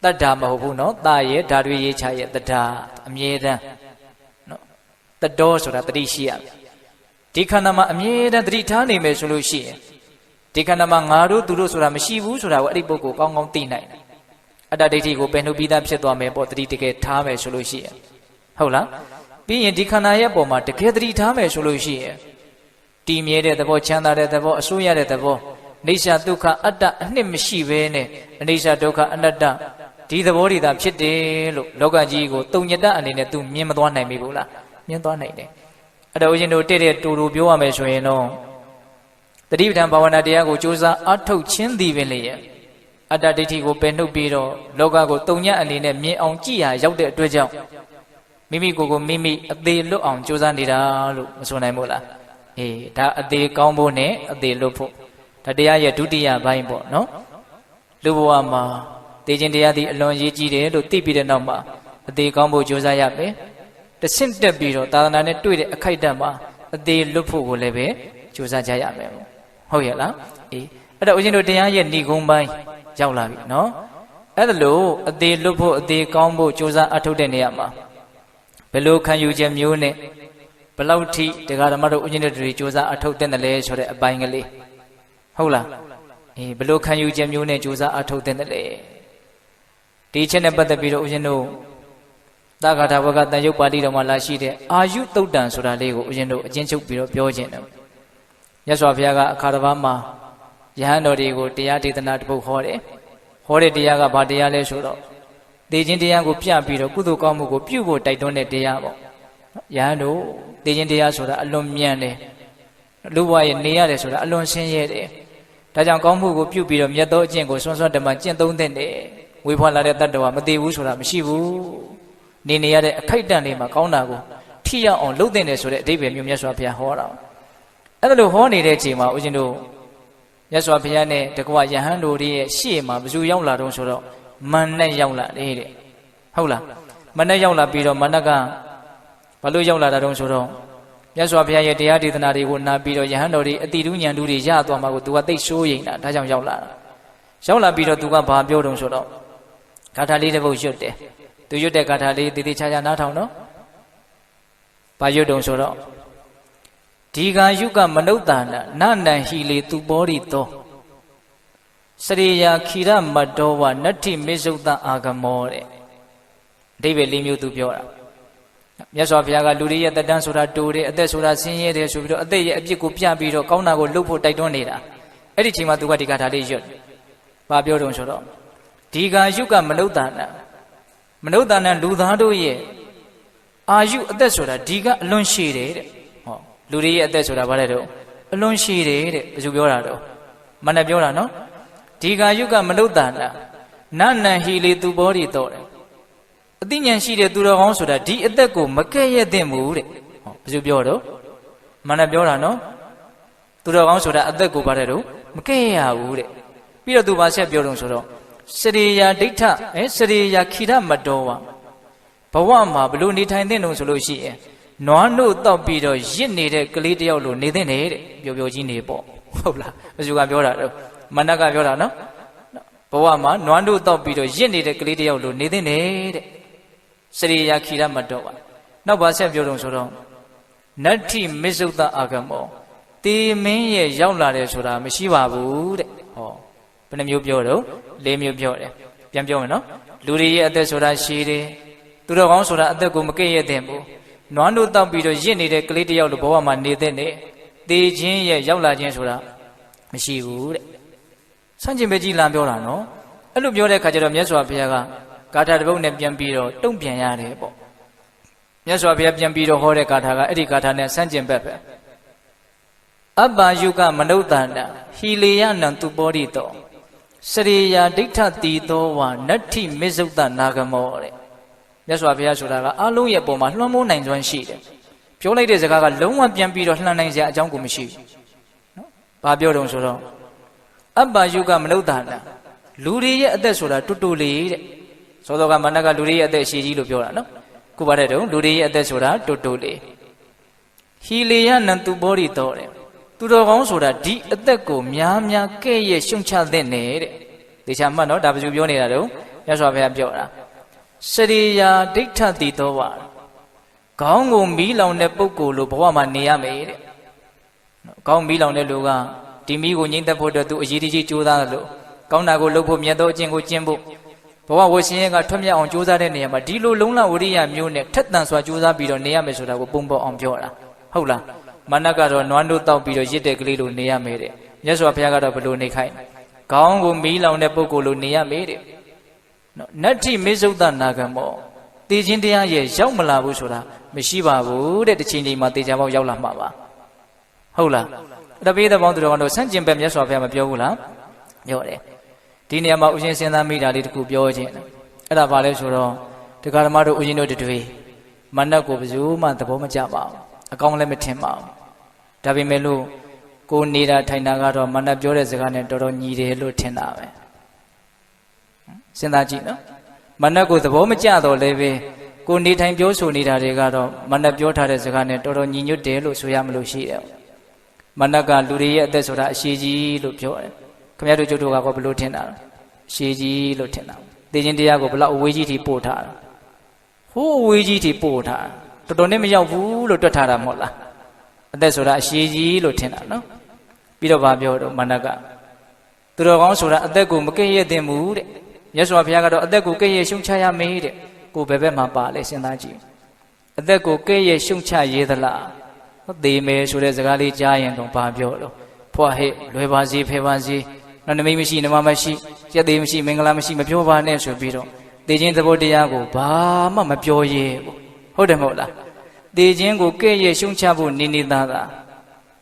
်တတ္တာမဟုတ်ဘူးနော်တာရဲ့ဓာတွေရေးချရဲ့တဒါအမြဲတမ်းနော်တတောဆိုတာတတိရှိရမယ်ဒီခန္ဓာမှာအမြဲတမ်းတတိထားနေမယ်ဆိုလို့ရှိရင်ဒီခန္ဓာမှာငါတို့သူတို့ဆိုတာမရှိဘူးဆိုတာကိုအဲ့ဒီပုဂ္ဂိုလ်ကောင်းကောင်းသိနိုင်တယ်အတ္တဒိဋ္ဌိကိုပယ်နှုတ်ပြီးသားဖြစ်သွားမယ်ပေါ့တတိတကယ်ထားမယ်ဆိုလို့ရှိရင်ဟုတ်လားပြီးရင်ဒီခန္ဓာရဲ့ပုံမှာတကယ်တတိထားမယ်ဆိုလို့ရှိရင်တည်မြဲတဲ့သဘောချမ်းသာတဲ့သဘောအစိုးရတဲ့သဘောနေဆာဒုက္ခအတ္တအနှစ်မရှိဘဲနဲ့အနေဆာဒုက္ခအနတ္တဒီသဘောတွေသာဖြစ်တယ်လို့လောကကြီးကိုတုံညတအနေနဲ့သူမြင်မသွားနိုင်ပြီဘူးလားမြင်သွားနိုင်တယ်အဲ့တော့ဦးဇင်းတို့တဲ့တူတူပြောရမယ်ဆိုရင်တော့တတိပဋ္ဌာန်ဘာဝနာတရားကိုကြိုးစားအထုတ်ခြင်းသည်ပင်လေရဲ့အတ္တဒိဋ္ဌိကိုပယ်နှုတ်ပြီးတော့လောကကိုတုံညအနေနဲ့မြင်အောင်ကြည့်ရရောက်တဲ့အတွက်ကြောင့်မိမိကိုယ်ကိုမိမိအသေးလွတ်အောင်ကြိုးစားနေတာလို့မဆိုနိုင်ဘူးလားအေးဒါအသေးကောင်းဖို့နဲ့အသေးလွတ်ဖို့ဒါတရားရဲ့ဒုတိယဘိုင်းပေါ့နော်လူဘဝမှာသိခြင်းတရားသည်အလွန်ရေးကြီးတယ်လို့သိပြီးတဲ့နောက်မှာအသေးကောင်းဖို့ကြိုးစားရမယ်တဆင့်တက်ပြီးတော့သာသနာနဲ့တွေ့တဲ့အခိုက်အတန့်မှာအသေးလွတ်ဖို့ကိုလည်းပဲကြိုးစားကြရမယ်ဟုတ်ရဲ့လားအေးအဲ့တော့ဦးဇင်းတို့တရားရဲ့ဏိဂုံးပိုင်းရောက်လာပြီနော်အဲ့ဒါလို့အသေးလွတ်ဖို့အသေးကောင်းဖို့ကြိုးစားအထုတ်တဲ့နေရာမှာဘယ်လိုခံယူချက်မျိုးနဲ့ဘယ်လောက်ထိတရားဓမ္မတို့ဦးဇင်းတို့တွေကြိုးစားအထုတ်တဲ့တယ်လဲဆိုတဲ့အပိုင်းကလေးဟုတ်လားအေးဘယ်လိုခံယူချက်မျိုးနဲ့ကြိုးစားအထုတ်တဲ့တယ်လဲဒီချက်နဲ့ပတ်သက်ပြီးတော့ဦးဇင်းတို့သာဂထာဝကတန်ရုပ်ပါဠိတော်မှာလာရှိတဲ့အာယုတုတ်တံဆိုတာလေးကိုဦးဇင်းတို့အချင်းချုပ်ပြီးတော့ပြောခြင်းတယ်မြတ်စွာဘုရားကအခါတစ်ပါးမှာ ယဟန်တော်တွေကိုတရားဒေသနာတစ်ပုဒ်ဟောတယ်ဟောတဲ့တရားကဘာတရားလဲဆိုတော့သေခြင်းတရားကိုပြပြီးတော့ကုသိုလ်ကောင်းမှုကိုပြုဖို့တိုက်တွန်းတဲ့တရားပေါ့ယဟန်တို့သေခြင်းတရားဆိုတာအလွန်မြန်တယ်လူဘဝရဲ့နေရတယ်ဆိုတာအလွန်ဆင်းရဲတယ်ဒါကြောင့်ကောင်းမှုကိုပြုပြီးတော့မြတ်သောအကျင့်ကိုစွန့်စွန့်တမန်ကျင့်သုံးတဲ့ဝေဖွာလာတဲ့တတ္တဝါမသေးဘူးဆိုတာမရှိဘူးနေရတဲ့အခိုက်အတန့်လေးမှာကောင်းတာကိုထိရောက်အောင်လုပ်တဲ့ဆိုတဲ့အဓိပ္ပာယ်မျိုးမြတ်စွာဘုရားဟောတာအဲ့ဒါလို့ဟောနေတဲ့အချိန်မှာဦးဇင်းတို့မြတ်စွာဘုရားနဲ့တကွယဟန်တို့ရဲ့ရှေ့မှာဘယ်သူရောက်လာတော့ဆိုတော့မန္နဲ့ရောက်လာတယ်တဲ့ဟုတ်လားမန္နဲ့ရောက်လာပြီးတော့မန္နကဘာလို့ရောက်လာတာတုံးဆိုတော့မြတ်စွာဘုရားရဲ့တရားဒေသနာတွေကိုနားပြီးတော့ယဟန်တော်တွေအတိတုဉာဏ်တူတွေရသွားမှာကိုသူကသိစိုးရိမ်တာဒါကြောင့်ရောက်လာတာရောက်လာပြီးတော့သူကဘာပြောတုံးဆိုတော့ဂါထာလေးတစ်ပုဒ်ရွတ်တယ်သူရွတ်တဲ့ဂါထာလေးတည်တည်ချာချာနားထောင်နော်ဘာရွတ်တုံးဆိုတော့ဒီဃာယုကမနုဿာနနန္တံဟိလေသူဘောရိတောစရိယာခိရမတ္တောဝနတ္ထိမေဇုတအာဂမောတဲ့အဓိပ္ပာယ်လေးမျိုးသူပြောတာမြတ်စွာဘုရားကလူတွေရဲ့တက်တန်းဆိုတာတိုးတယ်အသက်ဆိုတာဆင်းရဲတယ်ဆိုပြီးတော့အသက်ရဲ့အပြစ်ကိုပြပြီးတော့ကောင်းတာကိုလုပ်ဖို့တိုက်တွန်းနေတာအဲ့ဒီချိန်မှာသူကဒီဂါထာလေးရွတ်ဘာပြောတုံးဆိုတော့ဒီဃာယုကမနုဿာနလူသားတို့ရဲ့အာယုအသက်ဆိုတာဒီကအလွန်ရှည်တယ်တဲ့ဟောလူတွေရဲ့အသက်ဆိုတာဘာလဲတော့အလွန်ရှည်တယ်တဲ့ဘယ်သူပြောတာတော့မနဲ့ပြောတာနော်ဒီဃာယုကမနုဿာနနန္နံဟိလေသူဘောရိတောတဲ့အသိဉာဏ်ရှိတဲ့သူတော်ကောင်းဆိုတာဒီအသက်ကိုမကဲ့ရဲ့သင့်ဘူးတဲ့ဟောဘယ်သူပြောတော့မနဲ့ပြောတာနော်သူတော်ကောင်းဆိုတာအသက်ကိုဘာတဲ့တော့မကဲ့ရဘူးတဲ့ပြီးတော့သူဘာဆက်ပြောတော့ဆိုတော့စရိယာဒိဋ္ဌစရိယာခိရမတ္တောဝဘဝမှာဘလို့နေထိုင်တဲ့တုံဆိုလို့ရှိရင်နွားနို့တောက်ပြီးတော့ရစ်နေတဲ့ကလေးတယောက်လိုနေတဲ့တဲ့ပျော်ပျော်ကြီးနေပေါ့ဟုတ်လားဘယ်သူကပြောတာတော့မနကပြောတာနော်ဘဝမှာနွားနို့တောက်ပြီးတော့ရစ်နေတဲ့ကလေးတယောက်လိုနေတဲ့တဲ့စရိယာခိရမတ္တောဝနောက်ဘာဆက်ပြောတော့ဆိုတော့နတ္ထိမေဇုတအာဂမောတေမင်းရဲ့ရောက်လာတယ်ဆိုတာမရှိပါဘူးတဲ့ဟောဘယ်နှမျိုးပြောတော့၄မျိုးပြောတယ်ပြန်ပြောမယ်နော်လူတွေရဲ့အသက်ဆိုတာရှည်တယ်သူတော်ကောင်းဆိုတာအသက်ကိုမကဲ့ရဲ့တဲ့ဘူးနွားနို့တောက်ပြီးတော့ရစ်နေတဲ့ကလေးတယောက်လိုဘဝမှာနေတဲ့နဲ့တေခြင်းရဲ့ရောက်လာခြင်းဆိုတာမရှိဘူးတဲ့ဆန့်ကျင်ဘက်ကြီးလမ်းပြောတာနော်အဲ့လိုပြောတဲ့အခါကျတော့မြတ်စွာဘုရားကဂါထာတစ်ပုဒ်နဲ့ပြန်ပြီးတော့တုံ့ပြန်ရတယ်ပေါ့မြတ်စွာဘုရားပြန်ပြီးတော့ဟောတဲ့ဂါထာကအဲ့ဒီဂါထာနဲ့ဆန့်ကျင်ဘက်ပဲအပ္ပယုကမနုဿာနဟိလေယနံသူဘောရိတောစရိယာဒိဋ္ဌတိသောဝနတ္ထိမေဇုတနာဂမောတဲ့မြတ်စွာဘုရားဆိုတာကအလုံးရဲ့ပုံမှာလွှမ်းမိုးနိုင်စွမ်းရှိတယ်ပြောလိုက်တဲ့စကားကလုံးဝပြန်ပြီးတော့လှမ်းနိုင်စရာအကြောင်းကိုမရှိဘူးနော်ဘာပြောတုံးဆိုတော့အပ္ပယုကမနုဿာနလူတွေရဲ့အသက်ဆိုတာတူတူလေးတဲ့သောတော်ကမနကလူတွေရဲ့အသက်ရှည်ကြီးလို့ပြောတာနော်ခုပါတဲ့တုံးလူတွေရဲ့အသက်ဆိုတာတူတူလေးဟိလေယနံသူဘောရိတောတဲ့သူတော်ကောင်းဆိုတာဒီအသက်ကိုများများကဲ့ရဲ့ရှုံချတဲ့နေတဲ့ဒေချာမှတ်နော်ဒါဘယ်သူပြောနေတာတော့မြတ်စွာဘုရားပြောတာစရိယာဒိဋ္ဌတိသောဝခေါင်းကိုမီးလောင်တဲ့ပုဂ္ဂိုလ်လိုဘဝမှာနေရမယ်တဲ့ခေါင်းမီးလောင်တဲ့လူကဒီမီးကိုငြိမ့်သက်ဖို့အတွက်သူအရေးတကြီးကြိုးစားတယ်လို့ကောင်းတာကိုလုပ်ဖို့မြတ်သောအကျင့်ကိုကျင့်ဖို့ဘဝဝရှင်ရဲ့ကထွတ်မြတ်အောင်ကြိုးစားတဲ့နေရာမှာဒီလိုလုံးလဝရိယမျိုးနဲ့ထက်သန်စွာကြိုးစားပြီးတော့နေရမယ်ဆိုတာကိုပုံပေါ်အောင်ပြောတာဟုတ်လားမနကတော့နွားနို့တောက်ပြီးတော့ရစ်တဲ့ကလေးလိုနေရမယ်တဲ့မြတ်စွာဘုရားကတော့ဘယ်လိုနေခိုင်းခေါင်းကိုမီးလောင်တဲ့ပုဂ္ဂိုလ်လိုနေရမယ်တဲ့နော်နတ္ထိမေဇုတနာဂမောတေခြင်းတရားရဲ့ရောက်မလာဘူးဆိုတာမရှိပါဘူးတဲ့တစ်ချိန်ချိန်မှာတေချာပေါက်ရောက်လာမှာပါဟုတ်လားတပိသဘောင်းသူတော်ကောင်းတို့ဆန့်ကျင်ဘက်မြတ်စွာဘုရားမပြောဘူးလားပြောတယ်ဒီနေရာမှာဥရှင်စဉ်းစားမိတာလေးတခုပြောခြင်းအဲ့ဒါဘာလဲဆိုတော့တရားဓမ္မတို့ဥရှင်တို့တွေမနတ်ကိုဘယ်သူမှသဘောမကျပါဘူးအကောင်းလည်းမထင်ပါဘူးဒါပေမဲ့လို့ကိုနေတာထိုင်တာကတော့မနတ်ပြောတဲ့စကားနဲ့တော်တော်ညီတယ်လို့ထင်တာပဲစဉ်းစားကြည့်နော်မနတ်ကိုသဘောမကျတော့လည်းပဲကိုနေထိုင်ပြောဆိုနေတာတွေကတော့မနတ်ပြောထားတဲ့စကားနဲ့တော်တော်ညီညွတ်တယ်လို့ဆိုရမလို့ရှိတယ်မနတ်ကလူတွေရဲ့အသက်ဆိုတာအရှိကြီးလို့ပြောတယ်ခင်ဗျားတို့ကျုပ်တို့ကဘယ်လိုထင်တာလဲအရှိကြီးလို့ထင်တာသိခြင်းတရားကိုဘလောက်အဝေးကြီးထိပို့ထားတာဟိုးအဝေးကြီးထိပို့ထားတော်တော်နဲ့မရောက်ဘူးလို့တွက်ထားတာမဟုတ်လားအသက်ဆိုတာအရှိကြီးလို့ထင်တာနော်ပြီးတော့ဗာပြောတော့မနတ်ကသူတော်ကောင်းဆိုတာအသက်ကိုမကဲ့ရဲ့သင့်ဘူးတဲ့မြတ်စွာဘုရားကတော့အသက်ကိုကဲ့ရဲ့ရှုံချရမေးတဲ့ကိုဘယ်ဘက်မှာပါလဲစဉ်းစားကြည့်အသက်ကိုကဲ့ရဲ့ရှုံချရေးသလားသေမယ်ဆိုတဲ့စကားလေးကြားရင်တော့ဗာပြောတော့ ဖွာဟဲ့လွယ်ပါစေဖယ်ပါစေနမိတ်မရှိနမမရှိရက်သေးမရှိမင်္ဂလာမရှိမပြောပါနဲ့ဆိုပြီးတော့တေခြင်းသဘောတရားကိုဘာမှမပြောရဲဘူးဟုတ်တယ်မဟုတ်လားတေခြင်းကိုကဲ့ရဲ့ရှုံချဖို့နေနေသားသာ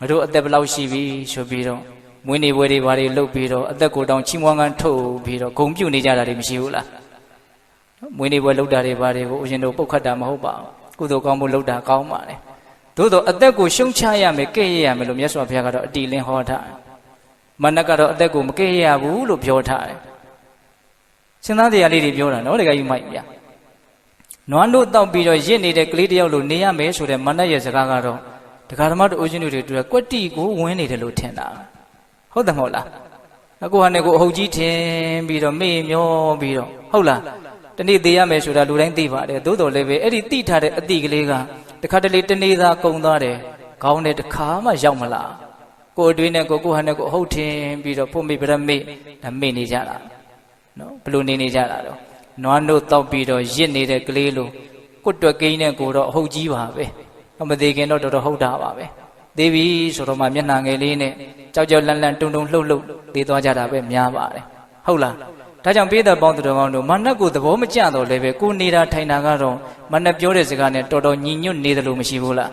းငါတို့အသက်ဘယ်လောက်ရှိပြီဆိုပြီးတော့မွေးနေပွဲတွေဘာတွေလုပ်ပြီးတော့အသက်ကိုတောင်ချီးမွမ်းကန်းထုတ်ပြီးတော့ဂုဏ်ပြုနေကြတာတွေမရှိဘူးလားမွေးနေပွဲလုပ်တာတွေဘာတွေကိုဦးဇင်းတို့ပုတ်ခတ်တာမဟုတ်ပါဘူးကုသိုလ်ကောင်းမှုလုပ်တာကောင်းပါလေသို့တော့အသက်ကိုရှုံချရမယ်ကဲ့ရဲ့ရမယ်လို့မြတ်စွာဘုရားကတော့အတိလင်းဟောထားတယ်မနက်ကတော့အသက်ကိုမကဲ့ရဘူးလို့ပြောထားတယ်စဉ်းစားတရားလေးတွေပြောတာနော်တကယ်ယူမိုက်ဗျာနွားတို့တောက်ပြီးတော့ရစ်နေတဲ့ကလေးတယောက်လိုနေရမယ်ဆိုတဲ့မနက်ရဲ့စကားကတော့ဒကာဓမ္မတို့ဦးဇင်းတို့တွေကွက်တီကိုဝင်နေတယ်လို့ထင်တာဟုတ်တယ်မဟုတ်လားအခုဟာနဲ့ကိုအဟုတ်ကြီးထင်ပြီးတော့မေ့မျောပြီးတော့ဟုတ်လားတနေ့သေးရမယ်ဆိုတာလူတိုင်းသိပါတယ်သို့တော်လည်းပဲအဲ့ဒီသိထားတဲ့အတိကလေးကတခါတလေတနေ့သာကုန်သွားတယ်ခေါင်းနဲ့တခါမှရောက်မလားကိုအတွင်းနဲ့ကိုဟာနဲ့ကိုအဟုတ်ထင်ပြီးတော့ဖို့မေ့ပြရမေ့ဒါမေ့နေကြတာနော်ဘလို့နေကြတာတော့နွားနို့တောက်ပြီးတော့ရစ်နေတဲ့ကလေးလိုကိုတွက်ကိန်းနဲ့ကိုတော့အဟုတ်ကြီးပါပဲမသေးခင်တော့တော်တော်ဟုတ်တာပါပဲသေးပြီဆိုတော့မှမျက်နှာငယ်လေးနဲ့ကြောက်ကြောက်လန့်လန့်တုံတုံလှုပ်လှုပ်သေးသွားကြတာပဲများပါတယ်ဟုတ်လားဒါကြောင့်ပေးတဲ့ပေါင်းသူတော်ကောင်းတို့မနက်ကိုသဘောမကျတော့လည်းပဲကိုနေတာထိုင်တာကတော့မနက်ပြောတဲ့စကားနဲ့တော်တော်ညီညွတ်နေတယ်လို့မရှိဘူးလာ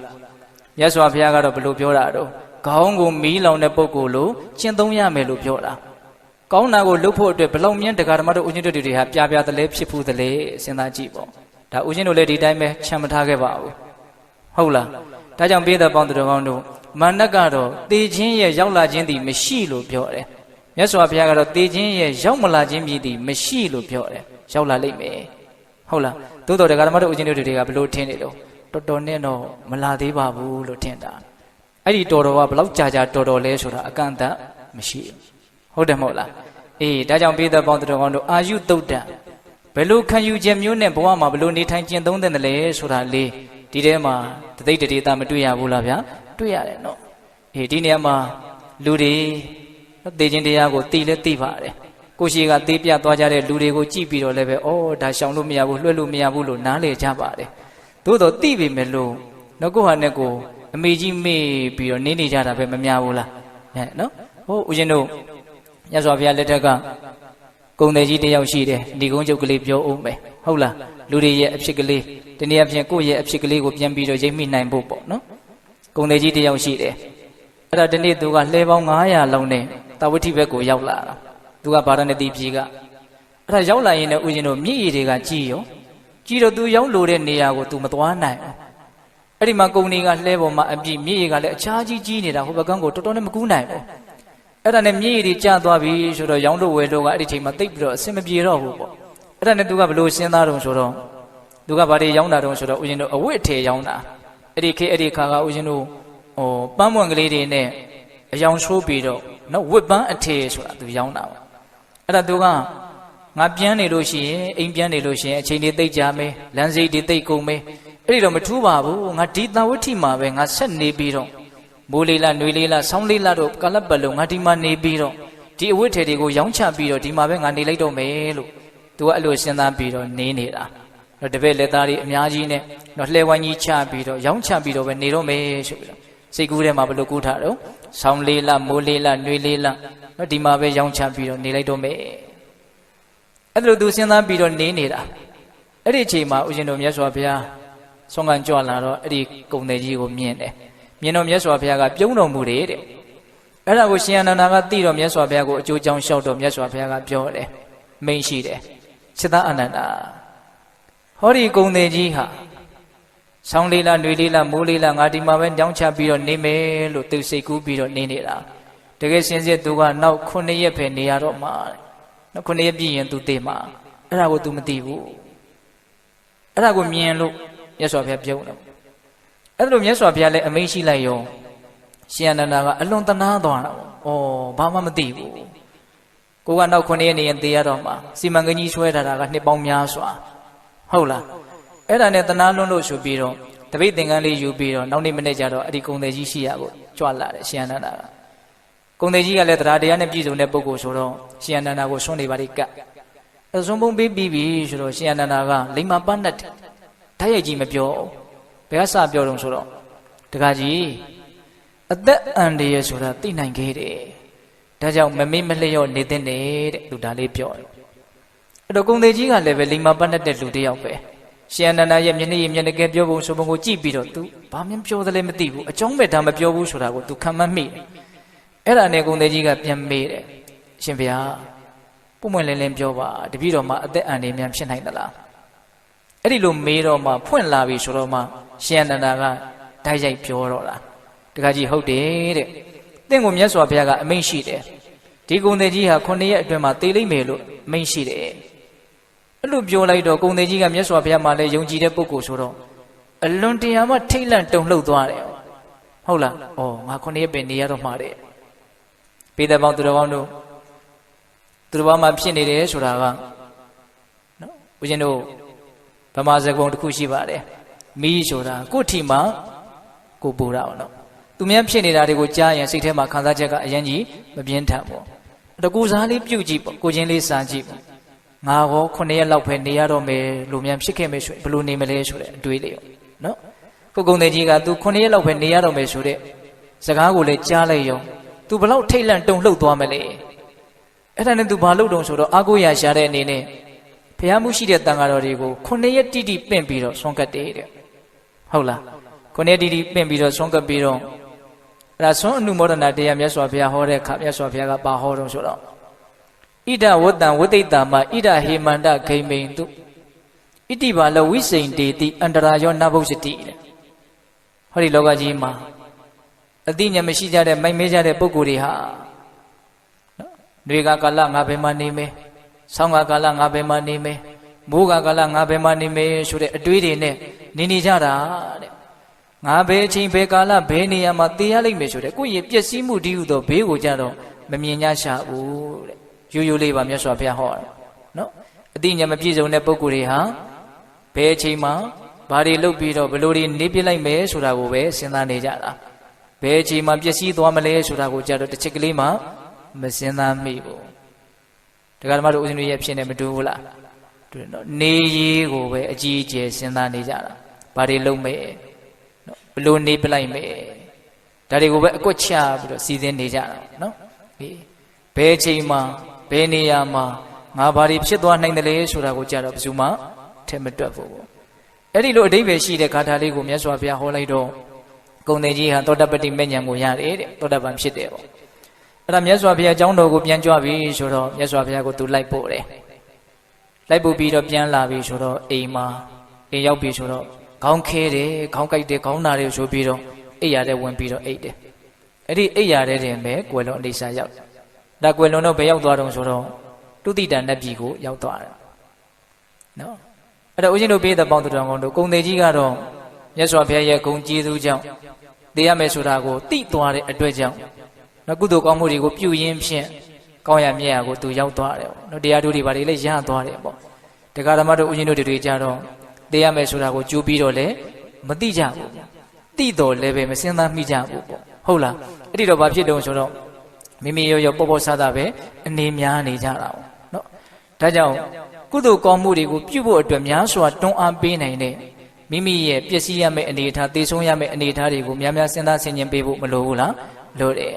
းမြတ်စွာဘုရားကတော့ဘယ်လိုပြောတာတော့ခေါင်းကိုမီးလောင်တဲ့ပုဂ္ဂိုလ်လို့ကျင့်သုံးရမယ်လို့ပြောတာကောင်းတာကိုလုပ်ဖို့အတွက်ဘလောက်မြန်းတရားဓမ္မတို့ဦးဇင်းတို့တွေဟာပြပြတလဲဖြစ်ဖူးတလဲစဉ်းစားကြည့်ပေါ့ဒါဦးဇင်းတို့လည်းဒီတိုင်းပဲချမ်းမထားခဲ့ပါဘူးဟုတ်လားဒါကြောင့်ပေးတဲ့ပေါင်းသူတော်ကောင်းတို့မနက်ကတော့တေခြင်းရဲ့ရောက်လာခြင်းသည်မရှိလို့ပြောတယ်မြတ်စွာဘုရားကတော့တေခြင်းရဲ့ရောက်မလာခြင်းမြည်သည်မရှိလို့ပြောတယ်ရောက်လာလိမ့်မယ်ဟုတ်လားသို့တော်တရားဓမ္မတို့ဦးဇင်းတို့တွေကဘလို့ထင်နေလို့တော်တော်နဲ့တော့မလာသေးပါဘူးလို့ထင်တာအဲ့ဒီတော်တော်ကဘလောက်ကြာကြာတော်တော်လဲဆိုတာအကန့်အသတ်မရှိဟုတ်တယ်မဟုတ်လားအေးဒါကြောင့်ပေးတဲ့ပေါင်းသူတော်ကောင်းတို့အာယုတုတ်တံဘယ်လိုခံယူခြင်းမျိုးနဲ့ဘဝမှာဘယ်လိုနေထိုင်ကျင့်သုံးတဲ့လဲဆိုတာလေးဒီထဲမှာတသိတ္တိတာမတွေ့ရဘူးလားဗျာတွေ့ရတယ်နော်အေးဒီနေရာမှာလူတွေသိခြင်းတရားကိုသိလဲသိပါတယ်ကိုရှိကသိပြသွားကြတဲ့လူတွေကိုကြည့်ပြီးတော့လည်းပဲဩဒါရှောင်လို့မရဘူးလွှဲလို့မရဘူးလို့နားလေကြပါတယ်သို့တော့သိပြီမဲ့လို့နော်ကိုဟာနဲ့ကိုအမေကြီးမေ့ပြီးတော့နေကြတာပဲမများဘူးလားအဲနော်ဟိုဦးဇင်းတို့မြတ်စွာဘုရားလက်ထက်ကဂုံတယ်ကြီးတယောက်ရှိတယ်ဒီကုန်းချုပ်ကလေးပြောအောင်ပဲဟုတ်လားလူတွေရဲ့အဖြစ်ကလေးတနည်းအားဖြင့်ကိုယ့်ရဲ့အဖြစ်ကလေးကိုပြန်ပြီးတော့ရိပ်မိနိုင်ဖို့ပေါ့နော်ဂုံတယ်ကြီးတယောက်ရှိတယ်အဲ့ဒါဒီနေ့သူကလှဲပေါင်း900လောက်နဲ့တာဝတိဘက်ကိုရောက်လာတာသူကဗာရဏသီပြည်ကအဲ့ဒါရောက်လာရင်လည်းဦးဇင်းတို့မြည်ရည်တွေကကြီးရောကြီးတော့သူရောက်လို့တဲ့နေရာကိုသူမသွားနိုင်ဘူးအဲ့ဒီမှာဂုံတွေကလှဲပေါ်မှာအပြည့်မြည်ရည်ကလည်းအခြားကြီးနေတာဟိုဘက်ကန်းကိုတော်တော်နဲ့မကူးနိုင်ဘူးအဲ့ဒါနဲ့မြည်ရည်တွေကျသွားပြီဆိုတော့ရောင်းလို့ဝယ်လို့ကအဲ့ဒီချိန်မှာတိတ်ပြီးတော့အဆင်မပြေတော့ဘူးပေါ့အဲ့ဒါနဲ့သူကဘလို့စဉ်းစားတော့ဆိုတော့သူကဘာတွေရောင်းတာတုံးဆိုတော့ဦးဇင်းတို့အဝတ်အထည်ရောင်းတာအဲ့ဒီခါကဦးဇင်းတို့ပန်းမွန်ကလေးတွေနဲ့အယောင်ဆိုးပြီးတော့နော်ဝတ်ပန်းအထည်ဆိုတာသူရောင်းတာပေါ့အဲ့ဒါသူကငါပြန်နေလို့ရှိရင်အိမ်ပြန်နေလို့ရှိရင်အချိန်တွေတိတ်ကြမယ်လမ်းစိတ်တွေတိတ်ကုန်မယ်အဲ့ဒီတော့မထူးပါဘူးငါဒီသာဝတိမှာပဲငါဆက်နေပြီးတော့မိုးလေးလားနှွေလေးလားဆောင်းလေးလားတော့ကလပ်ပလုံးငါဒီမှာနေပြီးတော့ဒီအဝတ်ထည်တွေကိုရောင်းချပြီးတော့ဒီမှာပဲငါနေလိုက်တော့မယ်လို့သူကအဲ့လိုစဉ်းစားပြီးတော့နေနေတာတော့တပည့်လက်သားတွေအများကြီးနဲ့တော့လှဲဝိုင်းကြီးချပြီးတော့ရောင်းချပြီးတော့ပဲနေတော့မယ်ဆိုပြီးတော့စိတ်ကူးထဲမှာဘယ်လိုကူးထားတော့ဆောင်းလေးလားမိုးလေးလားနှွေလေးလားတော့ဒီမှာပဲရောင်းချပြီးတော့နေလိုက်တော့မယ်အဲ့လိုသူစဉ်းစားပြီးတော့နေနေတာအဲ့ဒီအချိန်မှာဦးဇင်းတို့မြတ်စွာဘုရားဆုံးခံကြွလာတော့အဲ့ဒီကုံတယ်ကြီးကိုမြင်တယ်မြင်တော့မြတ်စွာဘုရားကပြုံးတော်မူတယ်တဲ့အဲ့ဒါကိုရှင်အနန္ဒာကသိတော့မြတ်စွာဘုရားကိုအကျိုးကြောင့်လျှောက်တော့မြတ်စွာဘုရားကပြောတယ်မိန့်ရှိတယ်စိတ္တအနန္ဒာဟောဒီကုံတယ်ကြီးဟာဆောင်းလေးလားနှွေလေးလားမိုးလေးလားငါဒီမှာပဲညောင်းချပြီးတော့နေမယ်လို့သူစိတ်ကူးပြီးတော့နေနေတာတကယ်စင်စစ်သူကနောက်9ရက်ပဲနေရတော့မှာနောက်9ရက်ပြည့်ရင်သူတည်မှာအဲ့ဒါကို तू မသိဘူးအဲ့ဒါကိုမြင်လို့မြတ်စွာဘုရားပြုံးတယ်အဲ့ဒါလို့မြတ်စွာဘုရားလည်းအမိန့်ရှိလိုက်ရောရှင်အနန္ဒာကအလွန်တနာသွားတာဘာမှမသိဘူးကိုကနောက်9ရက်နေရင်တည်ရတော့မှာစီမံကိန်းကြီးဆွဲထားတာကနှစ်ပေါင်းများစွာဟုတ်လားအဲ့ဒါနဲ့တနာလွန်းလို့ဆိုပြီးတော့တပိတ်သင်္ကန်းလေးယူပြီးတော့နောက်နေ့မနေ့ကျတော့အဲ့ဒီကုံတယ်ကြီးရှိရကိုကြွလာတယ်ရှင်အနန္ဒာကကုံတယ်ကြီးကလည်းတရားတရားနဲ့ပြည့်စုံတဲ့ပုဂ္ဂိုလ်ဆိုတော့ရှင်အနန္ဒာကိုဆွန်းနေပါလိကတ်အစွန်းပုံပေးပြီးပြီဆိုတော့ရှင်အနန္ဒာကလိမ္မာပန်းနဲ့ဓာတ်ရိုက်ကြီးမပြောဘယ်ကစပြောတော့ဆိုတော့တခါကြီး အသက်အန္တရာယ်ဆိုတာသိနိုင်ခဲ့တယ်ဒါကြောင့်မမေ့မလျော့နေတဲ့နေတဲ့လူဒါလေးပြောတယ်အဲ့တော့ဂုံသေးကြီးကလည်းပဲလိမ္မာပတ်တဲ့လူတစ်ယောက်ပဲရှင်အနန္ဒာရဲ့မျက်နှာရည်မျက်နှာကဲပြောပုံဆိုပုံကိုကြည့်ပြီးတော့ तू ဘာမှပြောသလဲမသိဘူးအကြောင်းပဲဒါမပြောဘူးဆိုတာကို तू ခံမှတ်မိတယ်အဲ့ဒါနဲ့ဂုံသေးကြီးကပြန်မေးတယ်ရှင်ဗျာပုံမှန်လင်းလင်းပြောပါတပည့်တော်မှာအသက်အန္တရာယ်များဖြစ်နိုင်သလားအဲ့ဒီလိုမေးတော့မှဖွင့်လာပြီဆိုတော့မှရှင်အနန္ဒာကတိုက်ရိုက်ပြောတော့တာတခါကြီးဟုတ်တယ်တဲ့တင့်ကိုမြတ်စွာဘုရားကအမိန့်ရှိတယ်ဒီဂုံသေးကြီးဟာ9ရက်အတွင်းမှာသေလိမ့်မယ်လို့အမိန့်ရှိတယ်အဲ့လိုပြောလိုက်တော့ဂုံသေးကြီးကမြတ်စွာဘုရားမှာလည်းယုံကြည်တဲ့ပုဂ္ဂိုလ်ဆိုတော့အလွန်တရာမှထိတ်လန့်တုန်လှုပ်သွားတယ်ဟုတ်လားဩငါ9ရက်ပဲနေရတော့မှာတဲ့ပေတပေါင်းသူတော်ကောင်းတို့သူတော်ဘာမှဖြစ်နေတယ်ဆိုတာကနော်ဦးဇင်းတို့ဗမာစကားတစ်ခုရှိပါတယ်မီးဆိုတာကိုယ့်ထီမှာကိုပူတာနော်သူများဖြစ်နေတာတွေကိုကြားရင်စိတ်ထဲမှာခံစားချက်ကအရင်ကြီးမပြင်းထန်ဘူးတကူစားလေးပြုတ်ကြည့်ပေါ့ကိုချင်းလေးစားကြည့်ပေါ့ငါရော9ရက်လောက်ပဲနေရတော့မယ်လို့များဖြစ်ခဲ့မယ်ဆိုရင်ဘယ်လိုနေမလဲဆိုတဲ့အတွေးလေးနော်ကိုကုံတဲ့ကြီးက तू 9ရက်လောက်ပဲနေရတော့မယ်ဆိုတဲ့စကားကိုလည်းကြားလိုက်ရော तू ဘလောက်ထိတ်လန့်တုန်လှုပ်သွားမလဲအဲ့ဒါနဲ့ तू ဘာလုပ်တုံဆိုတော့အာကိုရရှာတဲ့အနေနဲ့ဘုရားမှုရှိတဲ့တန်ဃာတော်တွေကို9ရက်တိတိပင့်ပြီးတော့ဆွမ်းကတ်တယ်တဲ့ဟုတ်လား9ရက်တိတိပင့်ပြီးတော့ဆွမ်းကတ်ပြီးတော့အဲ့ဒါဆွမ်းအနုမောဒနာတရားမြတ်စွာဘုရားဟောတဲ့အခါမြတ်စွာဘုရားကပါဟောတော့ဆိုတော့ဣဒဝတ္တံဝိသိတ္တာမဣဒဟေမန္တဂိမိန်တုဣတိဘာလဝိစိန်တေတိအန္တရာယောနဘုစတိတဲ့ဟောဒီလောကကြီးမှာအသိဉာဏ်မရှိကြတဲ့မိုက်မဲကြတဲ့ပုဂ္ဂိုလ်တွေဟာနော်တွေကကာလငါဘယ်မှာနေမယ်ဆောင်းကကာလငါဘယ်မှာနေမယ်မိုးကကာလငါဘယ်မှာနေမယ်ဆိုတဲ့အတွေးတွေနဲ့နေကြတာတဲ့ငါဘယ်အချိန်ဘယ်ကာလဘယ်နေရာမှာတည်ရလိမ့်မယ်ဆိုတဲ့ကိုယ့်ရဲ့ပျက်စီးမှုတည်းဟူသောဘေးကိုကြတော့မမြင်ကြရှာဘူးတဲ့ရိုးရိုးလေးပါမြတ်စွာဘုရားဟောတာနော်အသိဉာဏ်မပြည့်စုံတဲ့ပုဂ္ဂိုလ်တွေဟာဘယ်အချိန်မှာဘာတွေလုပ်ပြီးတော့ဘယ်လိုတွေနေပြလိုက်မယ်ဆိုတာကိုပဲစဉ်းစားနေကြတာဘယ်အချိန်မှာပျက်စီးသွားမလဲဆိုတာကိုကြတော့တစ်ချက်ကလေးမှမစဉ်းစားမိဘူးဒကာဓမ္မတို့ဦးဇင်းတို့ရဲ့ဖြစ်နေမတူဘူးလားတွေ့နော်နေရေးကိုပဲအကြီးအကျယ်စဉ်းစားနေကြတာဘာတွေလုပ်မယ်နော်ဘယ်လိုနေပြလိုက်မယ်ဒါတွေကိုပဲအကွက်ချပြီးတော့စီစဉ်နေကြတာနော်ဘယ်အချိန်မှာဘယ်နေရာမှာငါဘာတွေဖြစ်သွားနိုင်တယ်လဲဆိုတာကိုကြတော့ဘယ်သူမှထင်မတွက်ဘူးအဲ့ဒီလိုအဓိပ္ပာယ်ရှိတဲ့ဂါထာလေးကိုမြတ်စွာဘုရားဟောလိုက်တော့ဂုံသေးကြီးဟာသောတပတ္တိမေညာကိုရတယ်တဲ့သောတပန်ဖြစ်တယ်ပေါ့အဲ့ဒါမြတ်စွာဘုရားအကြောင်းတော်ကိုပြန်ကြွပြီဆိုတော့မြတ်စွာဘုရားကိုသူလိုက်ပို့တယ်လိုက်ပို့ပြီးတော့ပြန်လာပြီဆိုတော့အိမ်မှာအိမ်ရောက်ပြီဆိုတော့ခေါင်းခဲတယ်ခေါင်းကိုက်တယ်ခေါင်းနာတယ်ဆိုပြီးတော့အိပ်ရတဲ့ဝင်ပြီးတော့အိပ်တယ်အဲ့ဒီအိပ်ရတဲ့တင်ပဲကွယ်လွန်အိဋ္ဌာရောက်ဒါကွယ်လွန်တော့ဘယ်ရောက်သွားတော့ဆိုတော့တုတိတနတ်ပြည်ကိုရောက်သွားတယ်နော်အဲ့တော့ဦးဇင်းတို့ပြေးတဲ့ပေါင်းသူတော်ကောင်းတို့ဂုံသေးကြီးကတော့မြတ်စွာဘုရားရဲ့ဂုံကျေးဇူးကြောင့်သိရမယ်ဆိုတာကိုသိသွားတဲ့အတွက်ကြောင့်နော်ကုသိုလ်ကောင်းမှုတွေကိုပြုရင်းဖြင့်ကောင်းရမြတ်ရကိုသူရောက်သွားတယ်ပေါ့နော်တရားဓုတွေဘာတွေလဲရသွားတယ်ပေါ့တရားဓမ္မတို့ဦးဇင်းတို့တွေကြတော့သိရမယ်ဆိုတာကိုကြိုးပြီးတော့လည်းမသိကြဘူးသိတော်လည်းပဲမစဉ်းစားမိကြဘူးပေါ့ဟုတ်လားအဲ့ဒီတော့ဘာဖြစ်တုံးဆိုတော့မိမိရောပေါ့ပေါ့ဆဆပဲအနေများနေကြတာပေါ့နော်ဒါကြောင့်ကုသိုလ်ကောင်းမှုတွေကိုပြုဖို့အတွက်များစွာတွန်းအားပေးနိုင်တဲ့မိမိရဲ့ပျက်စီးရမယ့်အနေအထားသေဆုံးရမယ့်အနေအထားတွေကိုများများစဉ်းစားဆင်ခြင်ပေးဖို့မလိုဘူးလားလိုတယ်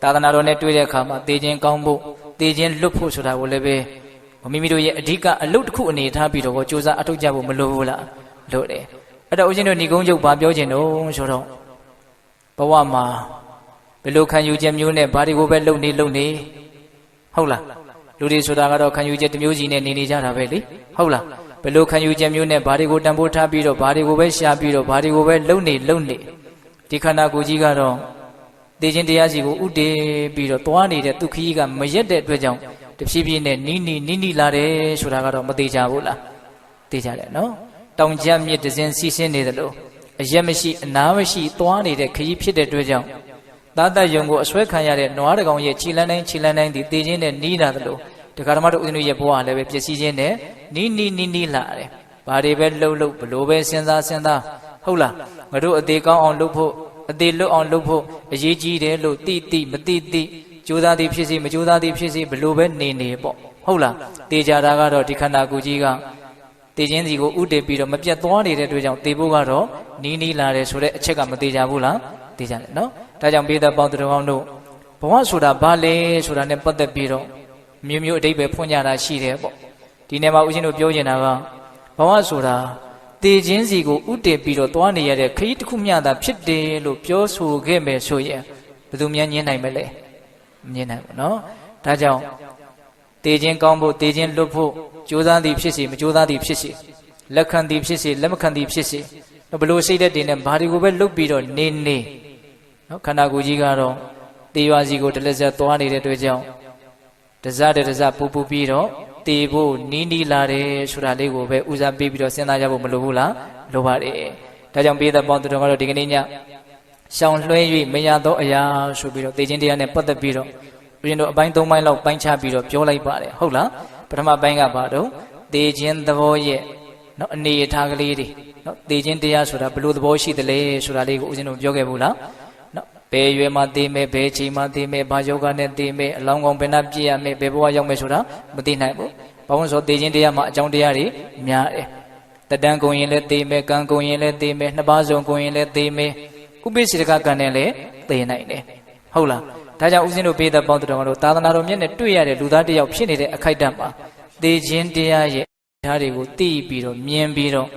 သာသနာတော်နဲ့တွေ့တဲ့အခါမှာသေခြင်းကောင်းဖို့သေခြင်းလွတ်ဖို့ဆိုတာကိုလည်းပဲမိမိတို့ရဲ့အဓိကအလုပ်တစ်ခုအနေထားပြီးတော့ကြိုးစားအထောက်ကြဖို့မလိုဘူးလားလိုတယ်အဲ့တော့ဦးဇင်းတို့ဏိကုံးချုပ်ဘာပြောခြင်းတော့ဆိုတော့ဘဝမှာဘယ်လိုခံယူချက်မျိုးနဲ့ဘာတွေကိုပဲလုပ်နေဟုတ်လားလူတွေဆိုတာကတော့ခံယူချက်တစ်မျိုးစီနဲ့နေကြတာပဲလေဟုတ်လားဘယ်လိုခံယူချက်မျိုးနဲ့ဘာတွေကိုတန်ဖိုးထားပြီးတော့ဘာတွေကိုပဲရှာပြီးတော့ဘာတွေကိုပဲလုပ်နေဒီခန္ဓာကိုယ်ကြီးကတော့သိခြင်းတရားစီကိုဥတည်ပြီးတော့သွားနေတဲ့ဒုက္ခကြီးကမရက်တဲ့အတွက်ကြောင့်တဖြည်းဖြည်းနဲ့နီးလာတယ်ဆိုတာကတော့မသေးကြဘူးလားသိကြတယ်နော်တောင်ကျမြစ်တစင်းစီးဆင်းနေတယ်လို့အရက်မရှိအနားမရှိသွားနေတဲ့ခရီးဖြစ်တဲ့အတွက်ကြောင့်သာတယုံကိုအစွဲခံရတဲ့နွားတကောင်ရဲ့ခြေလန်းတိုင်းဒီသေခြင်းနဲ့နီးလာတယ်လို့တရားဓမ္မတို့ဦးဇင်းတို့ရဲ့ဘဝလည်းပဲပျက်စီးခြင်းနဲ့နီးလာတယ်ဘာတွေပဲလှုပ်ဘလို့ပဲစဉ်းစားဟုတ်လားငါတို့အသေးကောင်းအောင်လုပ်ဖို့အသေးလွတ်အောင်လုပ်ဖို့အရေးကြီးတယ်လို့သိမသိကြိုးစားသည်ဖြစ်စေမကြိုးစားသည်ဖြစ်စေဘလို့ပဲနေပေါ့ဟုတ်လားတေချာတာကတော့ဒီခန္ဓာကိုယ်ကြီးကတေခြင်းစီကိုဥတည်ပြီးတော့မပြတ်သွားနေတဲ့အတွက်ကြောင့်တေဖို့ကတော့နီးလာတယ်ဆိုတဲ့အချက်ကမသေးကြဘူးလားသေးကြတယ်နော် ဒါကြောင့်ပိဿပေါင်းသူတော်ကောင်းတို့ဘဝဆိုတာဘာလဲဆိုတာနဲ့ပတ်သက်ပြီးတော့မျိုးမျိုးအတိတ်ပဲဖွင့်ကြတာရှိတယ်ပေါ့ဒီနေ့မှာဦးဇင်းတို့ပြောနေတာကဘဝဆိုတာတည်ခြင်းစီကိုဥတည်ပြီးတော့သွားနေရတဲ့ခရီးတစ်ခုမျှသာဖြစ်တယ်လို့ပြောဆိုခဲ့မယ်ဆိုရင်ဘယ်သူများညင်းနိုင်မလဲမညင်းနိုင်ဘူးနော်ဒါကြောင့်တည်ခြင်းကောင်းဖို့တည်ခြင်းလွတ်ဖို့ကြိုးစားသည်ဖြစ်စီမကြိုးစားသည်ဖြစ်စီလက်ခံသည်ဖြစ်စီလက်မခံသည်ဖြစ်စီဘလို့စိတ်တဲ့တင်နဲ့ဘာတွေကိုပဲလုတ်ပြီးတော့နေနော်ခန္ဓာကိုယ်ကြီးကတော့တေရွာစီကိုတလက်ဆက်သွားနေတဲ့အတွက်ကြောင့်တစတဲ့တစပူပူပြီးတော့တေဖို့နီးလာတယ်ဆိုတာလေးကိုပဲဦးစားပေးပြီးတော့စဉ်းစားကြဖို့မလိုဘူးလားလိုပါတယ်ဒါကြောင့်ပိဿပေါင်းသူတော်ကတော့ဒီကနေ့ညရှောင်လွှဲ၍မရသောအရာဆိုပြီးတော့တေခြင်းတရားနဲ့ပတ်သက်ပြီးတော့ဦးဇင်းတို့အပိုင်း၃ပိုင်းလောက်ပိုင်းခြားပြီးတော့ပြောလိုက်ပါတယ်ဟုတ်လားပထမပိုင်းကဘာတော့တေခြင်းသဘောရဲ့နော်အနေအထားကလေးတွေနော်တေခြင်းတရားဆိုတာဘလို့သဘောရှိသလဲဆိုတာလေးကိုဦးဇင်းတို့ပြောခဲ့ဘူးလားနော်ဘယ်ရွယ်မှာတေမယ်ဘယ်ချိန်မှာတေမယ်ဘာယောဂနဲ့တေမယ်အလောင်းကောင်းဘယ်နှပြည့်ရမယ်ဘယ်ဘဝရောက်မယ်ဆိုတာမသိနိုင်ဘူးဘာလို့ဆိုတေခြင်းတရားမှာအကြောင်းတရားတွေများတယ်တတန်ကုန်ရင်လည်းတေမယ်ကံကုန်ရင်လည်းတေမယ်နှစ်ပါးစုံကုန်ရင်လည်းတေမယ်ဥပိ္ပစေတကကံနဲ့လည်းတေနိုင်တယ်ဟုတ်လားဒါကြောင့်ဦးဇင်းတို့ပိဿပေါင်းတော်တို့သာသနာတော်မြတ်နဲ့တွေ့ရတဲ့လူသားတစ်ယောက်ဖြစ်နေတဲ့အခိုက်အတန့်မှာတေခြင်းတရားရဲ့ဓာတ်တွေကိုသိပြီးတော့မြင်ပြီးတော့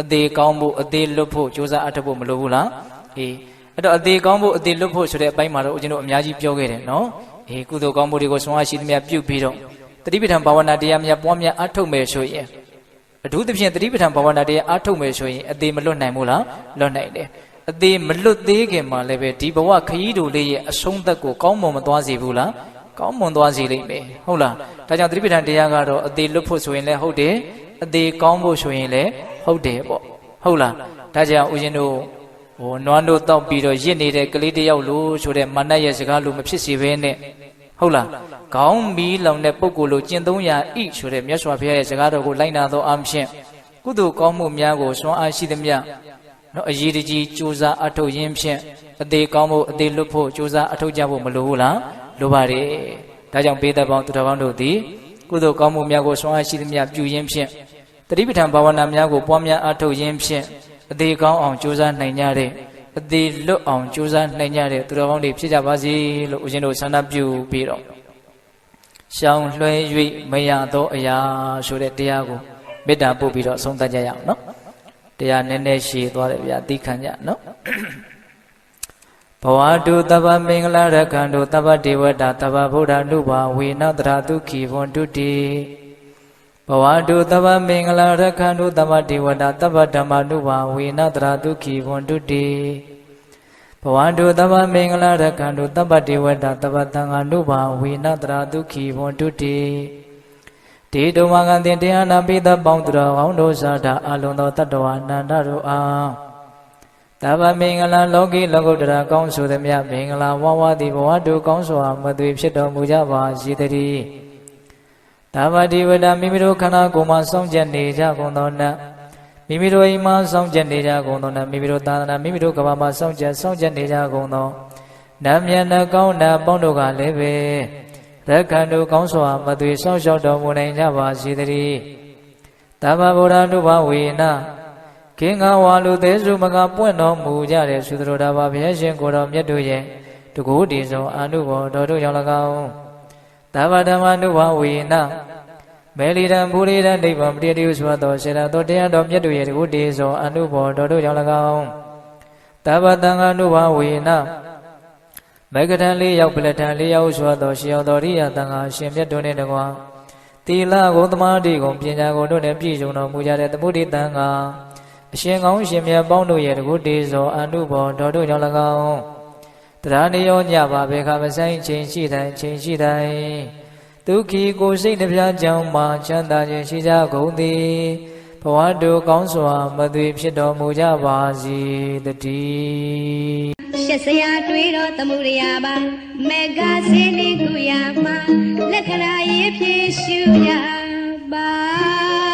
အသေးကောင်းဖို့အသေးလွတ်ဖို့ကြိုးစားအထောက်ဖို့မလိုဘူးလားအေးအဲ့တော့အသေးကောင်းဖို့အသေးလွတ်ဖို့ဆိုတဲ့အပိုင်းမှာတော့ဦးဇင်းတို့အများကြီးပြောခဲ့တယ်နော်အေးကုသိုလ်ကောင်းမှုတွေကိုဆွမ်းအားရှိသမျှပြုပြီးတော့တတိပဋ္ဌာန်ဘာဝနာတရားများပွားများအထောက်မယ်ဆိုရင်အထူးသဖြင့်တတိပဋ္ဌာန်ဘာဝနာတရားအထောက်မယ်ဆိုရင်အသေးမလွတ်နိုင်ဘူးလားလွတ်နိုင်တယ်အသေးမလွတ်သေးခင်မှာလည်းပဲဒီဘဝခရီးတို့လေးရဲ့အဆုံးသက်ကိုကောင်းမွန်မသွားစေဘူးလားကောင်းမွန်သွားစေလိမ့်မယ်ဟုတ်လားဒါကြောင့်တတိပဋ္ဌာန်တရားကတော့အသေးလွတ်ဖို့ဆိုရင်လည်းဟုတ်တယ်အသေးကောင်းဖို့ဆိုရင်လည်းဟုတ်တယ်ပေါ့ဟုတ်လားဒါကြောင့်ဦးဇင်းတို့နွားတို့တောက်ပြီးတော့ရစ်နေတဲ့ကလေးတယောက်လို့ဆိုတဲ့မာနရဲ့စကားလို့မဖြစ်စေဘဲနဲ့ဟုတ်လားခေါင်းမီးလောင်တဲ့ပုဂ္ဂိုလ်လို့ကျင့်သုံးရာဤဆိုတဲ့မြတ်စွာဘုရားရဲ့စကားတော်ကိုလိုက်နာသောအားဖြင့်ကုသိုလ်ကောင်းမှုများကိုစွမ်းအားရှိသမျှနော်အရေးတကြီးကြိုးစားအထောက်ရင်းဖြင့်အသေးကောင်းဖို့အသေးလွတ်ဖို့ကြိုးစားအထောက်ကြဖို့မလိုဘူးလားလိုပါတယ်ဒါကြောင့်ပိဿပေါင်းသူတော်ကောင်းတို့သည်ကုသိုလ်ကောင်းမှုများကိုစွမ်းအားရှိသမျှပြုရင်းဖြင့်တတိပဋ္ဌာန်ဘာဝနာများကိုပွားများအားထုတ်ရင်းဖြင့်အသေးကောင်းအောင်ကြိုးစားနိုင်ကြတဲ့အသေးလွတ်အောင်ကြိုးစားနိုင်ကြတဲ့သူတော်ကောင်းတွေဖြစ်ကြပါစေလို့ဦးဇင်းတို့ဆန္ဒပြုပြီးတော့ရှောင်လွှဲ၍မရသောအရာဆိုတဲ့တရားကိုမေတ္တာပို့ပြီးတော့ဆုံးသတ်ကြရအောင်နော်တရားနည်းနည်းရှည်သွားတယ်ဗျာသိခံကြနော်ဘဝတုတဗ္ဗမင်္ဂလာရခန္တုတဗ္ဗဒေဝတာတဗ္ဗဗုဒ္ဓနုဘာဝေနတရာတုခိဘွန်တုတိဘဝတုတဗ္ဗမင်္ဂလာရခန္တုတဗ္ဗဒေဝတာတဗ္ဗဓမ္မနုဘာဝေနတရာတုခိဘွန်တုတိဘဝတုတဗ္ဗမင်္ဂလာရခန္တုတဗ္ဗဒေဝတာတဗ္ဗသံဃာနုဘာဝေနတရာတုခိဘွန်တုတိဒေတုမဂံတင်တရားနာပိသပေါင်းသူတော်ကောင်းတို့သာဓာအလုံးသောတတ္တဝါအနန္တတို့အားတဗ္ဗမင်္ဂလာလောကီလောကုတ္တရာကောင်းဆိုသည်မြတ်မင်္ဂလာဝဝသည်ဘဝတုကောင်းစွာမသွေဖြစ်တော်မူကြပါစေတည်းတဗ္ဗတိဝဒမိမိတို့ခန္ဓာကိုယ်မှာစောင့်ကြနေကြကုန်သောနတ်မိမိတို့အိမ်မှာစောင့်ကြနေကြကုန်သောနတ်မိမိတို့သာသနာမိမိတို့ကမ္ဘာမှာစောင့်ကြနေကြကုန်သောနတ်မြတ်နှကောင်းနတ်ပေါင်းတို့ကလည်းပဲရက္ခဏုကောင်းစွာမသွေစောင့်ရှောက်တော်မူနိုင်ကြပါစေတည်းတဗ္ဗဗုဒ္ဓနုဘဝေနခေငါဝါလူသေးစုမကပွင့်တော်မူကြတဲ့သုတ္တရာဘာဘုရားရှင်ကိုတော်မြတ်တို့ရဲ့တကူတည်ဆုံးအာနုဘောတော်တို့ကြောင့်၎င်းတဗ္ဗဓမ္မနုဘဝေနမေလီရံဘူရိရံနိဗ္ဗာန်ပရိတိယဆိုသောစေတသောတရားတော်မြတ်တို့ရဲ့တကူတည်ဆုံးအာနုဘောတော်တို့ကြောင့်၎င်းတဗ္ဗသံဃာနုဘဝေနမေကထံလေးရောက်ပလထံလေးရောက်ဆိုသောရှင်တော်ရိယသံဃာရှင်မြတ်တို့နှင့်တကွာသီလကိုသမာဓိကိုပညာကိုတို့နှင့်ပြည့်စုံတော်မူကြတဲ့သမုဒိသံဃာအရှင်ကောင်းရှင်မြတ်ပေါင်းတို့ရဲ့တကုတေဇောအနုဘောတော်တို့ကြောင့်၎င်းတရားနေရောညပါဘေခမဆိုင်ချိန်ရှိတိုင်းချိန်ရှိတိုင်းဒုက္ခကိုစိတ်နှပြကြောင်းမှာချမ်းသာခြင်းရှိကြကုန်သည်ဘဝတုကောင်းစွာမသွေဖြစ်တော်မူကြပါစေတည်းရှက်စရာတွေးတော့သမှုရပါမေဃစေနေကူရမှာလက္ခဏာရေးဖြည့်ရှုရပါ